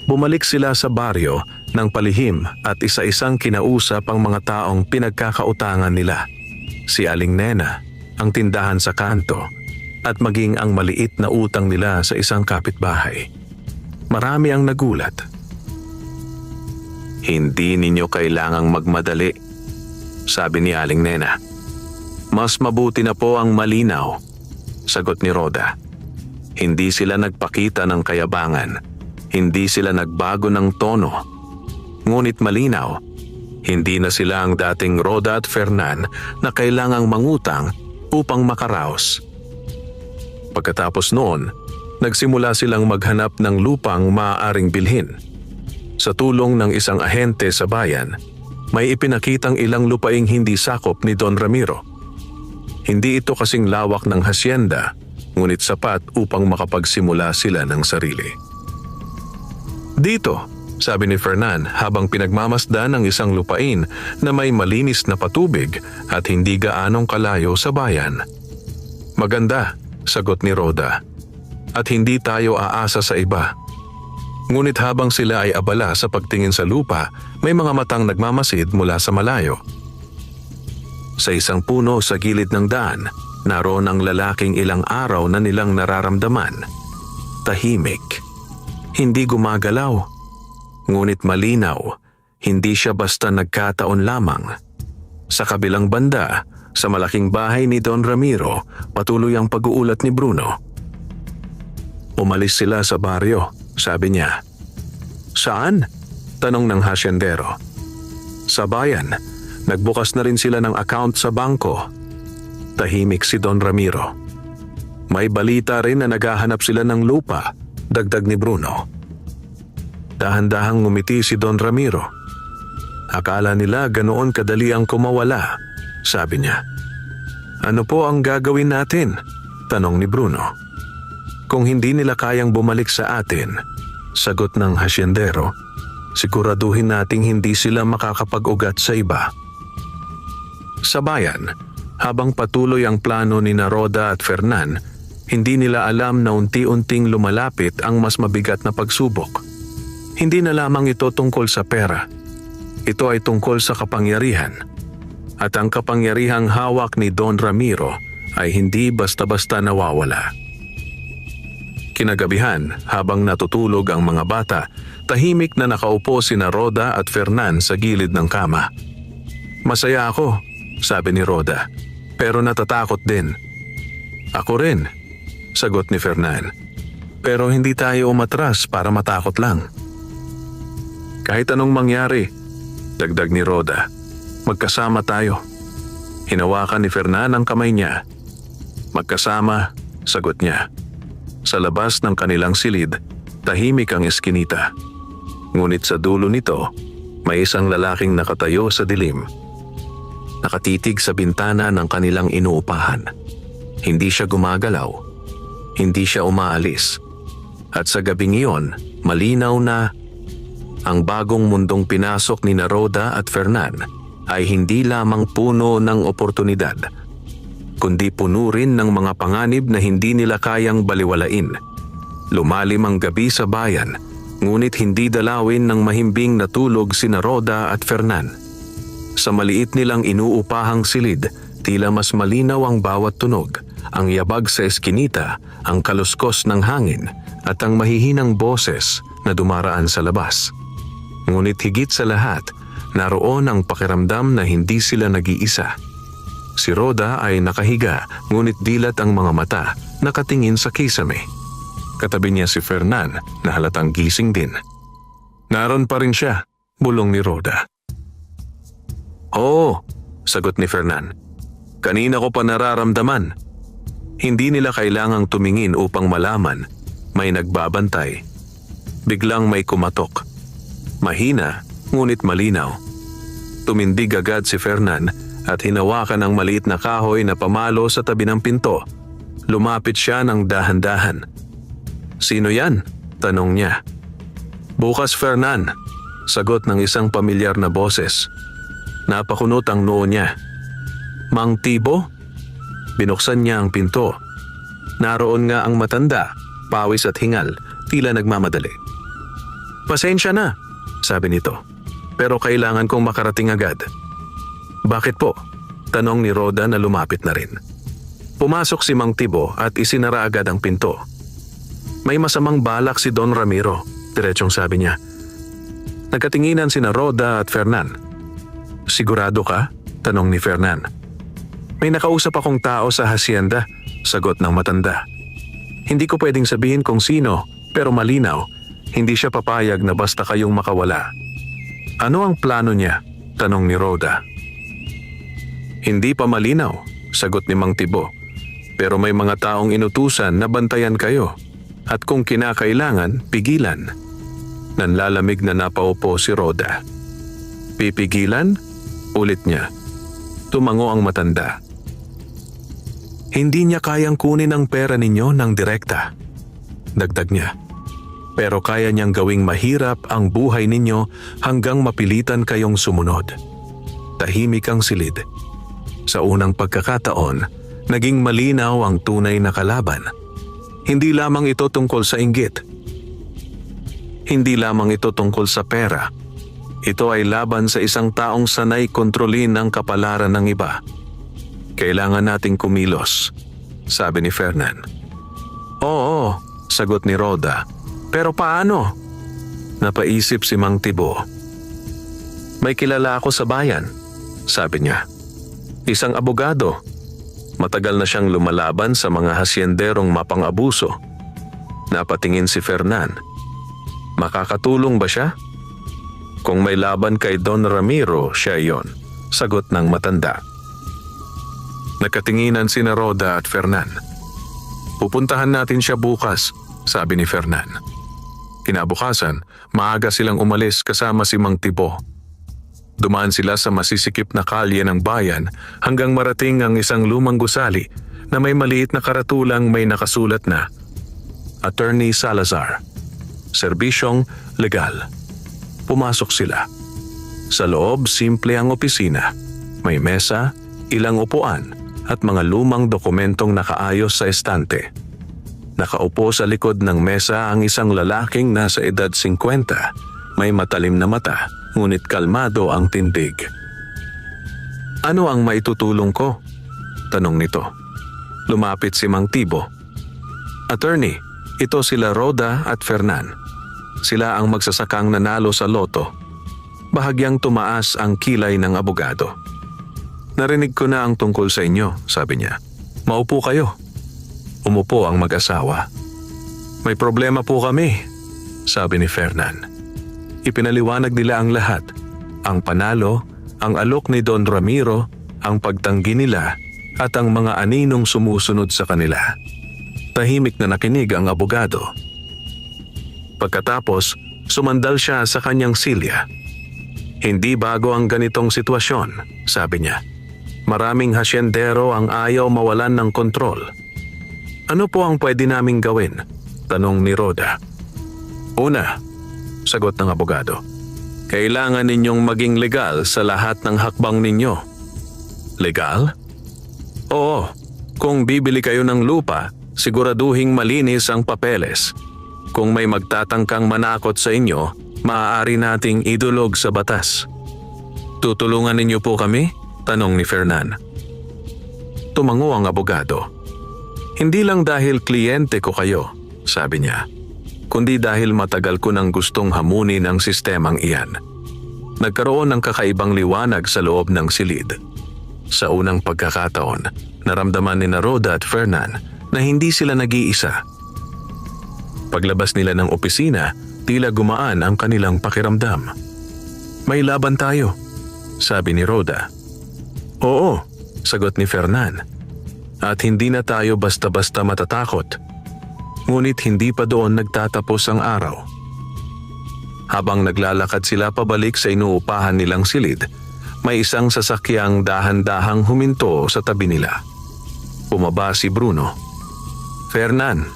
Bumalik sila sa baryo ng palihim at isa-isang kinausap ang mga taong pinagkakautangan nila. Si Aling Nena, ang tindahan sa kanto, at maging ang maliit na utang nila sa isang kapitbahay. Marami ang nagulat. "Hindi ninyo kailangang magmadali," sabi ni Aling Nena. "Mas mabuti na po ang malinaw," sagot ni Rhoda. Hindi sila nagpakita ng kayabangan. Hindi sila nagbago ng tono. Ngunit malinaw, hindi na sila ang dating Rhoda at Fernan na kailangang mangutang upang makaraos. Pagkatapos noon, nagsimula silang maghanap ng lupang maaaring bilhin. Sa tulong ng isang ahente sa bayan, may ipinakitang ilang lupaing hindi sakop ni Don Ramiro. Hindi ito kasing lawak ng hasyenda, ngunit sapat upang makapagsimula sila ng sarili. "Dito," sabi ni Fernan habang pinagmamasdan ang isang lupain na may malinis na patubig at hindi gaanong kalayo sa bayan. Maganda, sagot ni Rhoda. At hindi tayo aasa sa iba. Ngunit habang sila ay abala sa pagtingin sa lupa, may mga matang nagmamasid mula sa malayo. Sa isang puno sa gilid ng daan, naroon ang lalaking ilang araw na nilang nararamdaman. Tahimik. Hindi gumagalaw. Ngunit malinaw, hindi siya basta nagkataon lamang. Sa kabilang banda, sa malaking bahay ni Don Ramiro, patuloy ang pag-uulat ni Bruno. Umalis sila sa baryo, sabi niya. Saan? Tanong ng hasyendero. Sa bayan, nagbukas na rin sila ng account sa bangko. Tahimik si Don Ramiro. May balita rin na naghahanap sila ng lupa, dagdag ni Bruno. Dahan-dahang ngumiti si Don Ramiro. Akala nila ganoon kadali ang kumawala, sabi niya. Ano po ang gagawin natin? Tanong ni Bruno. Kung hindi nila kayang bumalik sa atin, sagot ng hasyendero, siguraduhin nating hindi sila makakapag-ugat sa iba. Sa bayan, habang patuloy ang plano ni Rhoda at Fernan, hindi nila alam na unti-unting lumalapit ang mas mabigat na pagsubok. Hindi na lamang ito tungkol sa pera. Ito ay tungkol sa kapangyarihan. At ang kapangyarihang hawak ni Don Ramiro ay hindi basta-basta nawawala. Kinagabihan, habang natutulog ang mga bata, tahimik na nakaupo sina Rhoda at Fernan sa gilid ng kama. Masaya ako, sabi ni Rhoda, pero natatakot din. Ako rin, sagot ni Fernan. Pero hindi tayo umatras para matakot lang. Kahit anong mangyari, dagdag ni Rhoda, magkasama tayo. Hinawakan ni Fernan ang kamay niya. Magkasama, sagot niya. Sa labas ng kanilang silid, tahimik ang eskinita. Ngunit sa dulo nito, may isang lalaking nakatayo sa dilim. Nakatitig sa bintana ng kanilang inuupahan. Hindi siya gumagalaw. Hindi siya umaalis. At sa gabing iyon, malinaw na ang bagong mundong pinasok ni Rhoda at Fernan ay hindi lamang puno ng oportunidad, kundi puno rin ng mga panganib na hindi nila kayang baliwalain. Lumalim ang gabi sa bayan, ngunit hindi dalawin ng mahimbing na tulog sina Rhoda at Fernan. Sa maliit nilang inuupahang silid, tila mas malinaw ang bawat tunog, ang yabag sa eskinita, ang kaluskos ng hangin, at ang mahihinang boses na dumaraan sa labas. Ngunit higit sa lahat, naroon ang pakiramdam na hindi sila nag-iisa. Si Rhoda ay nakahiga, ngunit dilat ang mga mata, nakatingin sa kisame. Katabi niya si Fernan na halatang gising din. Naroon pa rin siya, bulong ni Rhoda. Oo, sagot ni Fernan. Kanina ko pa nararamdaman. Hindi nila kailangang tumingin upang malaman. May nagbabantay. Biglang may kumatok. Mahina, ngunit malinaw. Tumindig agad si Fernan at hinawakan ang maliit na kahoy na pamalo sa tabi ng pinto. Lumapit siya ng dahan-dahan. Sino yan? Tanong niya. Bukas, Fernan, sagot ng isang pamilyar na boses. Napakunot ang noo niya. Mang Tibo? Binuksan niya ang pinto. Naroon nga ang matanda, pawis at hingal, tila nagmamadali. Pasensya na, sabi nito. Pero kailangan kong makarating agad. Bakit po? Tanong ni Rhoda na lumapit na rin. Pumasok si Mang Tibo at isinara agad ang pinto. May masamang balak si Don Ramiro, diretsong sabi niya. Nagkatinginan sina Rhoda at Fernan. Sigurado ka? Tanong ni Fernan. May nakausap akong tao sa hacienda, sagot ng matanda. Hindi ko pwedeng sabihin kung sino, pero malinaw, hindi siya papayag na basta kayong makawala. Ano ang plano niya? Tanong ni Rhoda. Hindi pa malinaw, sagot ni Mang Tibo. Pero may mga taong inutusan na bantayan kayo. At kung kinakailangan, pigilan. Nanlalamig na napaupo si Rhoda. Pipigilan? Ulit niya. Tumango ang matanda. Hindi niya kayang kunin ang pera ninyo ng direkta. Dagdag niya. pero kaya niyang gawing mahirap ang buhay ninyo hanggang mapilitan kayong sumunod. Tahimik ang silid. Sa unang pagkakataon, naging malinaw ang tunay na kalaban. Hindi lamang ito tungkol sa inggit. Hindi lamang ito tungkol sa pera. Ito ay laban sa isang taong sanay kontrolin ang kapalaran ng iba. Kailangan nating kumilos, sabi ni Fernan. Oo, sagot ni Rhoda. Pero paano? Napaisip si Mang Tibo. May kilala ako sa bayan, sabi niya. Isang abogado. Matagal na siyang lumalaban sa mga hasyenderong mapang-abuso. Napatingin si Fernan. Makakatulong ba siya? Kung may laban kay Don Ramiro, siya yon, sagot ng matanda. Nagkatinginan sina Rhoda at Fernan. Pupuntahan natin siya bukas, sabi ni Fernan. Kinabukasan, maaga silang umalis kasama si Mang Tibo. Dumaan sila sa masisikip na kalye ng bayan hanggang marating ang isang lumang gusali na may maliit na karatulang may nakasulat na Attorney Salazar, Serbisyong Legal. Pumasok sila. Sa loob, simple ang opisina. May mesa, ilang upuan at mga lumang dokumentong nakaayos sa estante. Nakaupo sa likod ng mesa ang isang lalaking nasa edad 50. May matalim na mata, ngunit kalmado ang tindig. Ano ang maitutulong ko? Tanong nito. Lumapit si Mang Tibo. Attorney, ito sila Rhoda at Fernan. Sila ang magsasakang nanalo sa loto. Bahagyang tumaas ang kilay ng abogado. Narinig ko na ang tungkol sa inyo, sabi niya. Maupo kayo. Umupo ang mag-asawa. May problema po kami, sabi ni Fernan. Ipinaliwanag nila ang lahat. Ang panalo, ang alok ni Don Ramiro, ang pagtanggi nila at ang mga aninong sumusunod sa kanila. Tahimik na nakinig ang abogado. Pagkatapos, sumandal siya sa kanyang silya. Hindi bago ang ganitong sitwasyon, sabi niya. Maraming hasyendero ang ayaw mawalan ng kontrol. Ano po ang pwede naming gawin? Tanong ni Rhoda. Una, sagot ng abogado. Kailangan ninyong maging legal sa lahat ng hakbang ninyo. Legal? Oo, kung bibili kayo ng lupa, siguraduhing malinis ang papeles. Kung may magtatangkang manakot sa inyo, maaari nating idulog sa batas. Tutulungan ninyo po kami? Tanong ni Fernan. Tumango ang abogado. Hindi lang dahil kliyente ko kayo, sabi niya, kundi dahil matagal ko nang gustong hamunin ang sistemang iyan. Nagkaroon ng kakaibang liwanag sa loob ng silid. Sa unang pagkakataon, naramdaman ni Rhoda at Fernan na hindi sila nag-iisa. Paglabas nila ng opisina, tila gumaan ang kanilang pakiramdam. May laban tayo, sabi ni Rhoda. Oo, sagot ni Fernan. At hindi na tayo basta-basta matatakot. Ngunit hindi pa doon nagtatapos ang araw. Habang naglalakad sila pabalik sa inuupahan nilang silid, may isang sasakyang dahan-dahang huminto sa tabi nila. Bumaba si Bruno. Fernan,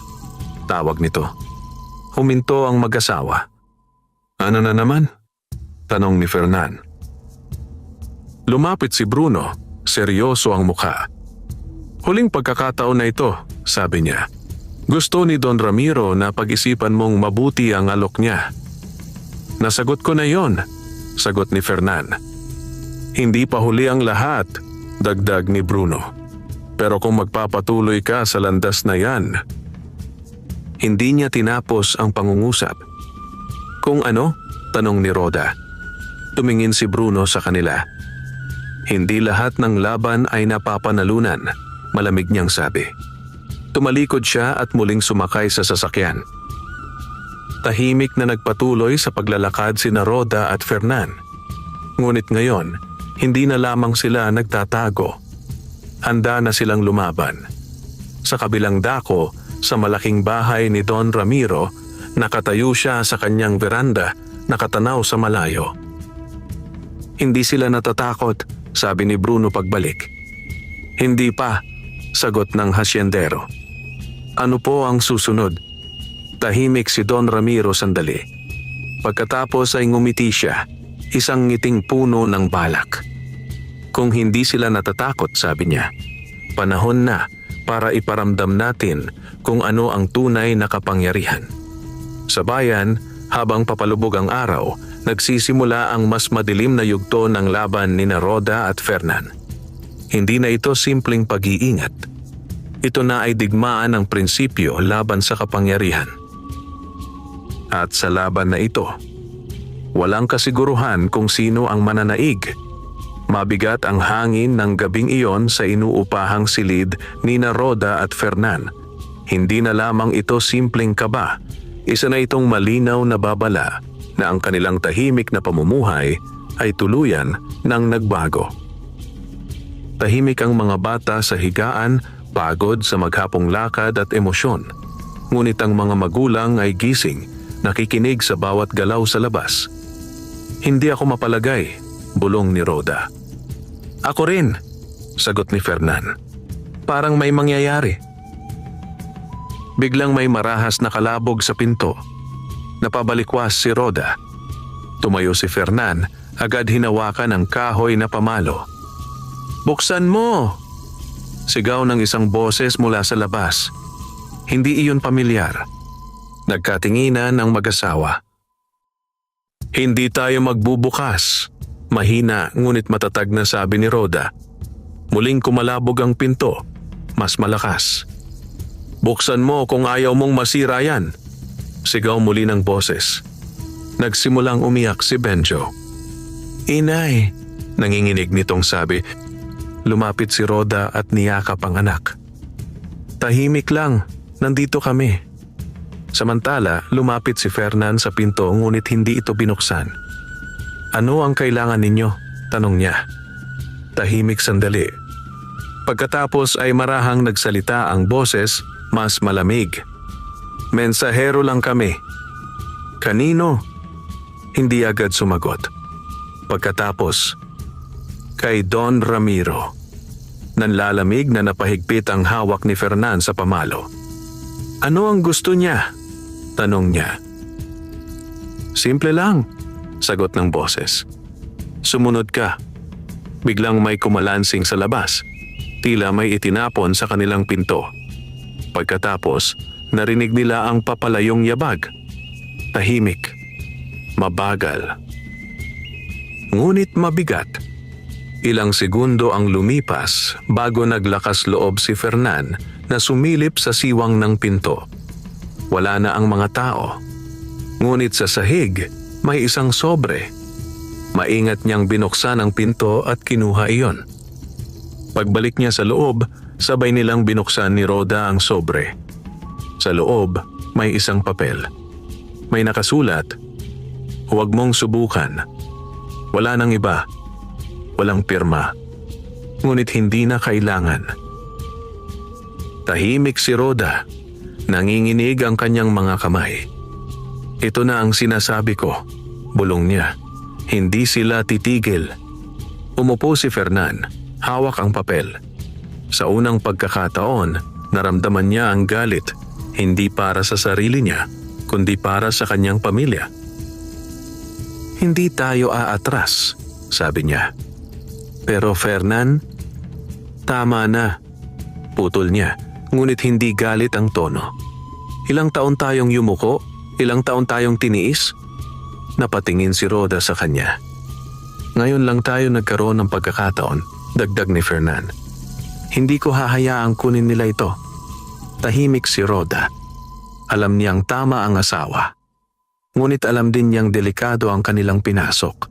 tawag nito. Huminto ang mag-asawa. Ano na naman? Tanong ni Fernan. Lumapit si Bruno, seryoso ang mukha. Huling pagkakataon na ito, sabi niya. Gusto ni Don Ramiro na pag-isipan mong mabuti ang alok niya. Nasagot ko na yon, sagot ni Fernan. Hindi pa huli ang lahat, dagdag ni Bruno. Pero kung magpapatuloy ka sa landas na yan. Hindi niya tinapos ang pangungusap. Kung ano? Tanong ni Rhoda. Tumingin si Bruno sa kanila. Hindi lahat ng laban ay napapanalunan, malamig niyang sabi. Tumalikod siya at muling sumakay sa sasakyan. Tahimik na nagpatuloy sa paglalakad sina Rhoda at Fernan. Ngunit ngayon, hindi na lamang sila nagtatago. Handa na silang lumaban. Sa kabilang dako, sa malaking bahay ni Don Ramiro, nakatayo siya sa kanyang veranda, nakatanaw sa malayo. Hindi sila natatakot, sabi ni Bruno pagbalik. Hindi pa, sagot ng hasyendero. Ano po ang susunod? Tahimik si Don Ramiro sandali. Pagkatapos ay ngumiti siya, isang ngiting puno ng balak. Kung hindi sila natatakot, sabi niya, panahon na para iparamdam natin kung ano ang tunay na kapangyarihan. Sa bayan, habang papalubog ang araw, nagsisimula ang mas madilim na yugto ng laban ni Roda at Fernan. Hindi na ito simpleng pag-iingat. Ito na ay digmaan ng prinsipyo laban sa kapangyarihan. At sa laban na ito, walang kasiguruhan kung sino ang mananaig. Mabigat ang hangin ng gabing iyon sa inuupahang silid ni Roda at Fernan. Hindi na lamang ito simpleng kaba, isa na itong malinaw na babala na ang kanilang tahimik na pamumuhay ay tuluyan ng nagbago. Tahimik ang mga bata sa higaan, pagod sa maghapong lakad at emosyon. Ngunit ang mga magulang ay gising, nakikinig sa bawat galaw sa labas. Hindi ako mapalagay, bulong ni Roda. Ako rin, sagot ni Fernan. Parang may mangyayari. Biglang may marahas na kalabog sa pinto. Napabalikwas si Roda. Tumayo si Fernan, agad hinawakan ang kahoy na pamalo. Buksan mo! Sigaw ng isang boses mula sa labas. Hindi iyon pamilyar. Nagkatinginan ng mag-asawa. Hindi tayo magbubukas. Mahina ngunit matatag na sabi ni Roda. Muling kumalabog ang pinto. Mas malakas. Buksan mo kung ayaw mong masira yan. Sigaw muli ng boses. Nagsimulang umiyak si Benjo. Inay, nanginginig nitong sabi. Lumapit si Roda at niyakap ang anak. Tahimik lang, nandito kami. Samantala, lumapit si Fernan sa pinto ngunit hindi ito binuksan. Ano ang kailangan ninyo? Tanong niya. Tahimik sandali. Pagkatapos ay marahang nagsalita ang boses, mas malamig. Mensahero lang kami. Kanino? Hindi agad sumagot. Pagkatapos, kay Don Ramiro. Nanlalamig na napahigpit ang hawak ni Fernan sa pamalo. Ano ang gusto niya? Tanong niya. Simple lang, sagot ng boses. Sumunod ka. Biglang may kumalansing sa labas. Tila may itinapon sa kanilang pinto. Pagkatapos, narinig nila ang papalayong yabag. Tahimik. Mabagal. Ngunit mabigat. Ilang segundo ang lumipas bago naglakas loob si Fernan na sumilip sa siwang ng pinto. Wala na ang mga tao. Ngunit sa sahig, may isang sobre. Maingat niyang binuksan ang pinto at kinuha iyon. Pagbalik niya sa loob, sabay nilang binuksan ni Roda ang sobre. Sa loob, may isang papel. May nakasulat, "Huwag mong subukan." Wala nang iba. Walang pirma. Ngunit hindi na kailangan. Tahimik si Roda. Nanginginig ang kanyang mga kamay. Ito na ang sinasabi ko, bulong niya. Hindi sila titigil. Umupo si Fernan, hawak ang papel. Sa unang pagkakataon, naramdaman niya ang galit, hindi para sa sarili niya, kundi para sa kanyang pamilya. Hindi tayo aatras, sabi niya. Pero Fernan, tama na. Putol niya, ngunit hindi galit ang tono. Ilang taon tayong yumuko, ilang taon tayong tiniis. Napatingin si Roda sa kanya. Ngayon lang tayo nagkaroon ng pagkakataon, dagdag ni Fernan. Hindi ko hahayaang kunin nila ito. Tahimik si Roda. Alam niyang tama ang asawa. Ngunit alam din niyang delikado ang kanilang pinasok.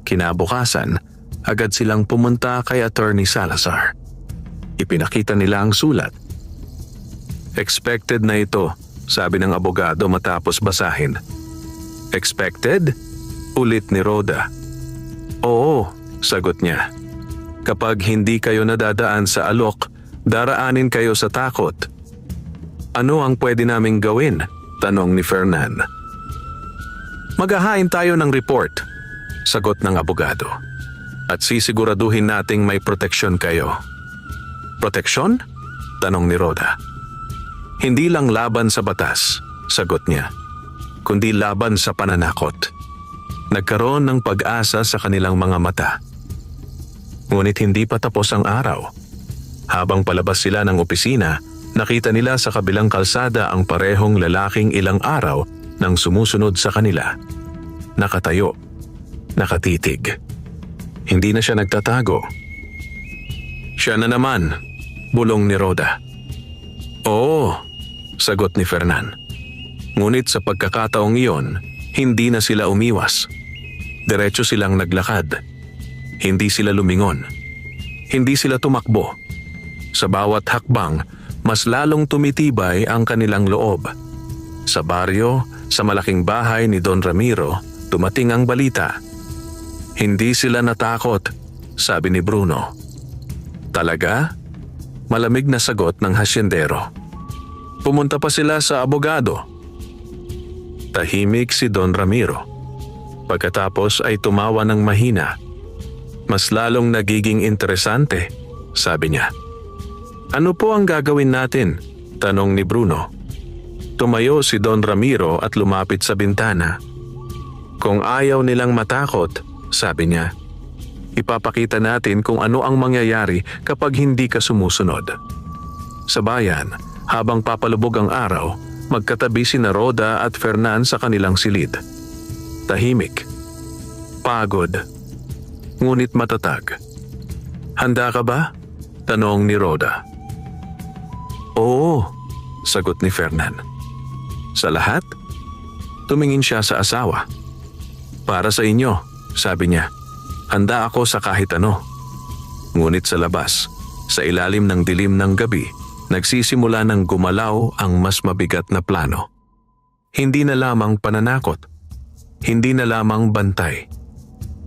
Kinabukasan, agad silang pumunta kay Attorney Salazar. Ipinakita nila ang sulat. Expected na ito, sabi ng abogado matapos basahin. Expected? Ulit ni Roda. Oo, sagot niya. Kapag hindi kayo nadadaan sa alok, daraanin kayo sa takot. Ano ang pwede naming gawin? Tanong ni Fernan. Maghahain tayo ng report, sagot ng abogado. At sisiguraduhin nating may proteksyon kayo. Proteksyon? Tanong ni Roda. Hindi lang laban sa batas, sagot niya, kundi laban sa pananakot. Nagkaroon ng pag-asa sa kanilang mga mata. Ngunit hindi pa tapos ang araw. Habang palabas sila ng opisina, nakita nila sa kabilang kalsada ang parehong lalaking ilang araw nang sumusunod sa kanila. Nakatayo, nakatitig. Hindi na siya nagtatago. Siya na naman, bulong ni Rhoda. Oo, sagot ni Fernan. Ngunit sa pagkakataong iyon, hindi na sila umiwas. Diretso silang naglakad. Hindi sila lumingon. Hindi sila tumakbo. Sa bawat hakbang, mas lalong tumitibay ang kanilang loob. Sa baryo, sa malaking bahay ni Don Ramiro, dumating ang balita. Hindi sila natakot, sabi ni Bruno. Talaga? Malamig na sagot ng hasyendero. Pumunta pa sila sa abogado. Tahimik si Don Ramiro. Pagkatapos ay tumawa ng mahina. Mas lalong nagiging interesante, sabi niya. Ano po ang gagawin natin? Tanong ni Bruno. Tumayo si Don Ramiro at lumapit sa bintana. Kung ayaw nilang matakot, sabi niya, ipapakita natin kung ano ang mangyayari kapag hindi ka sumusunod. Sa bayan, habang papalubog ang araw, magkatabi sina Rhoda at Fernan sa kanilang silid. Tahimik, pagod, ngunit matatag. Handa ka ba? Tanong ni Rhoda. Oo, sagot ni Fernan. Sa lahat? Tumingin siya sa asawa. Para sa inyo, sabi niya. Handa ako sa kahit ano. Ngunit sa labas, sa ilalim ng dilim ng gabi, nagsisimula ng gumalaw ang mas mabigat na plano. Hindi na lamang pananakot, hindi na lamang bantay,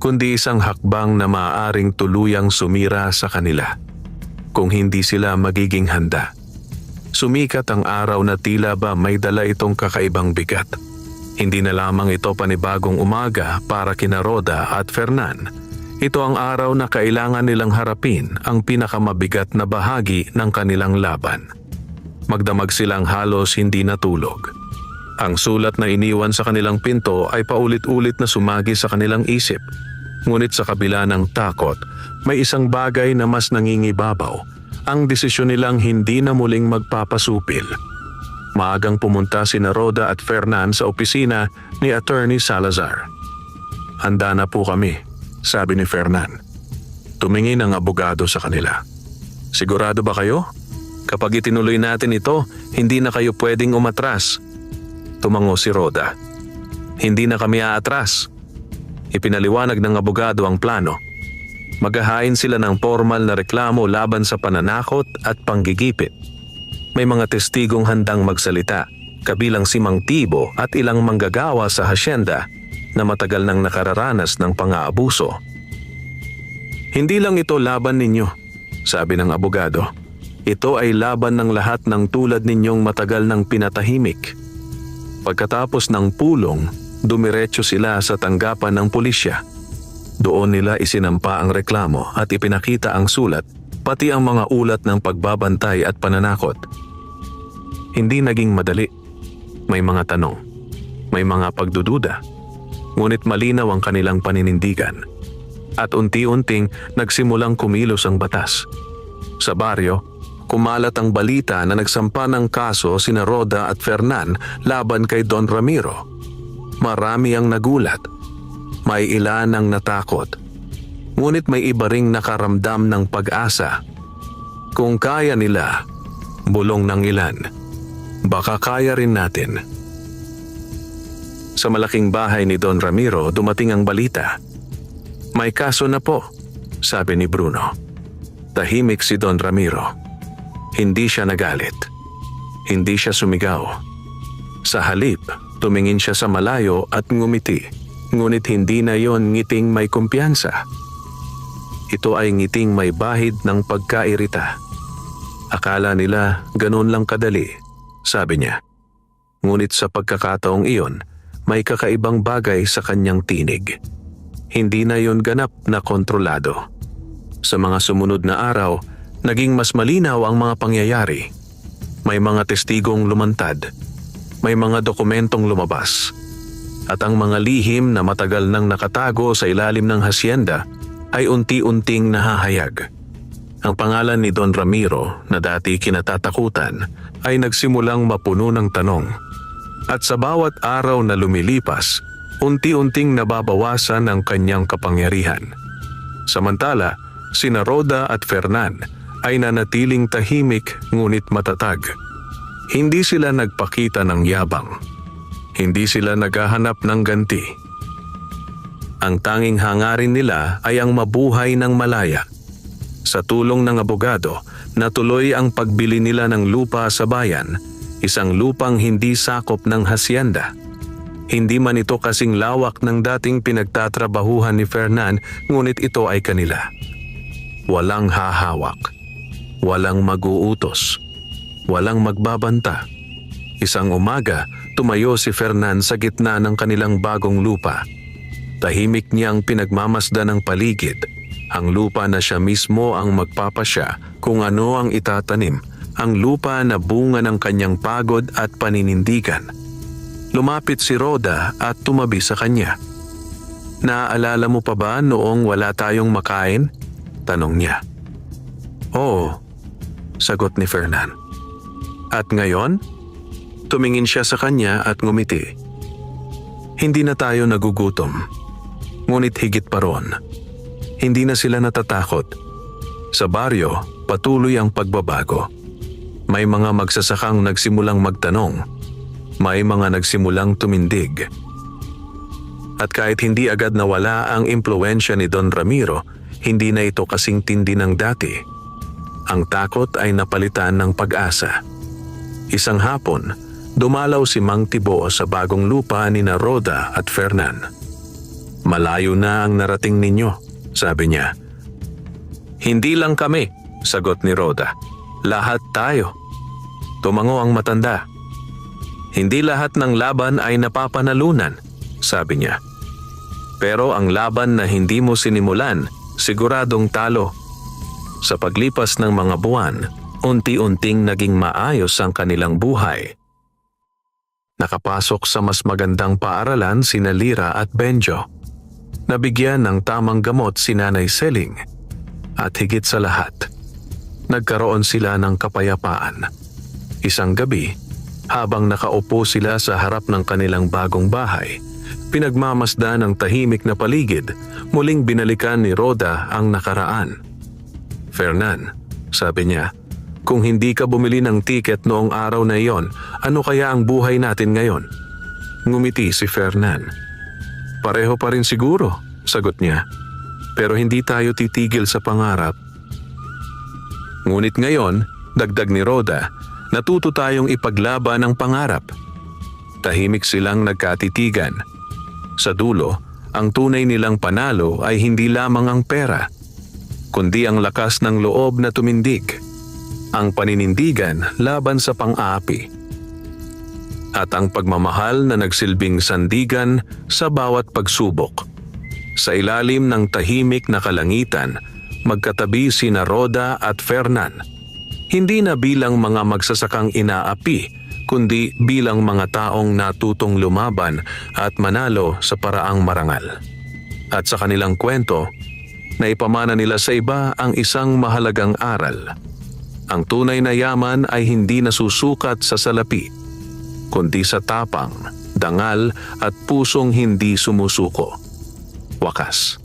kundi isang hakbang na maaaring tuluyang sumira sa kanila kung hindi sila magiging handa. Sumikat ang araw na tila ba may dala itong kakaibang bigat. Hindi na lamang ito panibagong umaga para kina Rhoda at Fernan. Ito ang araw na kailangan nilang harapin ang pinakamabigat na bahagi ng kanilang laban. Magdamag silang halos hindi natulog. Ang sulat na iniwan sa kanilang pinto ay paulit-ulit na sumagi sa kanilang isip. Ngunit sa kabila ng takot, may isang bagay na mas nangingibabaw. Ang desisyon nilang hindi na muling magpapasupil. Maagang pumunta sina Rhoda at Fernan sa opisina ni Attorney Salazar. Handa na po kami, sabi ni Fernan. Tumingin ang abogado sa kanila. Sigurado ba kayo? Kapag itinuloy natin ito, hindi na kayo pwedeng umatras. Tumango si Rhoda. Hindi na kami aatras. Ipinaliwanag ng abogado ang plano. Maghahain sila ng formal na reklamo laban sa pananakot at panggigipit. May mga testigong handang magsalita, kabilang si Mang Tibo at ilang manggagawa sa hasyenda na matagal nang nakararanas ng pang-aabuso. Hindi lang ito laban ninyo, sabi ng abogado. Ito ay laban ng lahat ng tulad ninyong matagal nang pinatahimik. Pagkatapos ng pulong, dumiretso sila sa tanggapan ng pulisya. Doon nila isinampa ang reklamo at ipinakita ang sulat, pati ang mga ulat ng pagbabantay at pananakot. Hindi naging madali. May mga tanong, may mga pagdududa, ngunit malinaw ang kanilang paninindigan. At unti-unting nagsimulang kumilos ang batas. Sa baryo, kumalat ang balita na nagsampa ng kaso sina Rhoda at Fernan laban kay Don Ramiro. Marami ang nagulat. May ilan ang natakot. Ngunit may iba ring nakaramdam ng pag-asa. Kung kaya nila, bulong ng ilan, baka kaya rin natin. Sa malaking bahay ni Don Ramiro, dumating ang balita. May kaso na po, sabi ni Bruno. Tahimik si Don Ramiro. Hindi siya nagalit. Hindi siya sumigaw. Sa halip, tumingin siya sa malayo at ngumiti. Ngunit hindi na yon ngiting may kumpiyansa. Ito ay ngiting may bahid ng pagkairita. Akala nila ganun lang kadali, sabi niya. Ngunit sa pagkakataong iyon, may kakaibang bagay sa kanyang tinig. Hindi na yon ganap na kontrolado. Sa mga sumunod na araw, naging mas malinaw ang mga pangyayari. May mga testigong lumantad. may mga dokumentong lumabas. At ang mga lihim na matagal nang nakatago sa ilalim ng hasyenda ay unti-unting nahahayag. Ang pangalan ni Don Ramiro na dati kinatatakutan ay nagsimulang mapuno ng tanong. At sa bawat araw na lumilipas, unti-unting nababawasan ang kanyang kapangyarihan. Samantala, sina Roda at Fernan ay nanatiling tahimik ngunit matatag. Hindi sila nagpakita ng yabang. Hindi sila naghahanap ng ganti. Ang tanging hangarin nila ay ang mabuhay ng malaya. Sa tulong ng abogado, natuloy ang pagbili nila ng lupa sa bayan, isang lupang hindi sakop ng hasyenda. Hindi man ito kasing lawak ng dating pinagtatrabahuhan ni Fernan, ngunit ito ay kanila. Walang hahawak. Walang mag-uutos. Walang magbabanta. Isang umaga, tumayo si Fernan sa gitna ng kanilang bagong lupa. Tahimik niyang pinagmamasdan ng paligid. Ang lupa na siya mismo ang magpapasya kung ano ang itatanim. Ang lupa na bunga ng kanyang pagod at paninindigan. Lumapit si Roda at tumabi sa kanya. "Naaalala mo pa ba noong wala tayong makain?" tanong niya. "Oo," sagot ni Fernan. "At ngayon?" Tumingin siya sa kanya at ngumiti. "Hindi na tayo nagugutom. Ngunit higit pa ron, hindi na sila natatakot. Sa baryo, patuloy ang pagbabago. May mga magsasakang nagsimulang magtanong. May mga nagsimulang tumindig. At kahit hindi agad nawala ang impluwensya ni Don Ramiro, hindi na ito kasing tindi ng dati. Ang takot ay napalitan ng pag-asa. Isang hapon, dumalaw si Mang Tibo sa bagong lupa ni na Roda at Fernan. "Malayo na ang narating ninyo," sabi niya. "Hindi lang kami," sagot ni Roda. "Lahat tayo." Tumango ang matanda. "Hindi lahat ng laban ay napapanalunan," sabi niya. "Pero ang laban na hindi mo sinimulan, siguradong talo." Sa paglipas ng mga buwan, unti-unting naging maayos ang kanilang buhay. Nakapasok sa mas magandang paaralan sina Lira at Benjo. Nabigyan ng tamang gamot si Nanay Seling. At higit sa lahat, nagkaroon sila ng kapayapaan. Isang gabi, habang nakaupo sila sa harap ng kanilang bagong bahay, pinagmamasdan ng tahimik na paligid, muling binalikan ni Roda ang nakaraan. "Fernan," sabi niya, "kung hindi ka bumili ng tiket noong araw na iyon, ano kaya ang buhay natin ngayon?" Ngumiti si Fernan. "Pareho pa rin siguro," sagot niya. "Pero hindi tayo titigil sa pangarap." Ngunit ngayon, dagdag ni Roda, natuto tayong ipaglaban ang pangarap. Tahimik silang nagkatitigan. Sa dulo, ang tunay nilang panalo ay hindi lamang ang pera, kundi ang lakas ng loob na tumindig, ang paninindigan laban sa pang-aapi, at ang pagmamahal na nagsilbing sandigan sa bawat pagsubok. Sa ilalim ng tahimik na kalangitan, magkatabi sina Roda at Fernan. Hindi na bilang mga magsasakang inaapi, kundi bilang mga taong natutong lumaban at manalo sa paraang marangal. At sa kanilang kwento, naipamana nila sa iba ang isang mahalagang aral. Ang tunay na yaman ay hindi nasusukat sa salapi, kundi sa tapang, dangal at pusong hindi sumusuko. Wakas.